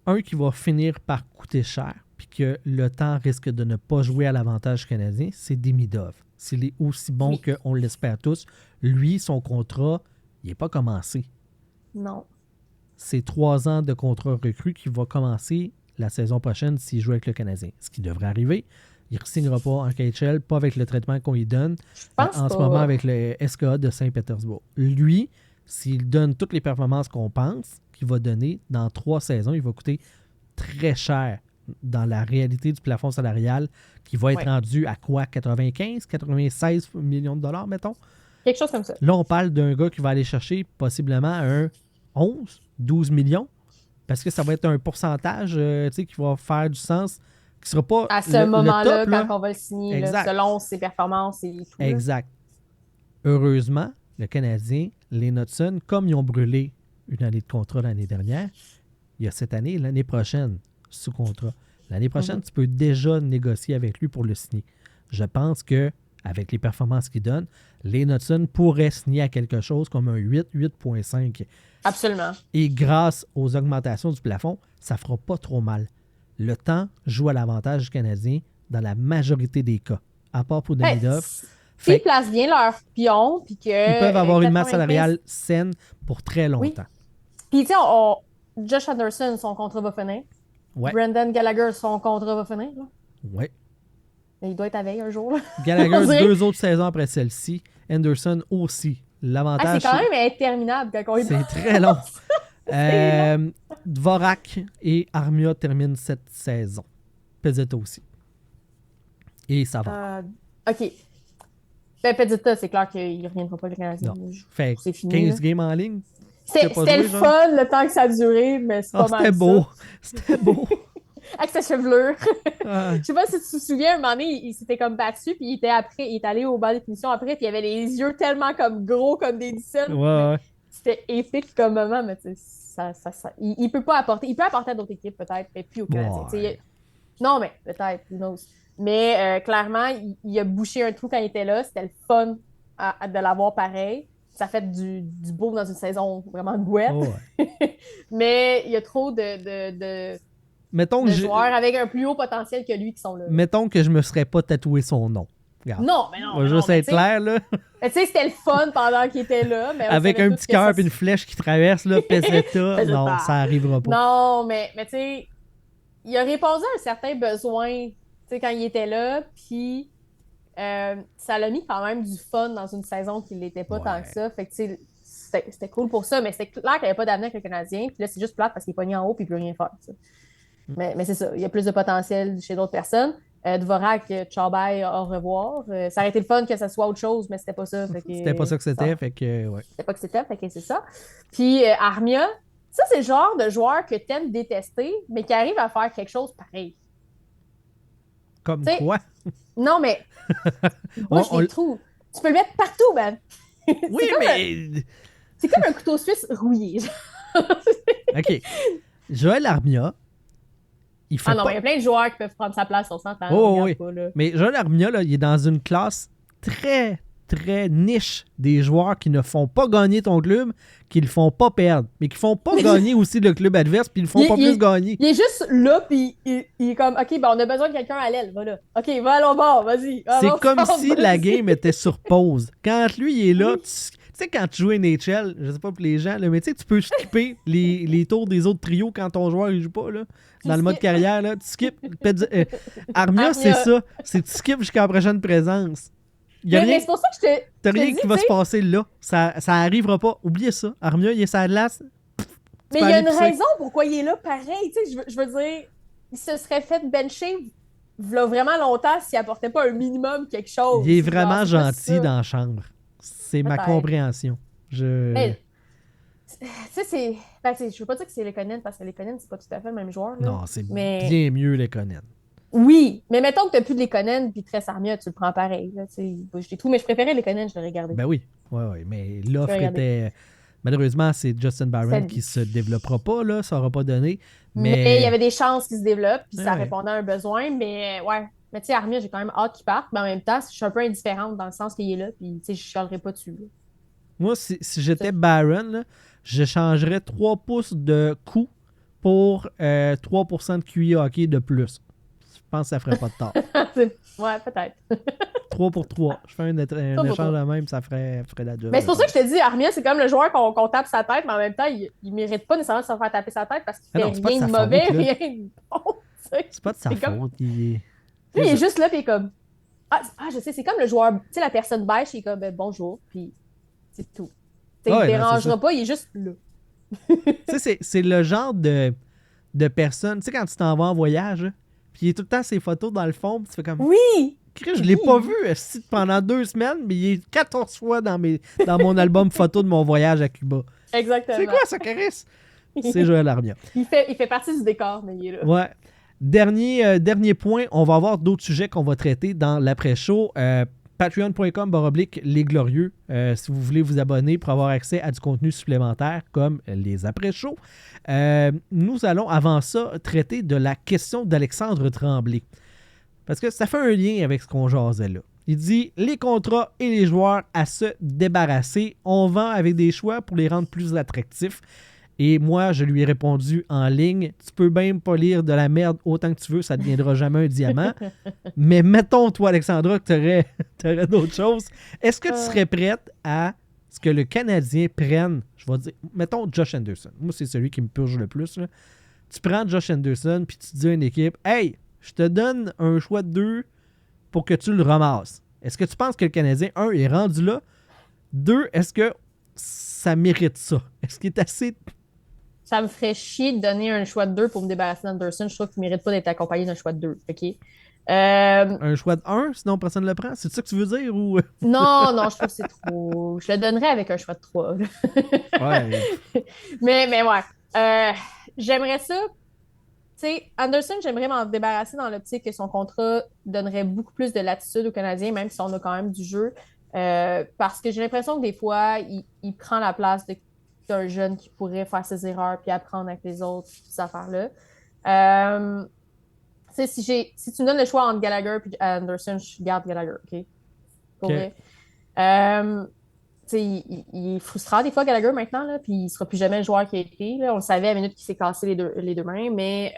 un qui va finir par coûter cher, puis que le temps risque de ne pas jouer à l'avantage canadien, c'est Demidov. S'il est aussi bon Oui. qu'on l'espère tous, lui, son contrat, il n'est pas commencé. Non. C'est 3 ans de contrat recru qui va commencer la saison prochaine s'il joue avec le Canadien. Ce qui devrait arriver. Il ne signera pas en KHL, pas avec le traitement qu'on lui donne Je pense en ce pas. moment avec le SKA de Saint-Pétersbourg. Lui, s'il donne toutes les performances qu'on pense qu'il va donner, dans 3 saisons, il va coûter très cher dans la réalité du plafond salarial qui va être Ouais. rendu à quoi? 95, 96 millions de dollars, mettons? Quelque chose comme ça. Là, on parle d'un gars qui va aller chercher possiblement un 11, 12 millions, parce que ça va être un pourcentage tu sais, qui va faire du sens, qui sera pas À ce le moment-là, top, là. quand on va le signer, là, Exact. selon ses performances et tout. là. Exact. Heureusement, le Canadien, les Knudsen, comme ils ont brûlé une année de contrat l'année dernière, il y a cette année, l'année prochaine, sous contrat. L'année prochaine, tu peux déjà négocier avec lui pour le signer. Je pense que avec les performances qu'il donne, les Knudsen pourraient signer à quelque chose comme un 8, 8,5. Absolument. Et grâce aux augmentations du plafond, ça fera pas trop mal. Le temps joue à l'avantage du Canadien dans la majorité des cas, à part pour Demidov. S'ils Fait placent bien leur pion, puis que... ils peuvent avoir une masse 95. salariale saine pour très longtemps. Puis, tu sais, Josh Anderson, son contrat va finir. Ouais. Brendan Gallagher, son contrat va finir. Là. Ouais. Il doit être à veille un jour. Là. On Gallagher, dirait- 2 autres saisons après celle-ci. Anderson aussi. Ah, L'avantage, c'est quand même interminable quand on y c'est très long. Dvorak et Armia terminent cette saison. Pezzetta aussi. Et ça va. OK. Ben, Pedita, c'est clair qu'il ne reviendra pas le Canadien. Non. Fait C'est fini. 15 là. games en ligne. C'était pas c'était joué, le genre? fun le temps que ça a duré, mais c'est Ah, pas mal c'était ça. beau. C'était beau. Avec sa chevelure. Ah, Je sais pas si tu te souviens, un moment donné, il s'était comme battu, puis il est allé au bas des punitions après, puis il avait les yeux tellement comme gros, comme des dixels. ouais. C'était épique comme moment, mais tu sais, il peut pas apporter. Il peut apporter à d'autres équipes, peut-être, mais plus au Canadien. Ouais. Tu sais, non, mais peut-être, who knows. Mais clairement, il a bouché un trou quand il était là. C'était le fun de l'avoir pareil. Ça fait du beau dans une saison vraiment bouette. Oh, ouais. Mais il y a trop de Mettons, que joueurs avec un plus haut potentiel que lui qui sont là. mettons que je me serais pas tatoué son nom. Regarde. Non, mais non. On va mais juste non, mais être tu sais- clair, là. mais tu sais, c'était le fun pendant qu'il était là. Mais on Avec savait un tous petit que cœur ça- et une flèche qui traverse, là, Pezzetta. Pezzetta. Non, ça arrivera pas. Non, mais tu sais, il a répondu à un certain besoin, tu sais, quand il était là, puis ça l'a mis quand même du fun dans une saison qui ne l'était pas tant Ouais. que ça. Fait que, tu sais, c'était cool pour ça, mais c'était clair qu'il n'y avait pas d'avenir avec le Canadien. Puis là, c'est juste plate parce qu'il est pogné en haut et il ne peut rien faire. Ça. Mais c'est ça. Il y a plus de potentiel chez d'autres personnes. Dvorak, ciao bye, au revoir. Ça aurait été le fun que ça soit autre chose, mais c'était pas ça. Fait que, C'était pas ça que c'était, fait que, ouais. C'était pas que c'était, fait que c'est ça. Puis Armia, ça, c'est le genre de joueur que t'aimes détester, mais qui arrive à faire quelque chose pareil. Comme T'sais, quoi? Non, mais moi, je les trouve. Tu peux le mettre partout, man. Oui, mais... C'est comme un couteau suisse rouillé. OK. Joël Armia, il fait Ah non, pas... mais il y a plein de joueurs qui peuvent prendre sa place, on s'entend. Oh, on oui. regarde pas, là. Mais Joël Armia, là, il est dans une classe très, très niche des joueurs qui ne font pas gagner ton club, qui le font pas perdre, mais qui font pas gagner aussi le club adverse, puis ils le font pas plus gagner. Il est juste là, puis il est comme, OK, ben on a besoin de quelqu'un à l'aile, va là. OK, va à l'autre vas-y. C'est comme si la game était sur pause. Quand lui, il est là, tu sais, quand tu joues NHL, je sais pas pour les gens, là, mais tu sais, tu peux skipper les tours des autres trios quand ton joueur il joue pas, là. Dans le mode carrière, là, tu skippes. Armia, c'est ça. C'est tu skippes jusqu'à la prochaine présence. Y a rien, Mais c'est pour ça que je te. t'as je te rien dis, qui va tu se sais, passer là. Ça arrivera pas. Oubliez ça. Armia, il est sa glace. Mais il y a une raison pourquoi il est là pareil. Tu sais, je veux dire, il se serait fait bencher v'là vraiment longtemps s'il apportait pas un minimum quelque chose. Il est vraiment Genre, c'est pas gentil ça. dans la chambre. C'est ma Peut-être. compréhension. Mais, tu sais, c'est. Ben, je veux pas dire que c'est Lekonen parce que Lekonen, c'est pas tout à fait le même joueur. Là. Non, c'est Mais- bien mieux les connaître. Oui, mais mettons que t'as plus de Lekonen puis Tress Armia, tu le prends pareil. Là, tu sais, je dis tout, mais je préférais Lekonen, je l'aurais regardé. Ben oui. Ouais. Mais l'offre Regardez. était. Malheureusement, c'est Justin Barron C'est- qui se développera pas, là. Ça aura pas donné. Mais il y avait des chances qu'il se développe, puis ça Ouais. répondait à un besoin. Mais ouais, mais tu sais, Armia, j'ai quand même hâte qu'il parte, mais en même temps, je suis un peu indifférente dans le sens qu'il est là, puis tu sais, je chialerai pas dessus. Là. Moi, si j'étais Barron, là, je changerais 3 pouces de coût pour 3% de QI hockey de plus. Je pense que ça ferait pas de tort. Ouais, peut-être. 3 pour 3. Je fais un pour échange trois. de même, ça ferait la job. Mais c'est pour ça que je te dis, Armia, c'est comme le joueur qu'on tape sa tête, mais en même temps, il mérite pas nécessairement de se faire taper sa tête parce qu'il Ah fait non, c'est pas rien de de sa mauvais, faute, là. rien de bon. Tu sais. C'est pas de sa C'est comme- faute. Il est... Lui, il est juste là, puis il est comme. Ah, je sais, c'est comme le joueur, tu sais, la personne beige, il est comme bonjour, puis c'est tout. Tu sais, Ouais, il non, dérangera c'est ça. pas, il est juste là. Tu sais, c'est le genre de personne, tu sais, quand tu t'en vas en voyage, là, puis il est tout le temps ses photos dans le fond, puis tu fais comme, Oui! Chris, je l'ai pas vu pendant 2 semaines, mais il est 14 fois dans mon album photo de mon voyage à Cuba. Exactement. C'est quoi ça, Caris? C'est Joël Armia. Il fait partie du décor, mais il est là. Ouais. Dernier point, on va avoir d'autres sujets qu'on va traiter dans l'après-show. Patreon.com/Les Glorieux, si vous voulez vous abonner pour avoir accès à du contenu supplémentaire comme les après-shows. Nous allons, avant ça, traiter de la question d'Alexandre Tremblay. Parce que ça fait un lien avec ce qu'on jasait là. Il dit « Les contrats et les joueurs à se débarrasser. On vend avec des choix pour les rendre plus attractifs. » Et moi, je lui ai répondu en ligne, tu peux même pas lire de la merde autant que tu veux, ça ne deviendra jamais un diamant. Mais mettons, toi, Alexandra, que tu aurais d'autres choses. Est-ce que tu serais prête à ce que le Canadien prenne, je vais dire, mettons Josh Anderson. Moi, c'est celui qui me purge le plus. Là. Tu prends Josh Anderson, puis tu dis à une équipe, hey, je te donne un choix de 2 pour que tu le ramasses. Est-ce que tu penses que le Canadien, 1, est rendu là? 2, est-ce que ça mérite ça? Est-ce qu'il est assez... Ça me ferait chier de donner un choix de 2 pour me débarrasser d'Anderson. Je trouve qu'il ne mérite pas d'être accompagné d'un choix de 2. OK? Un choix de 1, sinon personne ne le prend? C'est ça que tu veux dire? Ou... Non, je trouve que c'est trop. Je le donnerais avec un choix de 3. Ouais. mais ouais. J'aimerais ça. Tu sais, Anderson, j'aimerais m'en débarrasser dans l'optique que son contrat donnerait beaucoup plus de latitude aux Canadiens, même si on a quand même du jeu. Parce que j'ai l'impression que des fois, il prend la place d'un jeune qui pourrait faire ses erreurs puis apprendre avec les autres, ces affaires-là. Tu sais, si tu me donnes le choix entre Gallagher et Anderson, je garde Gallagher, OK? Pour OK. vrai. Tu sais, il est frustrant des fois, Gallagher, maintenant, là, puis il ne sera plus jamais le joueur qu'il a été. Là. On le savait à la minute qu'il s'est cassé les deux mains, mais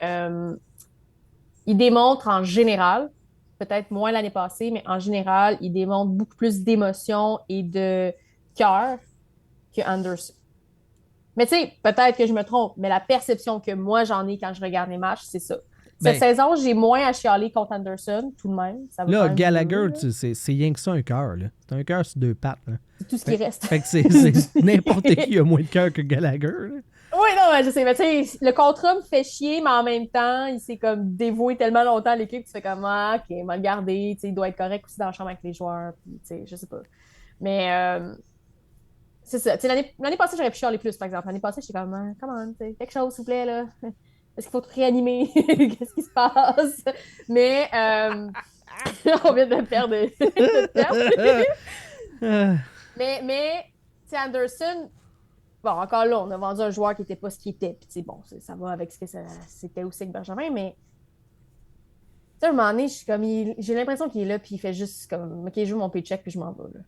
il démontre en général, peut-être moins l'année passée, mais en général, il démontre beaucoup plus d'émotion et de cœur que Anderson. Mais tu sais, peut-être que je me trompe, mais la perception que moi j'en ai quand je regarde les matchs, c'est ça. Cette saison, j'ai moins à chialer contre Anderson, tout de même. Ça va Là, quand même Gallagher, mieux, là. c'est rien que ça, un cœur. C'est un cœur sur 2 pattes. Là. C'est tout ce qui reste. Fait que c'est n'importe qui a moins de cœur que Gallagher. Là. Oui, non, je sais, mais tu sais, le contrat me fait chier, mais en même temps, il s'est comme dévoué tellement longtemps à l'équipe que tu fais comme, ah, ok, on va le garder, tu sais, il doit être correct aussi dans la chambre avec les joueurs, puis tu sais, je sais pas. Mais c'est ça, tu sais, l'année passée, j'aurais pu chialer plus, par exemple. L'année passée, j'étais comme, ah, come on, tu sais, quelque chose, s'il vous plaît, là. Est-ce qu'il faut te réanimer? Qu'est-ce qui se passe? Mais on vient de perdre. mais tu sais, Anderson, bon, encore là, on a vendu un joueur qui n'était pas ce qu'il était. Puis, bon, ça va avec ce que c'était aussi avec Benjamin, mais. Tu sais, à un moment donné, j'ai l'impression qu'il est là, puis il fait juste comme, OK, je joue mon paycheck, puis je m'en vais. Là.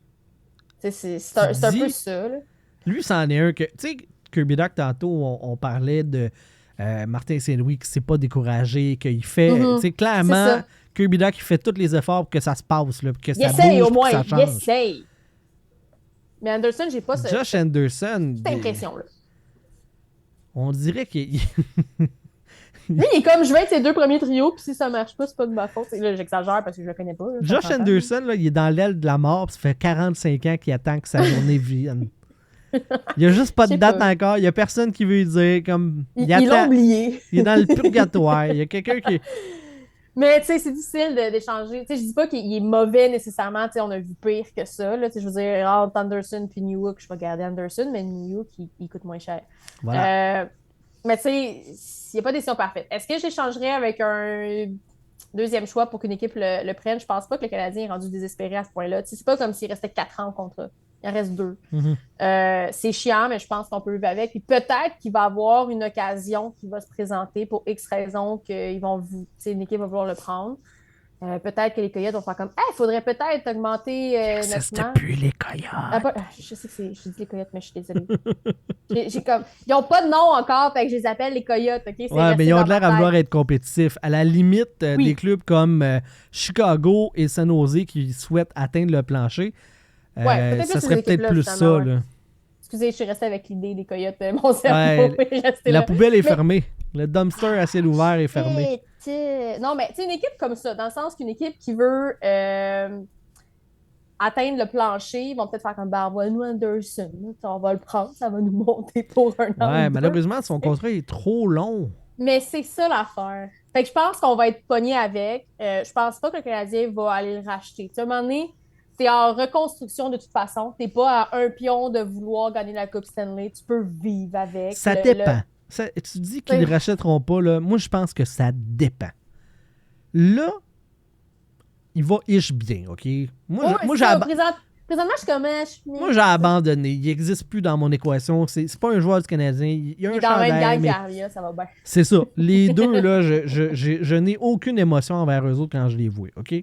Tu sais, c'est un peu ça. Là. Lui, c'en est un que. Tu sais, Kirby Duck, tantôt, on parlait de Martin Saint-Louis qui s'est pas découragé, qu'il fait. Tu sais, clairement, Kirby Duck, il fait tous les efforts pour que ça se passe, là, pour que ça essaye, bouge, au moins, que ça change. il essaye. Mais Anderson, j'ai pas Josh Anderson. cette impression-là. On dirait qu'il. Lui, il est comme, je vais être ses 2 premiers trios, puis si ça marche pas, c'est pas de ma faute. Là, j'exagère parce que je le connais pas. Là, Josh Anderson, là, il est dans l'aile de la mort, puis ça fait 45 ans qu'il attend que sa journée vienne. Il n'y a juste pas de date encore. Il n'y a personne qui veut lui dire. Comme, ils l'ont oublié. Il est dans le purgatoire. Il y a quelqu'un qui. Mais tu sais, c'est difficile d'échanger. Tu sais, je dis pas qu'il est mauvais nécessairement. Tu sais, on a vu pire que ça. Là. Tu sais, je veux dire, entre Anderson puis Newhook, je vais garder Anderson, mais Newhook, il coûte moins cher. Voilà. Mais tu sais, il n'y a pas de décision parfaite. Est-ce que j'échangerais avec un deuxième choix pour qu'une équipe le prenne? Je pense pas que le Canadien est rendu désespéré à ce point-là. Tu sais, c'est pas comme s'il restait 4 ans au contrat. Il en reste 2. C'est chiant, mais je pense qu'on peut vivre avec. Puis peut-être qu'il va avoir une occasion qui va se présenter pour X raisons qu'une équipe va vouloir le prendre. Peut-être que les Coyotes vont faire comme « il faudrait peut-être augmenter notre n'existe match. » plus les Coyotes. Je sais que je dis les Coyotes, mais je suis désolée. Ils n'ont pas de nom encore, fait que je les appelle les Coyotes. Okay? Ouais, mais ils ont l'air à vouloir être compétitifs. À la limite, des clubs comme Chicago et San Jose qui souhaitent atteindre le plancher, ça serait peut-être plus ça. Là. Excusez, je suis restée avec l'idée des Coyotes. Mon cerveau est resté là. La poubelle est fermée. Le dumpster à ciel ouvert est fermé. Non, mais tu sais, une équipe comme ça, dans le sens qu'une équipe qui veut atteindre le plancher, ils vont peut-être faire comme envoie-nous Anderson. On va le prendre, ça va nous monter pour un an. Ouais, malheureusement, son contrat est trop long. Mais c'est ça l'affaire. Fait que je pense qu'on va être pogné avec. Je pense pas que le Canadien va aller le racheter. Tu sais, à un moment donné, t'es en reconstruction de toute façon. T'es pas à un pion de vouloir gagner la Coupe Stanley. Tu peux vivre avec. Ça dépend. Tu dis qu'ils ne rachèteront pas. Là. Moi, je pense que ça dépend. Là, il va ish bien, OK? Moi, présentement, je suis comme... Moi, j'ai abandonné. Il n'existe plus dans mon équation. C'est pas un joueur du Canadien. Il y a un chandail, dans le même gang ça va bien. C'est ça. Les deux, là, je n'ai aucune émotion envers eux autres quand je les vois, OK?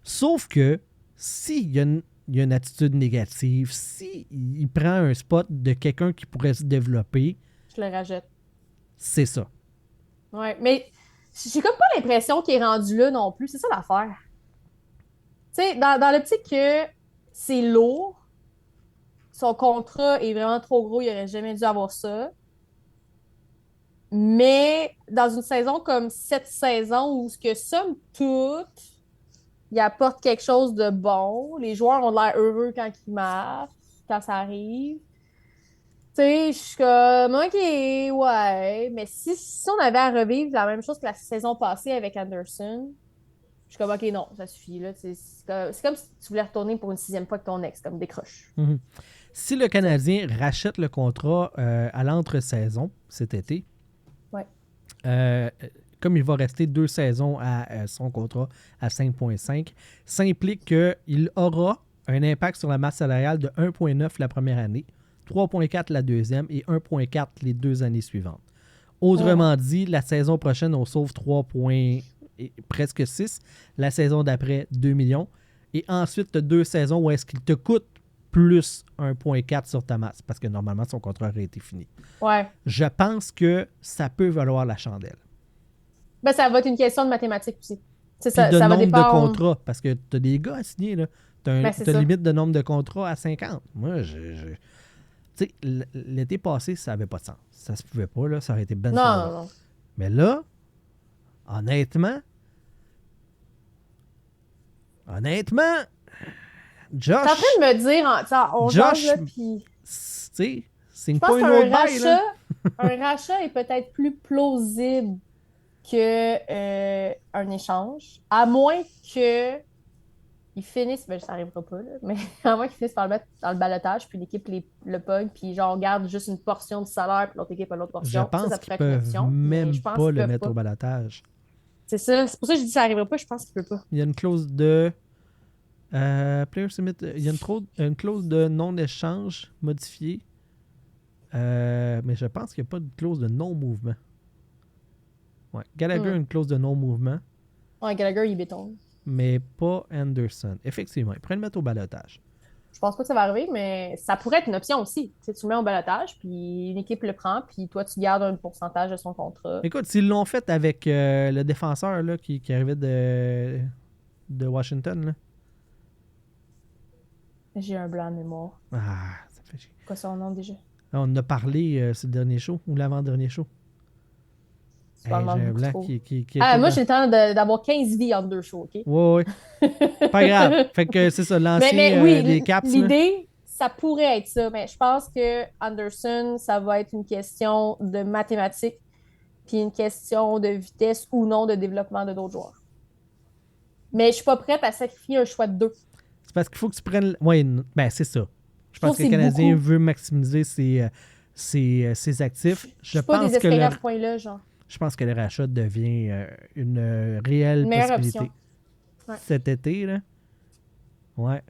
Sauf que s'il y a une attitude négative, s'il prend un spot de quelqu'un qui pourrait se développer... Je le rachète. C'est ça. Ouais, mais j'ai comme pas l'impression qu'il est rendu là non plus. C'est ça l'affaire. Tu sais, dans l'optique que c'est lourd, son contrat est vraiment trop gros, il aurait jamais dû avoir ça. Mais dans une saison comme cette saison où ce que somme toute, il apporte quelque chose de bon, les joueurs ont l'air heureux quand ils marchent, quand ça arrive. Tu sais, je suis comme, OK, ouais. Mais si on avait à revivre la même chose que la saison passée avec Anderson, je suis comme, OK, non, ça suffit. Là. C'est comme si tu voulais retourner pour une 6e fois avec ton ex, comme décroche. Mm-hmm. Si le Canadien rachète le contrat à l'entre-saison cet été, comme il va rester 2 saisons à son contrat à 5,5, ça implique qu'il aura un impact sur la masse salariale de 1,9 la première année, 3,4 la deuxième et 1,4 les 2 années suivantes. Autrement dit, la saison prochaine, on sauve 3 points, presque 6. La saison d'après, 2 millions. Et ensuite, tu as 2 saisons où est-ce qu'il te coûte plus 1,4 sur ta masse, parce que normalement, son contrat aurait été fini. Ouais. Je pense que ça peut valoir la chandelle. Ben, ça va être une question de mathématiques aussi. C'est ça, de ça nombre va dépendre... de contrats, parce que tu as des gars à signer, là. Tu as une limite de nombre de contrats à 50. Moi, tu sais, l'été passé, ça n'avait pas de sens. Ça se pouvait pas, là. Ça aurait été ben non. Mais là, honnêtement, T'es Josh, en train de me dire, on Josh, jase, là, puis tu sais, c'est je pense pas une autre qu'un bail, là. rachat est peut-être plus plausible que un échange, à moins que ils finissent, ben ça n'arrivera pas, là, mais à moins qu'ils finissent par le mettre dans le balotage, puis l'équipe le pogne, puis genre on garde juste une portion du salaire, puis l'autre équipe a l'autre Je portion. pense ça qu'ils pourrait être une peuvent option, mais même je pense pas qu'ils le peuvent mettre pas. au balotage. C'est ça. C'est pour ça que je dis que ça n'arrivera pas, je pense qu'il peut pas. Il y a une clause de... Player Submit, il y a une clause de non-échange modifiée. Mais je pense qu'il n'y a pas de clause de non-mouvement. Ouais. Gallagher a une clause de non-mouvement, Ouais, Gallagher, il bétonne. mais pas Anderson. Effectivement, il pourrait le mettre au balotage. Je pense pas que ça va arriver, mais ça pourrait être une option aussi. Tu sais, tu le mets au balotage, puis une équipe le prend, puis toi, tu gardes un pourcentage de son contrat. Écoute, s'ils l'ont fait avec le défenseur là, qui arrivait de Washington, là. J'ai un blanc de mémoire. Ah, ça fait chier. Quoi son nom déjà? On en a parlé sur le dernier show ou l'avant-dernier show. Tu parles J'ai un beaucoup blanc trop. qui était Moi, dans- j'ai le temps d'avoir 15 vies entre deux shows, OK? Ouais. Pas grave. Fait que c'est ça, lancer Mais oui, les caps. là. l'idée, ça pourrait être ça, mais je pense que Anderson, ça va être une question de mathématiques, puis une question de vitesse ou non de développement de d'autres joueurs. Mais je suis pas prête à sacrifier un choix de 2. C'est parce qu'il faut que tu prennes. Oui, ben c'est ça. Je pense trouve que le que c'est Canadien beaucoup. veut maximiser ses actifs. Je suis pas désespérée à ce point-là, genre. Je pense que le rachat devient une réelle Une meilleure possibilité. option. Ouais. Cet été, là. Ouais.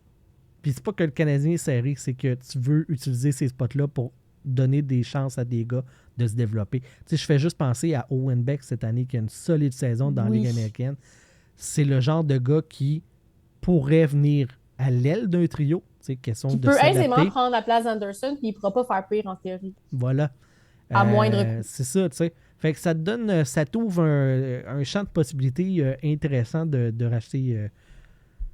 Puis c'est pas que le Canadien est serré, c'est que tu veux utiliser ces spots-là pour donner des chances à des gars de se développer. Tu sais, je fais juste penser à Owen Beck cette année qui a une solide saison dans la Oui. Ligue américaine. C'est le genre de gars qui pourrait venir à l'aile d'un trio, tu sais, question Qui de peut aisément s'adapter. prendre la place d'Anderson, puis il pourra pas faire pire en théorie. Voilà. À moindre coût. C'est ça, tu sais. Fait que ça te donne, ça t'ouvre un champ de possibilités intéressant de racheter.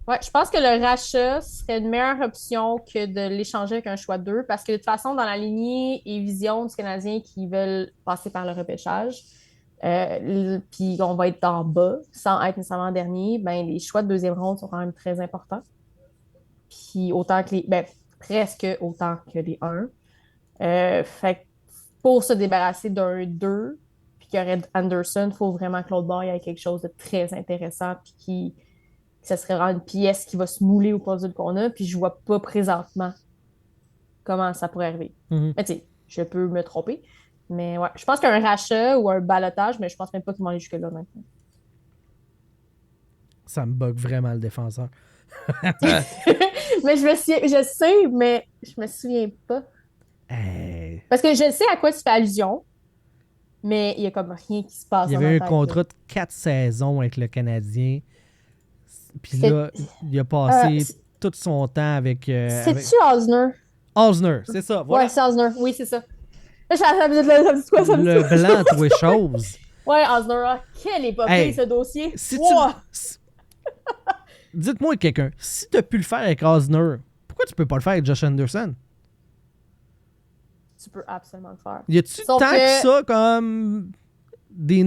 Ouais, je pense que le rachat serait une meilleure option que de l'échanger avec un choix de 2, parce que de toute façon, dans la lignée et vision du Canadien qui veulent passer par le repêchage, puis on va être en bas, sans être nécessairement dernier, ben, les choix de deuxième ronde sont quand même très importants. Puis autant que presque autant que les 1. Fait que pour se débarrasser d'un 2, puis qu'il y aurait Anderson, il faut vraiment que l'autre bord ait quelque chose de très intéressant, puis que ça serait vraiment une pièce qui va se mouler au puzzle qu'on a, puis je vois pas présentement comment ça pourrait arriver. Mhm. Mais tu sais, je peux me tromper, mais ouais, je pense qu'un rachat ou un balotage, mais je pense même pas qu'ils vont aller jusque-là maintenant. Ça me bug vraiment le défenseur. Mais je sais, mais je me souviens pas. Parce que je sais à quoi tu fais allusion, mais il y a comme rien qui se passe. Il y dans avait ma un tête, contrat là. de 4 saisons avec le Canadien. Puis C'est- là, il a passé c'est- tout son temps avec C'est-tu Osner? Osner. C'est ça, voilà. Ouais, c'est Osner. Oui, c'est ça. Là, ça me dit quoi, ça me Le dit? blanc trouvé chose. Ouais, Osner. Ah, quelle épopée, Hey, ce dossier. Si Wow! Dites-moi quelqu'un, si tu as pu le faire avec Osner, pourquoi tu peux pas le faire avec Josh Anderson? Tu peux absolument le faire. Y a-tu Sauf tant que que- ça comme des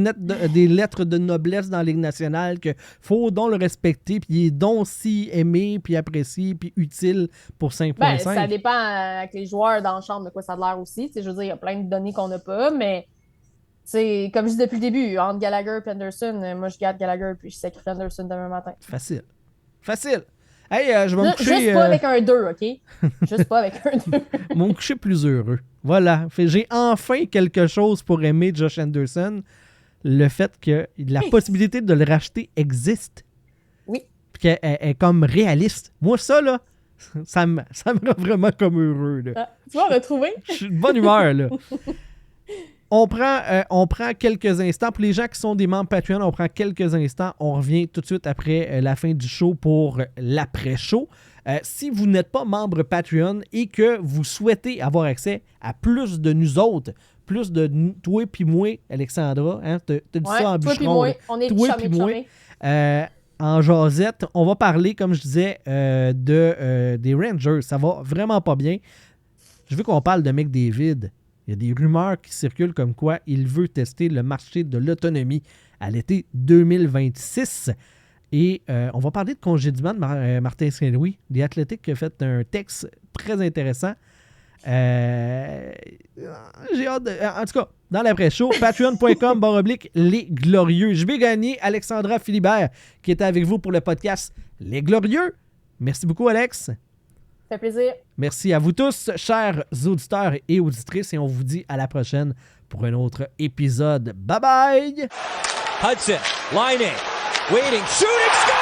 lettres de noblesse dans la Ligue nationale que faut donc le respecter, puis il est donc si aimé, puis apprécié, puis utile pour 5.5? Ben, ça dépend avec les joueurs dans la chambre de quoi ça a l'air aussi. Tu sais, je veux dire, il y a plein de données qu'on n'a pas, mais tu sais, comme je dis depuis le début, entre Gallagher et Anderson, moi je garde Gallagher puis je sacrifie Anderson demain matin. Facile. Facile. Hey, je vais me Juste coucher... pas avec un 2, OK? Juste pas avec un 2. me coucher plus heureux. Voilà. J'ai enfin quelque chose pour aimer Josh Anderson. Le fait que la possibilité de le racheter existe. Oui. Puis qu'elle est comme réaliste. Moi, ça, là, ça me rend vraiment comme heureux. Là. Ah, tu vois, on a trouvé. Je suis de bonne humeur, là. On prend quelques instants. Pour les gens qui sont des membres Patreon, on prend quelques instants. On revient tout de suite après la fin du show pour l'après-show. Si vous n'êtes pas membre Patreon et que vous souhaitez avoir accès à plus de nous autres, plus de toi puis moi, Alexandra, hein, t'as dit Ouais, ça en toi puis bûcheron, moi, là. on est Toi chumé, puis moi. chumé. En jasette, on va parler, comme je disais, des Rangers. Ça va vraiment pas bien. Je veux qu'on parle de McDavid. Il y a des rumeurs qui circulent comme quoi il veut tester le marché de l'autonomie à l'été 2026. Et on va parler de congédiement de Martin Saint-Louis. The Athletic a fait un texte très intéressant. J'ai hâte en tout cas, dans l'après-show, patreon.com/Les Glorieux. Je vais gagner Alexandra Philibert qui était avec vous pour le podcast Les Glorieux. Merci beaucoup, Alex. Ça fait plaisir. Merci à vous tous, chers auditeurs et auditrices, et on vous dit à la prochaine pour un autre épisode. Bye bye! Hudson, lining, waiting, shooting, score!